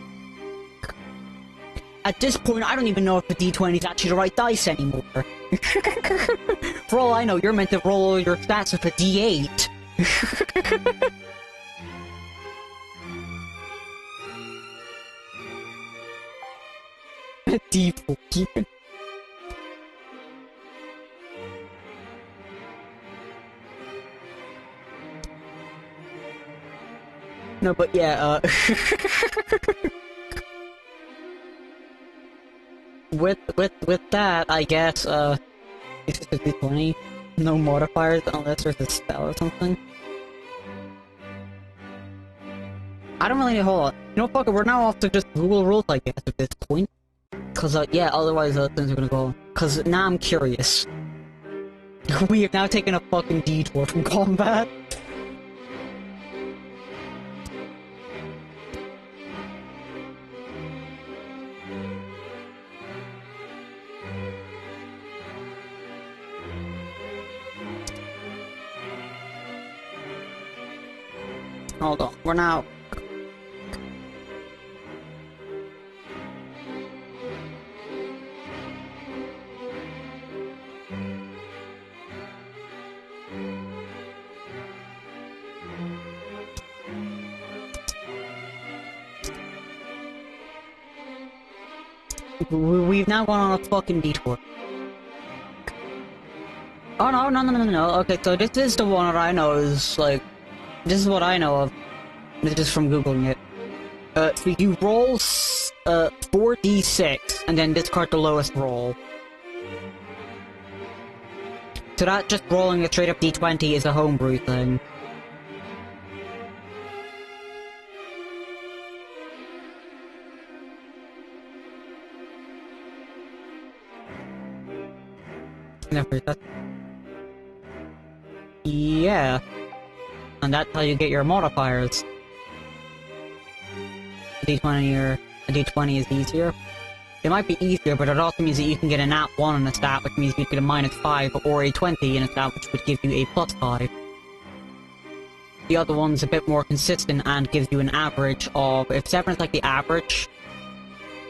At this point, I don't even know if the D20 is actually the right dice anymore. For all I know, you're meant to roll all your stats with a D8. D14. No, but yeah, with that, I guess, this is a D20. No modifiers unless there's a spell or something. I don't really know, hold on. You know, fuck it, we're now off to just Google rules, I guess, at this point. Cause, yeah, otherwise, things are gonna go. Cause now I'm curious. We have now taken a fucking detour from combat. Hold on, we're now... We've now gone on a fucking detour. Oh no, okay, so this is the one that I know is, like... This is what I know of. This is from Googling it. So you roll, 4d6, and then discard the lowest roll. So that just rolling a straight up d20 is a homebrew thing. Never, that's... Yeah. And that's how you get your modifiers. A D20 is easier. It might be easier, but it also means that you can get a nat 1 in a stat, which means you get a -5, or a 20 in a stat, which would give you a +5. The other one's a bit more consistent and gives you an average of... If 7 is like the average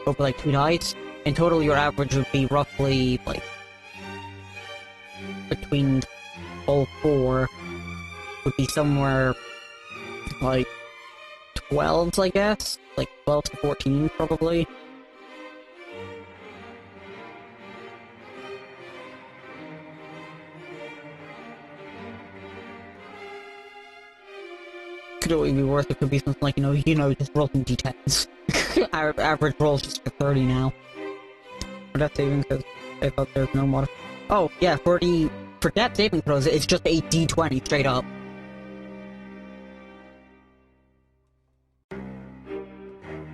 over like 2 dice, in total your average would be roughly like between all 4 would be somewhere like 12s, I guess? Like 12 to 14, probably. Could always be worse, it could be something like, you know, just roll some d10s. Our average roll is just for 30 now. For death saving, because I thought there's no mod. Oh, yeah, for death saving throws, it's just a d20 straight up.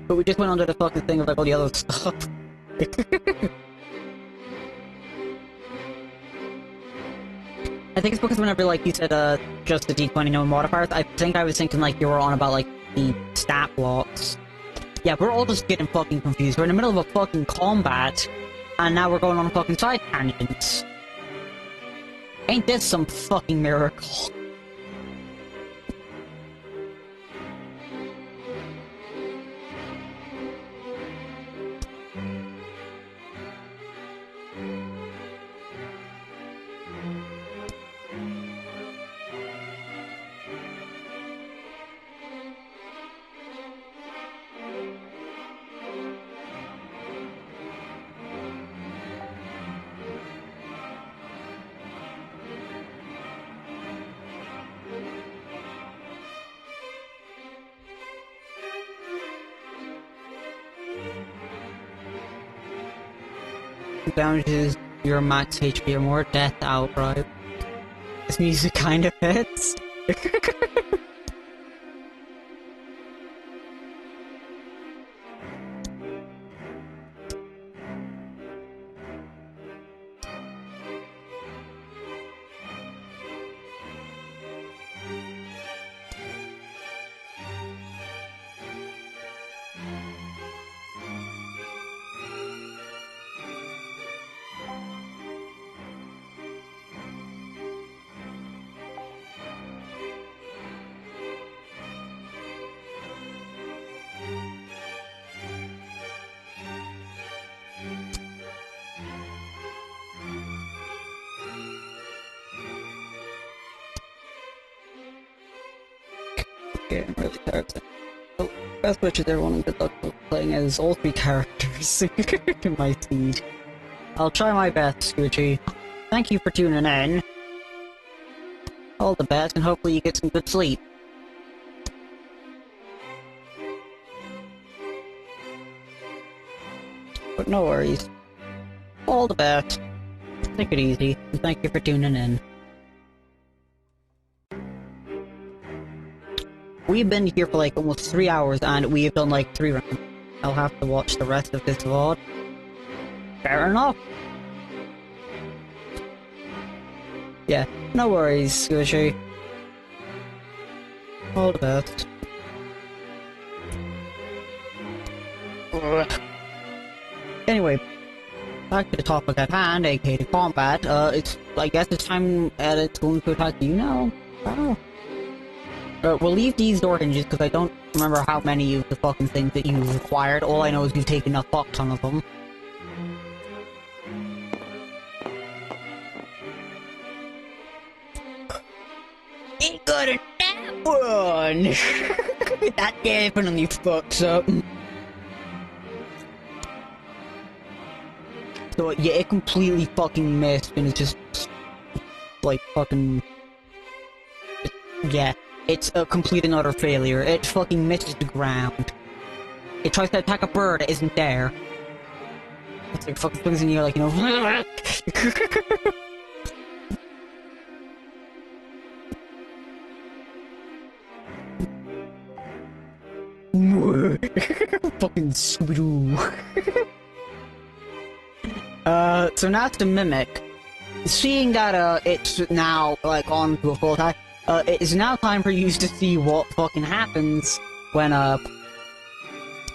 But we just went under the fucking thing of like all the other stuff. I think it's because whenever like you said just the d20 no modifiers, I think I was thinking like you were on about like the stat blocks. Yeah, we're all just getting fucking confused. We're in the middle of a fucking combat, and now we're going on fucking side tangents. Ain't this some fucking miracle? Damages your max HP or more, death outright. This music kind of fits. Getting really tired. Oh, best wishes everyone and good luck with playing as all 3 characters in my feed. I'll try my best, Scoochie. Thank you for tuning in. All the best, and hopefully you get some good sleep. But no worries. All the best. Take it easy, and thank you for tuning in. We've been here for like almost 3 hours, and we've done like 3 rounds. I'll have to watch the rest of this VOD. Fair enough. Yeah, no worries, Squishy. All the best. Ugh. Anyway, back to the topic at hand, aka the combat. I guess it's time it's going to attack you now. Oh. We'll leave these door hinges because I don't remember how many of the fucking things that you've required. All I know is you've taken a fuck ton of them. Ain't got a that one! That definitely fucks up. So yeah, it completely fucking missed and it's just like fucking... Yeah. It's a complete and utter failure. It fucking misses the ground. It tries to attack a bird that isn't there. It's like fucking swings in the air like, you know... Fucking Scooby-Doo. So now it's the Mimic. Seeing that, it's now, like, on to a full attack, it is now time for you to see what fucking happens when, the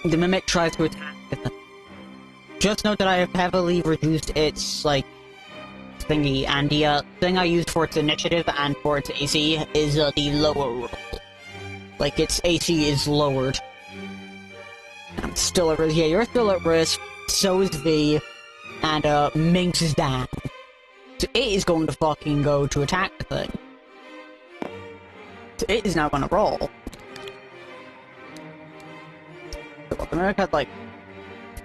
Mimic tries to attack it. Just note that I have heavily reduced its, like, thingy, and the, thing I used for its initiative and for its AC is, the lower roll. Like, its AC is lowered. I'm still at risk. Yeah, you're still at risk. So is V. And, Minx is down. So it is going to fucking go to attack the thing. So it is now gonna roll. So America had, like...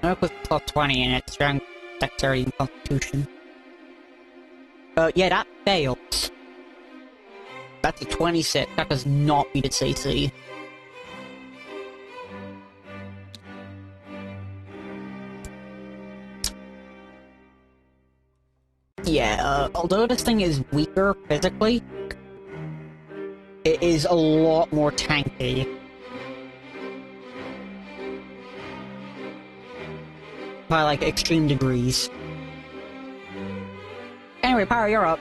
America's plus 20 in its strength, dexterity, and constitution. Yeah, that fails. That's a 26. That does not beat its AC. Yeah, although this thing is weaker physically, it is a lot more tanky. By, like, extreme degrees. Anyway, Power, you're up.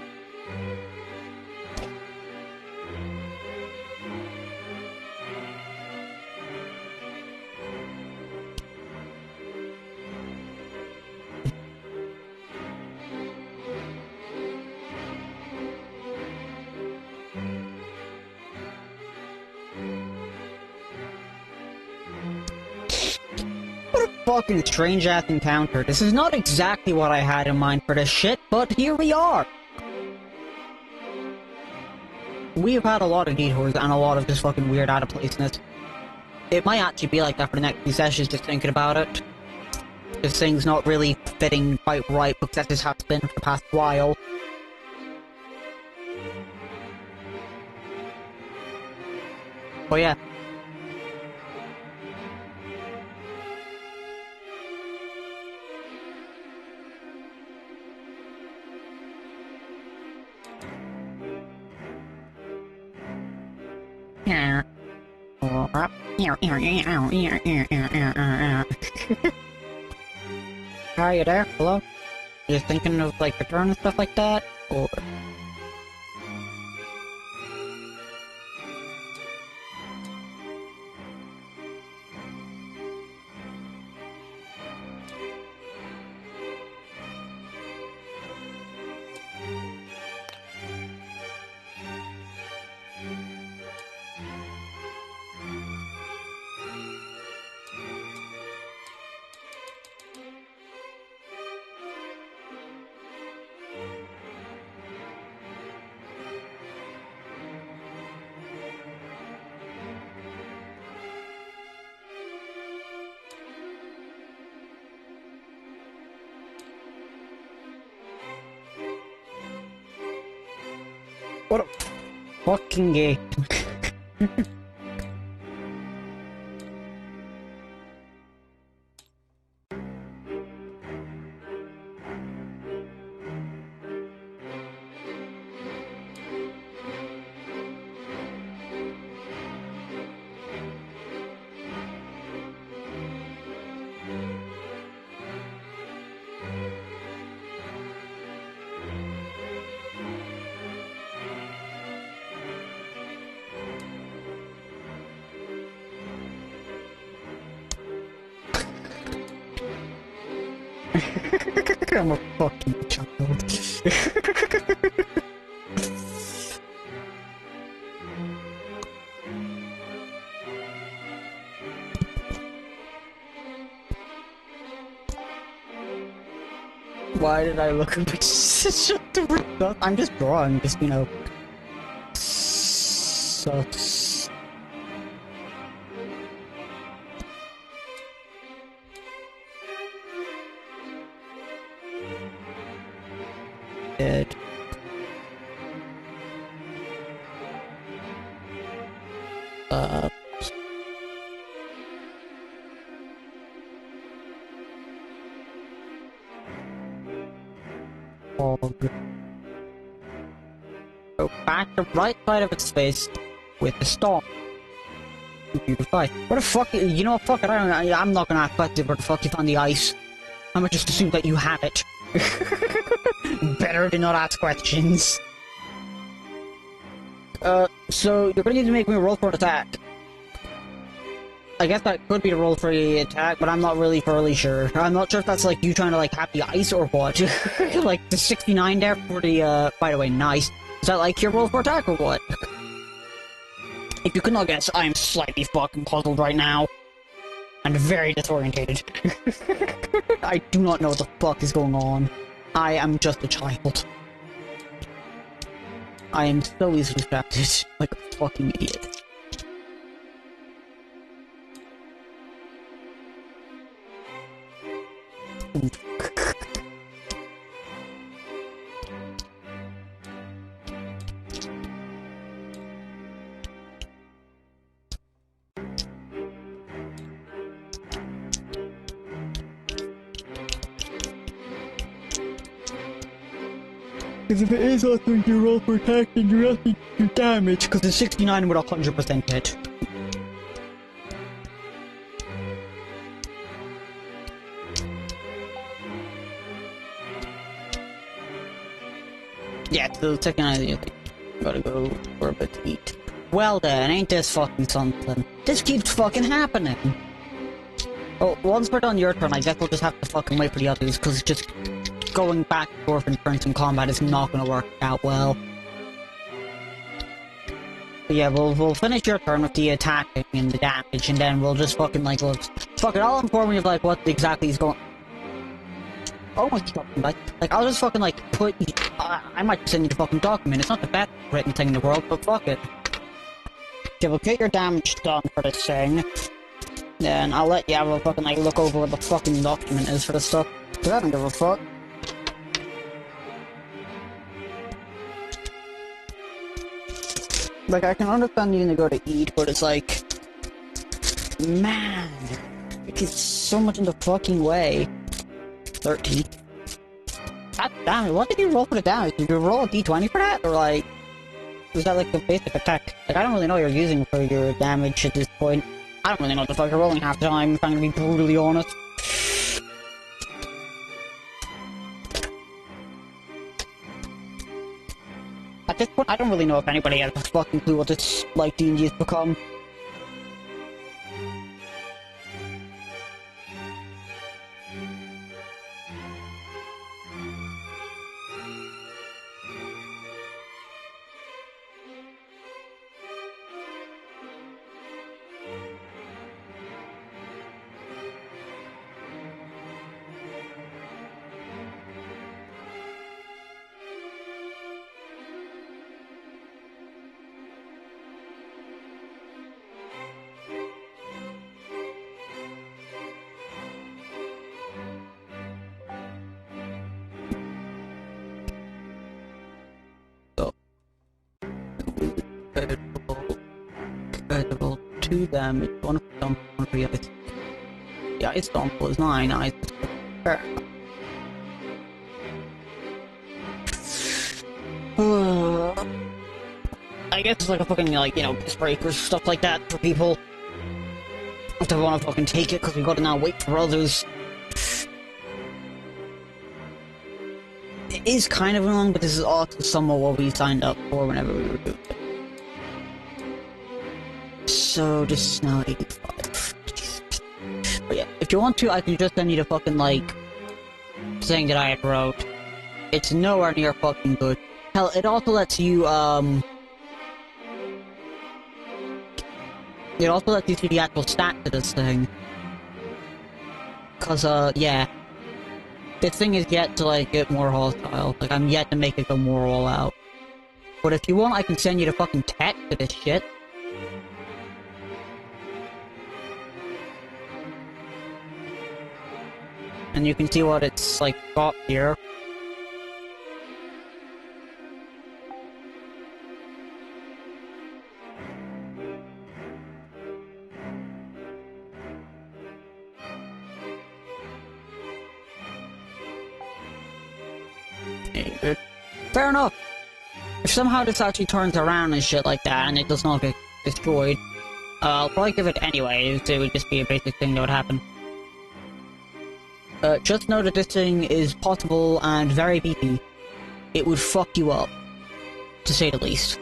What a fucking strange-ass encounter. This is not exactly what I had in mind for this shit, but here we are! We have had a lot of detours and a lot of just fucking weird out-of-placeness. It might actually be like that for the next few sessions, just thinking about it. This thing's not really fitting quite right, because that's just how it's been for the past while. But yeah. up. Are you there? Hello? You thinking of like return and stuff like that? Or what a fucking game. I'm a fucking child. Why did I look at shut the fuck up? I'm just drawing, just, you know. Sucks. Dead. Go back to right side of its space with the storm. Beautify. What the fuck? You know what? Fuck it. I'm not gonna ask questions where the fuck you found the ice. I'm gonna just assume that you have it. Better to not ask questions. So you're gonna need to make me roll for an attack. I guess that could be the roll for the attack, but I'm not really thoroughly sure. I'm not sure if that's like you trying to like have the ice or what. Like the 69 there for the, by the way, nice. Is that like your roll for attack or what? If you could not guess, I am slightly fucking puzzled right now. And very disorientated. I do not know what the fuck is going on. I am just a child. I am so easily distracted, like a fucking idiot. Because if it is also your roll for attack, then you're also your damage, because the 69 would 100% hit. Yeah, so the 69 you think. Gotta go for a bit to eat. Well then, ain't this fucking something? This keeps fucking happening! Oh, once we're done your turn, I guess we'll just have to fucking wait for the others, because just going back and forth in turns in combat is not gonna work out well. But yeah, we'll finish your turn with the attacking and the damage, and then we'll just fucking like, fuck it, I'll inform you of like what exactly is going. Oh my fucking like I'll just fucking like put. I might send you the fucking document. It's not the best written thing in the world, but fuck it. Okay, we'll get your damage done for this thing. Then I'll let you have a fucking like look over what the fucking document is for this stuff. Cause I don't give a fuck. Like, I can understand needing to go to eat, but it's like... Man... It gets so much in the fucking way. 13. God damn it, what did you roll for the damage? Did you roll a d20 for that? Or like... is that like a basic attack? Like, I don't really know what you're using for your damage at this point. I don't really know what the fuck you're rolling half the time, if I'm gonna be brutally honest. At this point, I don't really know if anybody has a fucking clue what this, like, D&D has become. Critical 2 damage, 1 for stomp, 1 for the ice. The ice stomp was 9, ice fair enough. I guess it's like a fucking, like, you know, piss breakers, stuff like that for people. If they wanna fucking take it, because we've gotta now wait for others. It is kind of annoying, but this is also somewhat what we signed up for whenever we were doing it. So, this is now 85. But yeah, if you want to, I can just send you the fucking, like, thing that I wrote. It's nowhere near fucking good. Hell, it also lets you, it also lets you see the actual stats of this thing. Cause, yeah. This thing is yet to, like, get more hostile. Like, I'm yet to make it go more all out. But if you want, I can send you the fucking text of this shit. And you can see what it's, like, got here. Fair enough. If somehow this actually turns around and shit like that, and it does not get destroyed, I'll probably give it anyways. It would just be a basic thing that would happen. Just know that this thing is possible and very beefy. It would fuck you up, to say the least.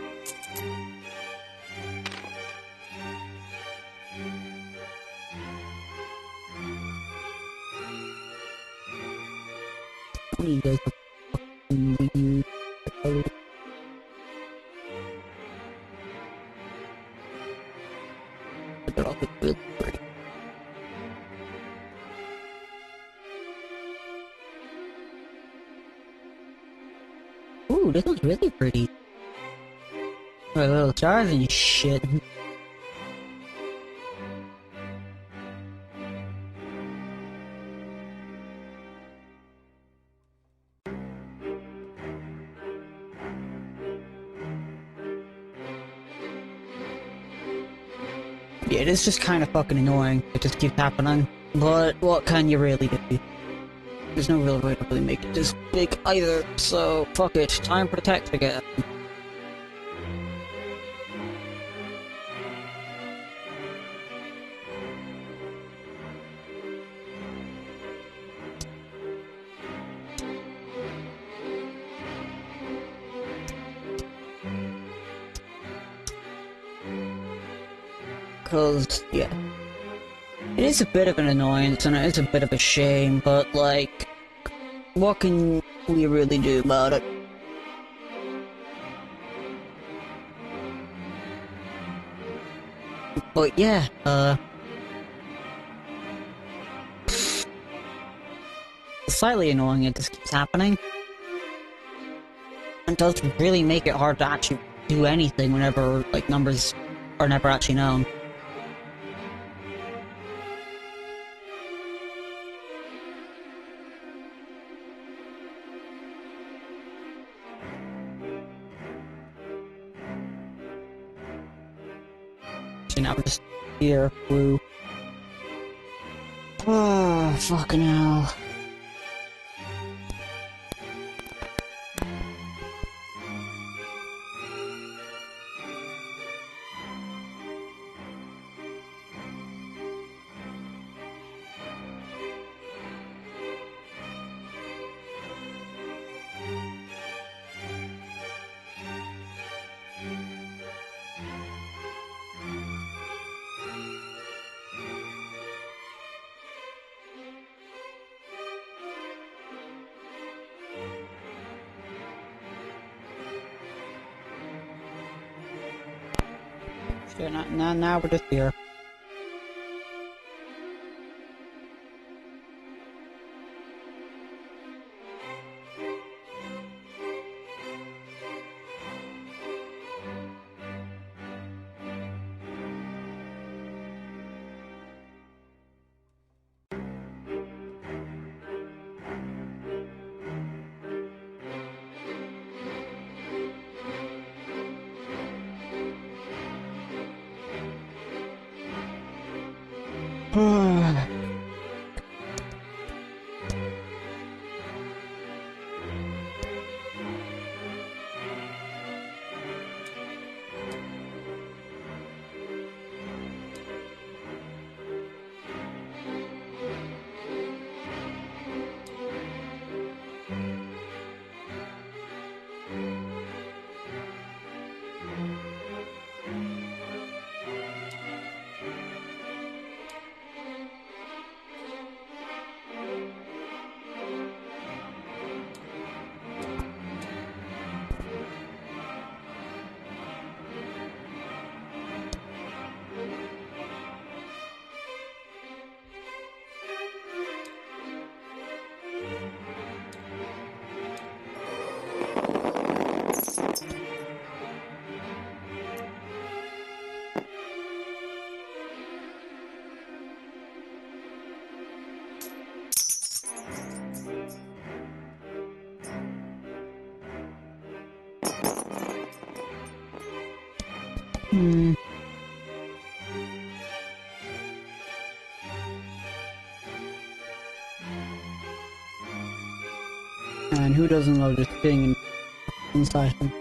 What are you guys fucking weird? They're all really pretty. Ooh, this one's really pretty. Like little stars and shit. Yeah, it is just kind of fucking annoying. It just keeps happening. But what can you really do? There's no real way to really make it this big either, so fuck it. Time for the text again. Cause, yeah. It is a bit of an annoyance and it is a bit of a shame, but like, what can we really do about it? But yeah, it's slightly annoying it just keeps happening. And does really make it hard to actually do anything whenever, like, numbers are never actually known. See, now we're just here, blue. Oh, fucking hell. Yeah, now we're just here. Hmm. And who doesn't love just sitting inside him?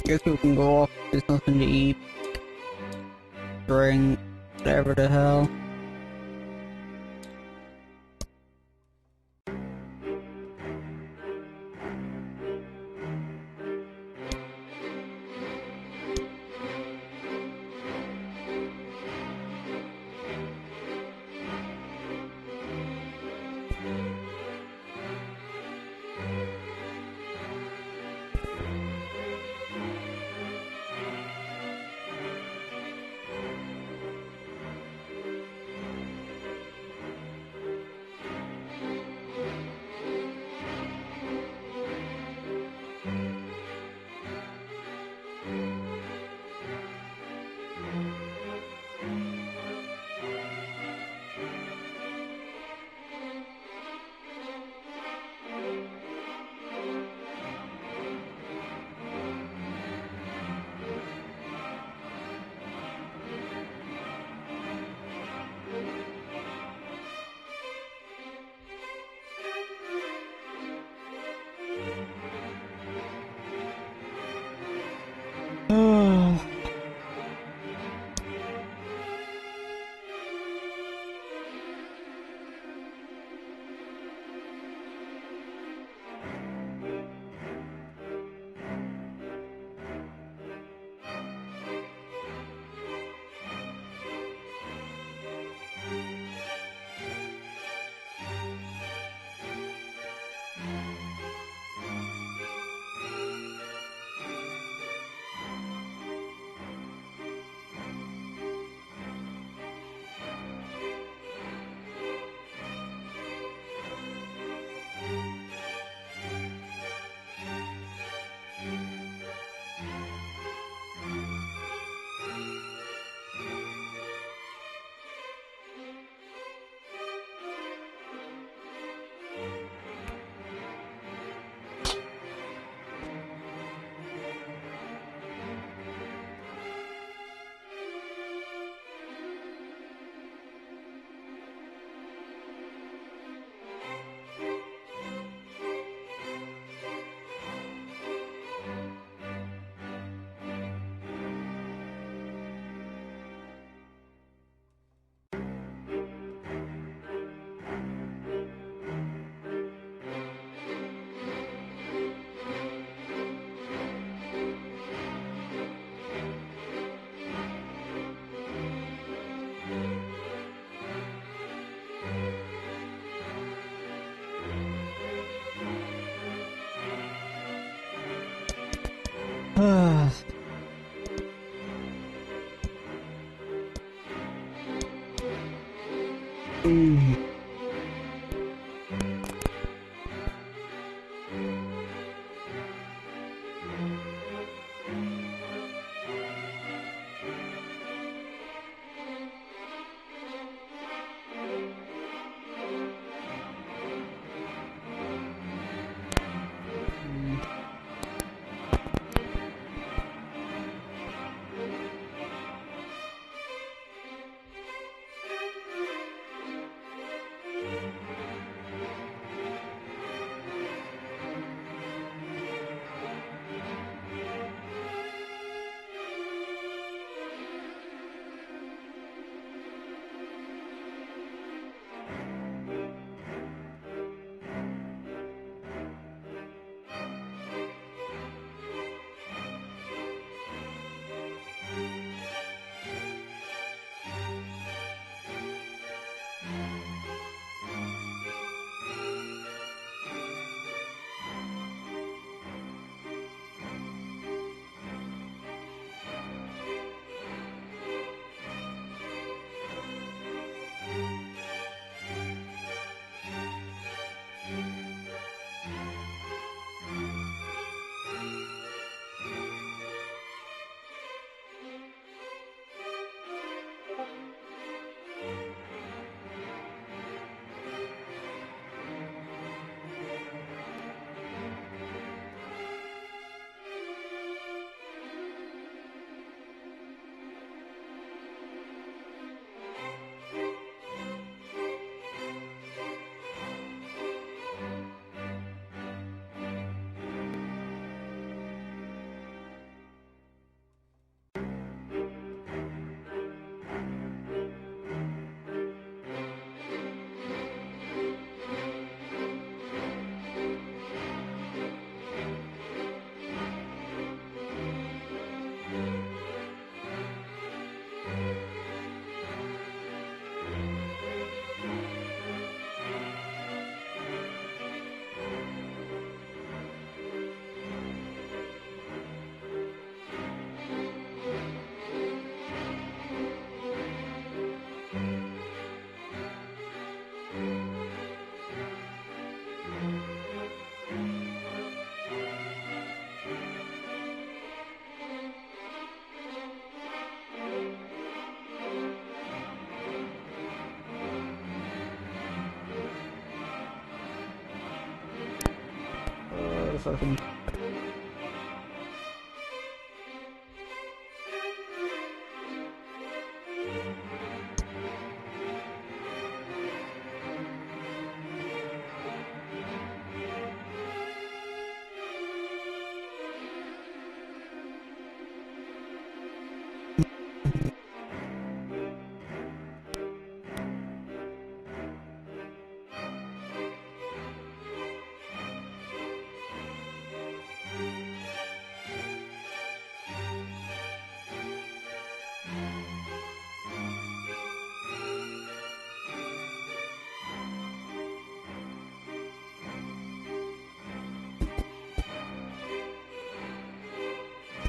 Guess we can go off. There's nothing to eat, drink, whatever the hell. Fucking.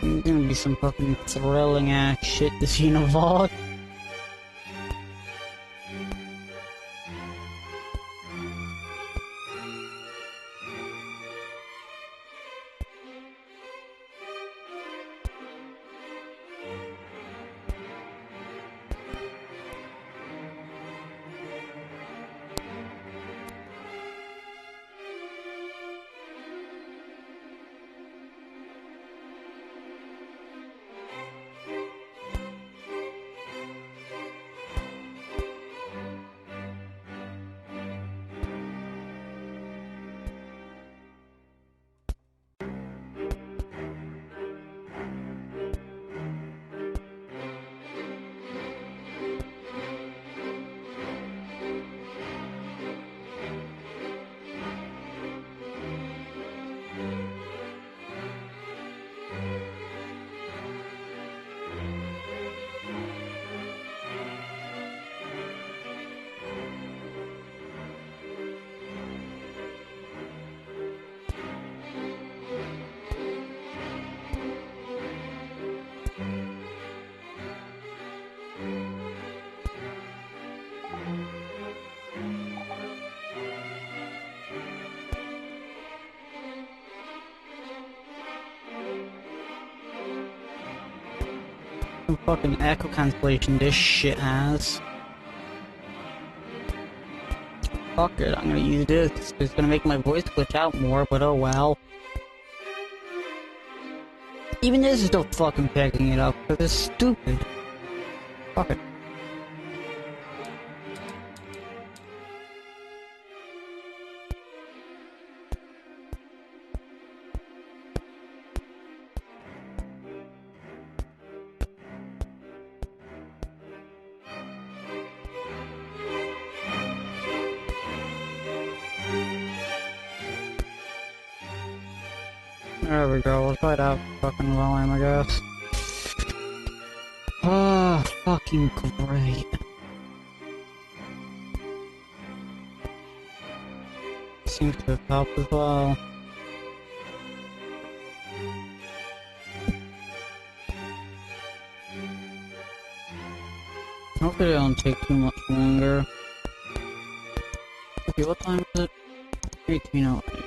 There's gonna be some fucking thrilling ass shit this Univog. some fucking echo cancellation this shit has. Fuck it, I'm gonna use this. It's gonna make my voice glitch out more, but oh well. Even this is still fucking picking it up, because it's stupid. Fuck it. There we go, we'll try that fucking volume, I guess. Ah, fucking great. Seems to have helped as well. Hopefully it don't take too much longer. Okay, what time is it? 18:08.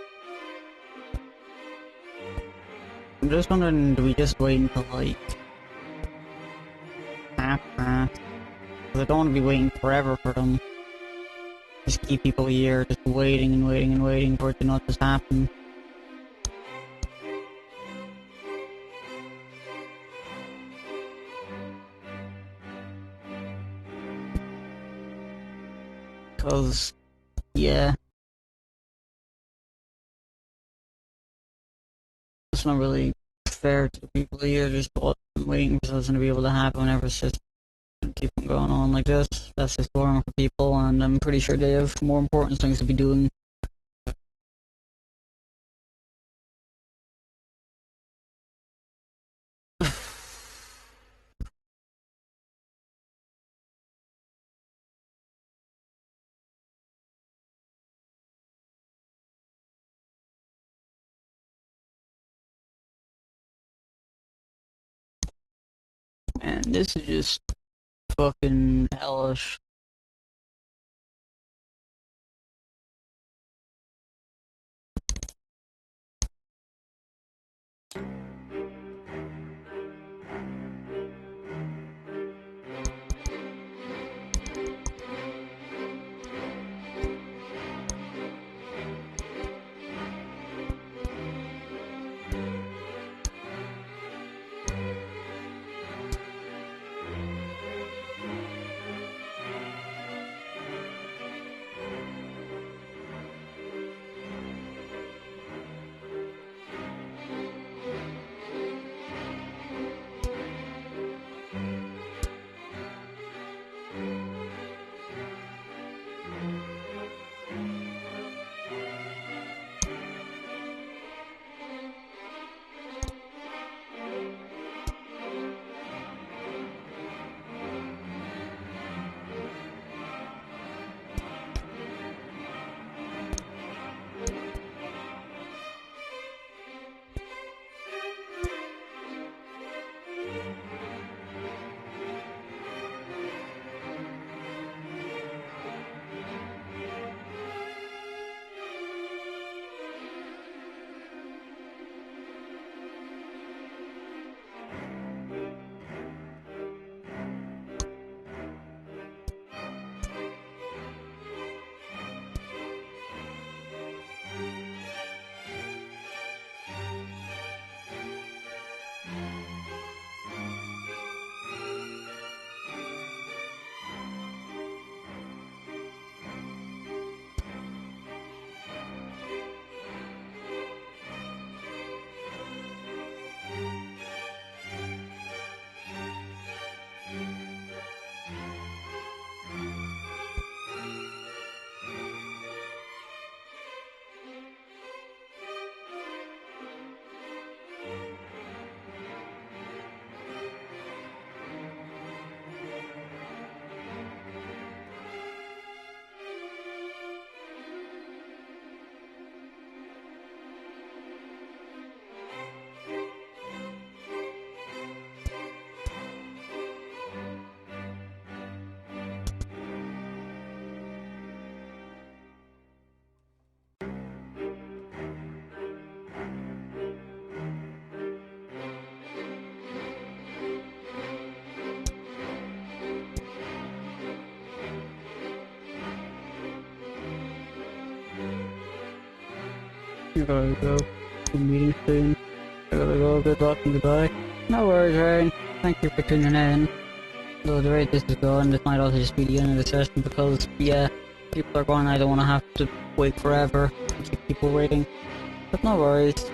I'm just wondering, do we just wait until like half past? Because I don't want to be waiting forever for them. Just keep people here, just waiting and waiting and waiting for it to not just happen. Because, yeah. It's not really fair to people here, just waiting for something to be able to happen whenever it's just keep on going on like this. That's just boring for people, and I'm pretty sure they have more important things to be doing. And this is just fucking hellish. You gotta go to a meeting soon. I gotta go. Good luck and goodbye. No worries, Rain. Thank you for tuning in. Though the rate this is going, this might also just be the end of the session because, yeah, people are going. I don't want to have to wait forever and keep people waiting. But no worries.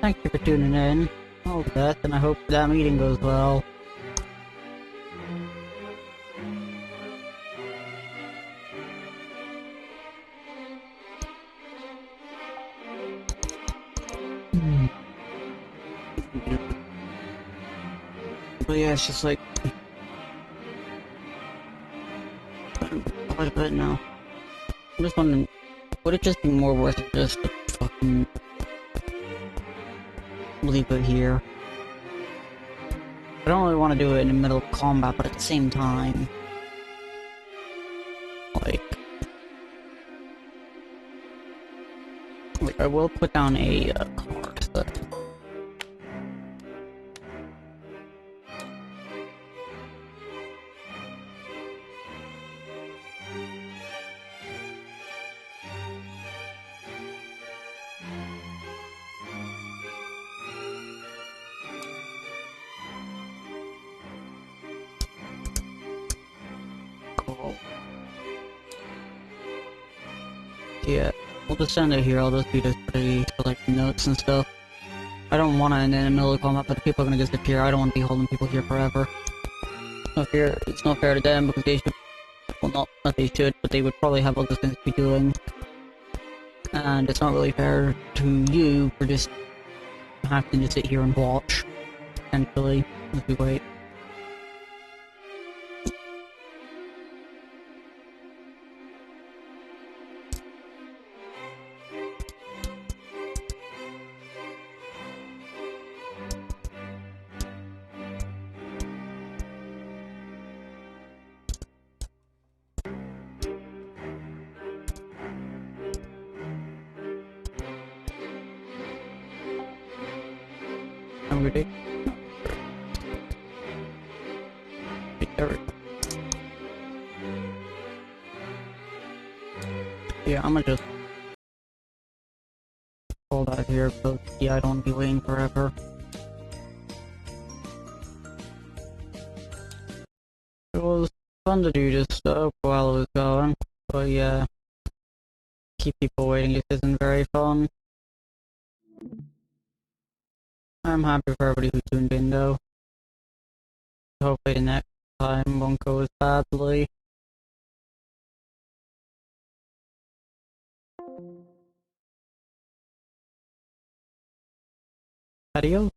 Thank you for tuning in. All the best, and I hope that meeting goes well. But yeah, it's just like quite a bit now. I'm just wondering, would it just be more worth it just to fucking leave it here? I don't really want to do it in the middle of combat, but at the same time, like I will put down a card, but cool. Yeah, we'll just send it here. I'll just do this for like notes and stuff. I don't want to end in the middle of combat, but people are gonna disappear. I don't want to be holding people here forever. It's not fair to them because they should, well, not they should, but they would probably have other things to be doing. And it's not really fair to you for just having to sit here and watch, potentially, as we wait. Have a good day. Yeah, I'm gonna just hold out here because, yeah, I don't want to be waiting forever. It was fun to do this stuff while it was going, but yeah, keep people waiting just isn't very fun. I'm happy for everybody who tuned in though. Hopefully the next time won't go as badly. Adios.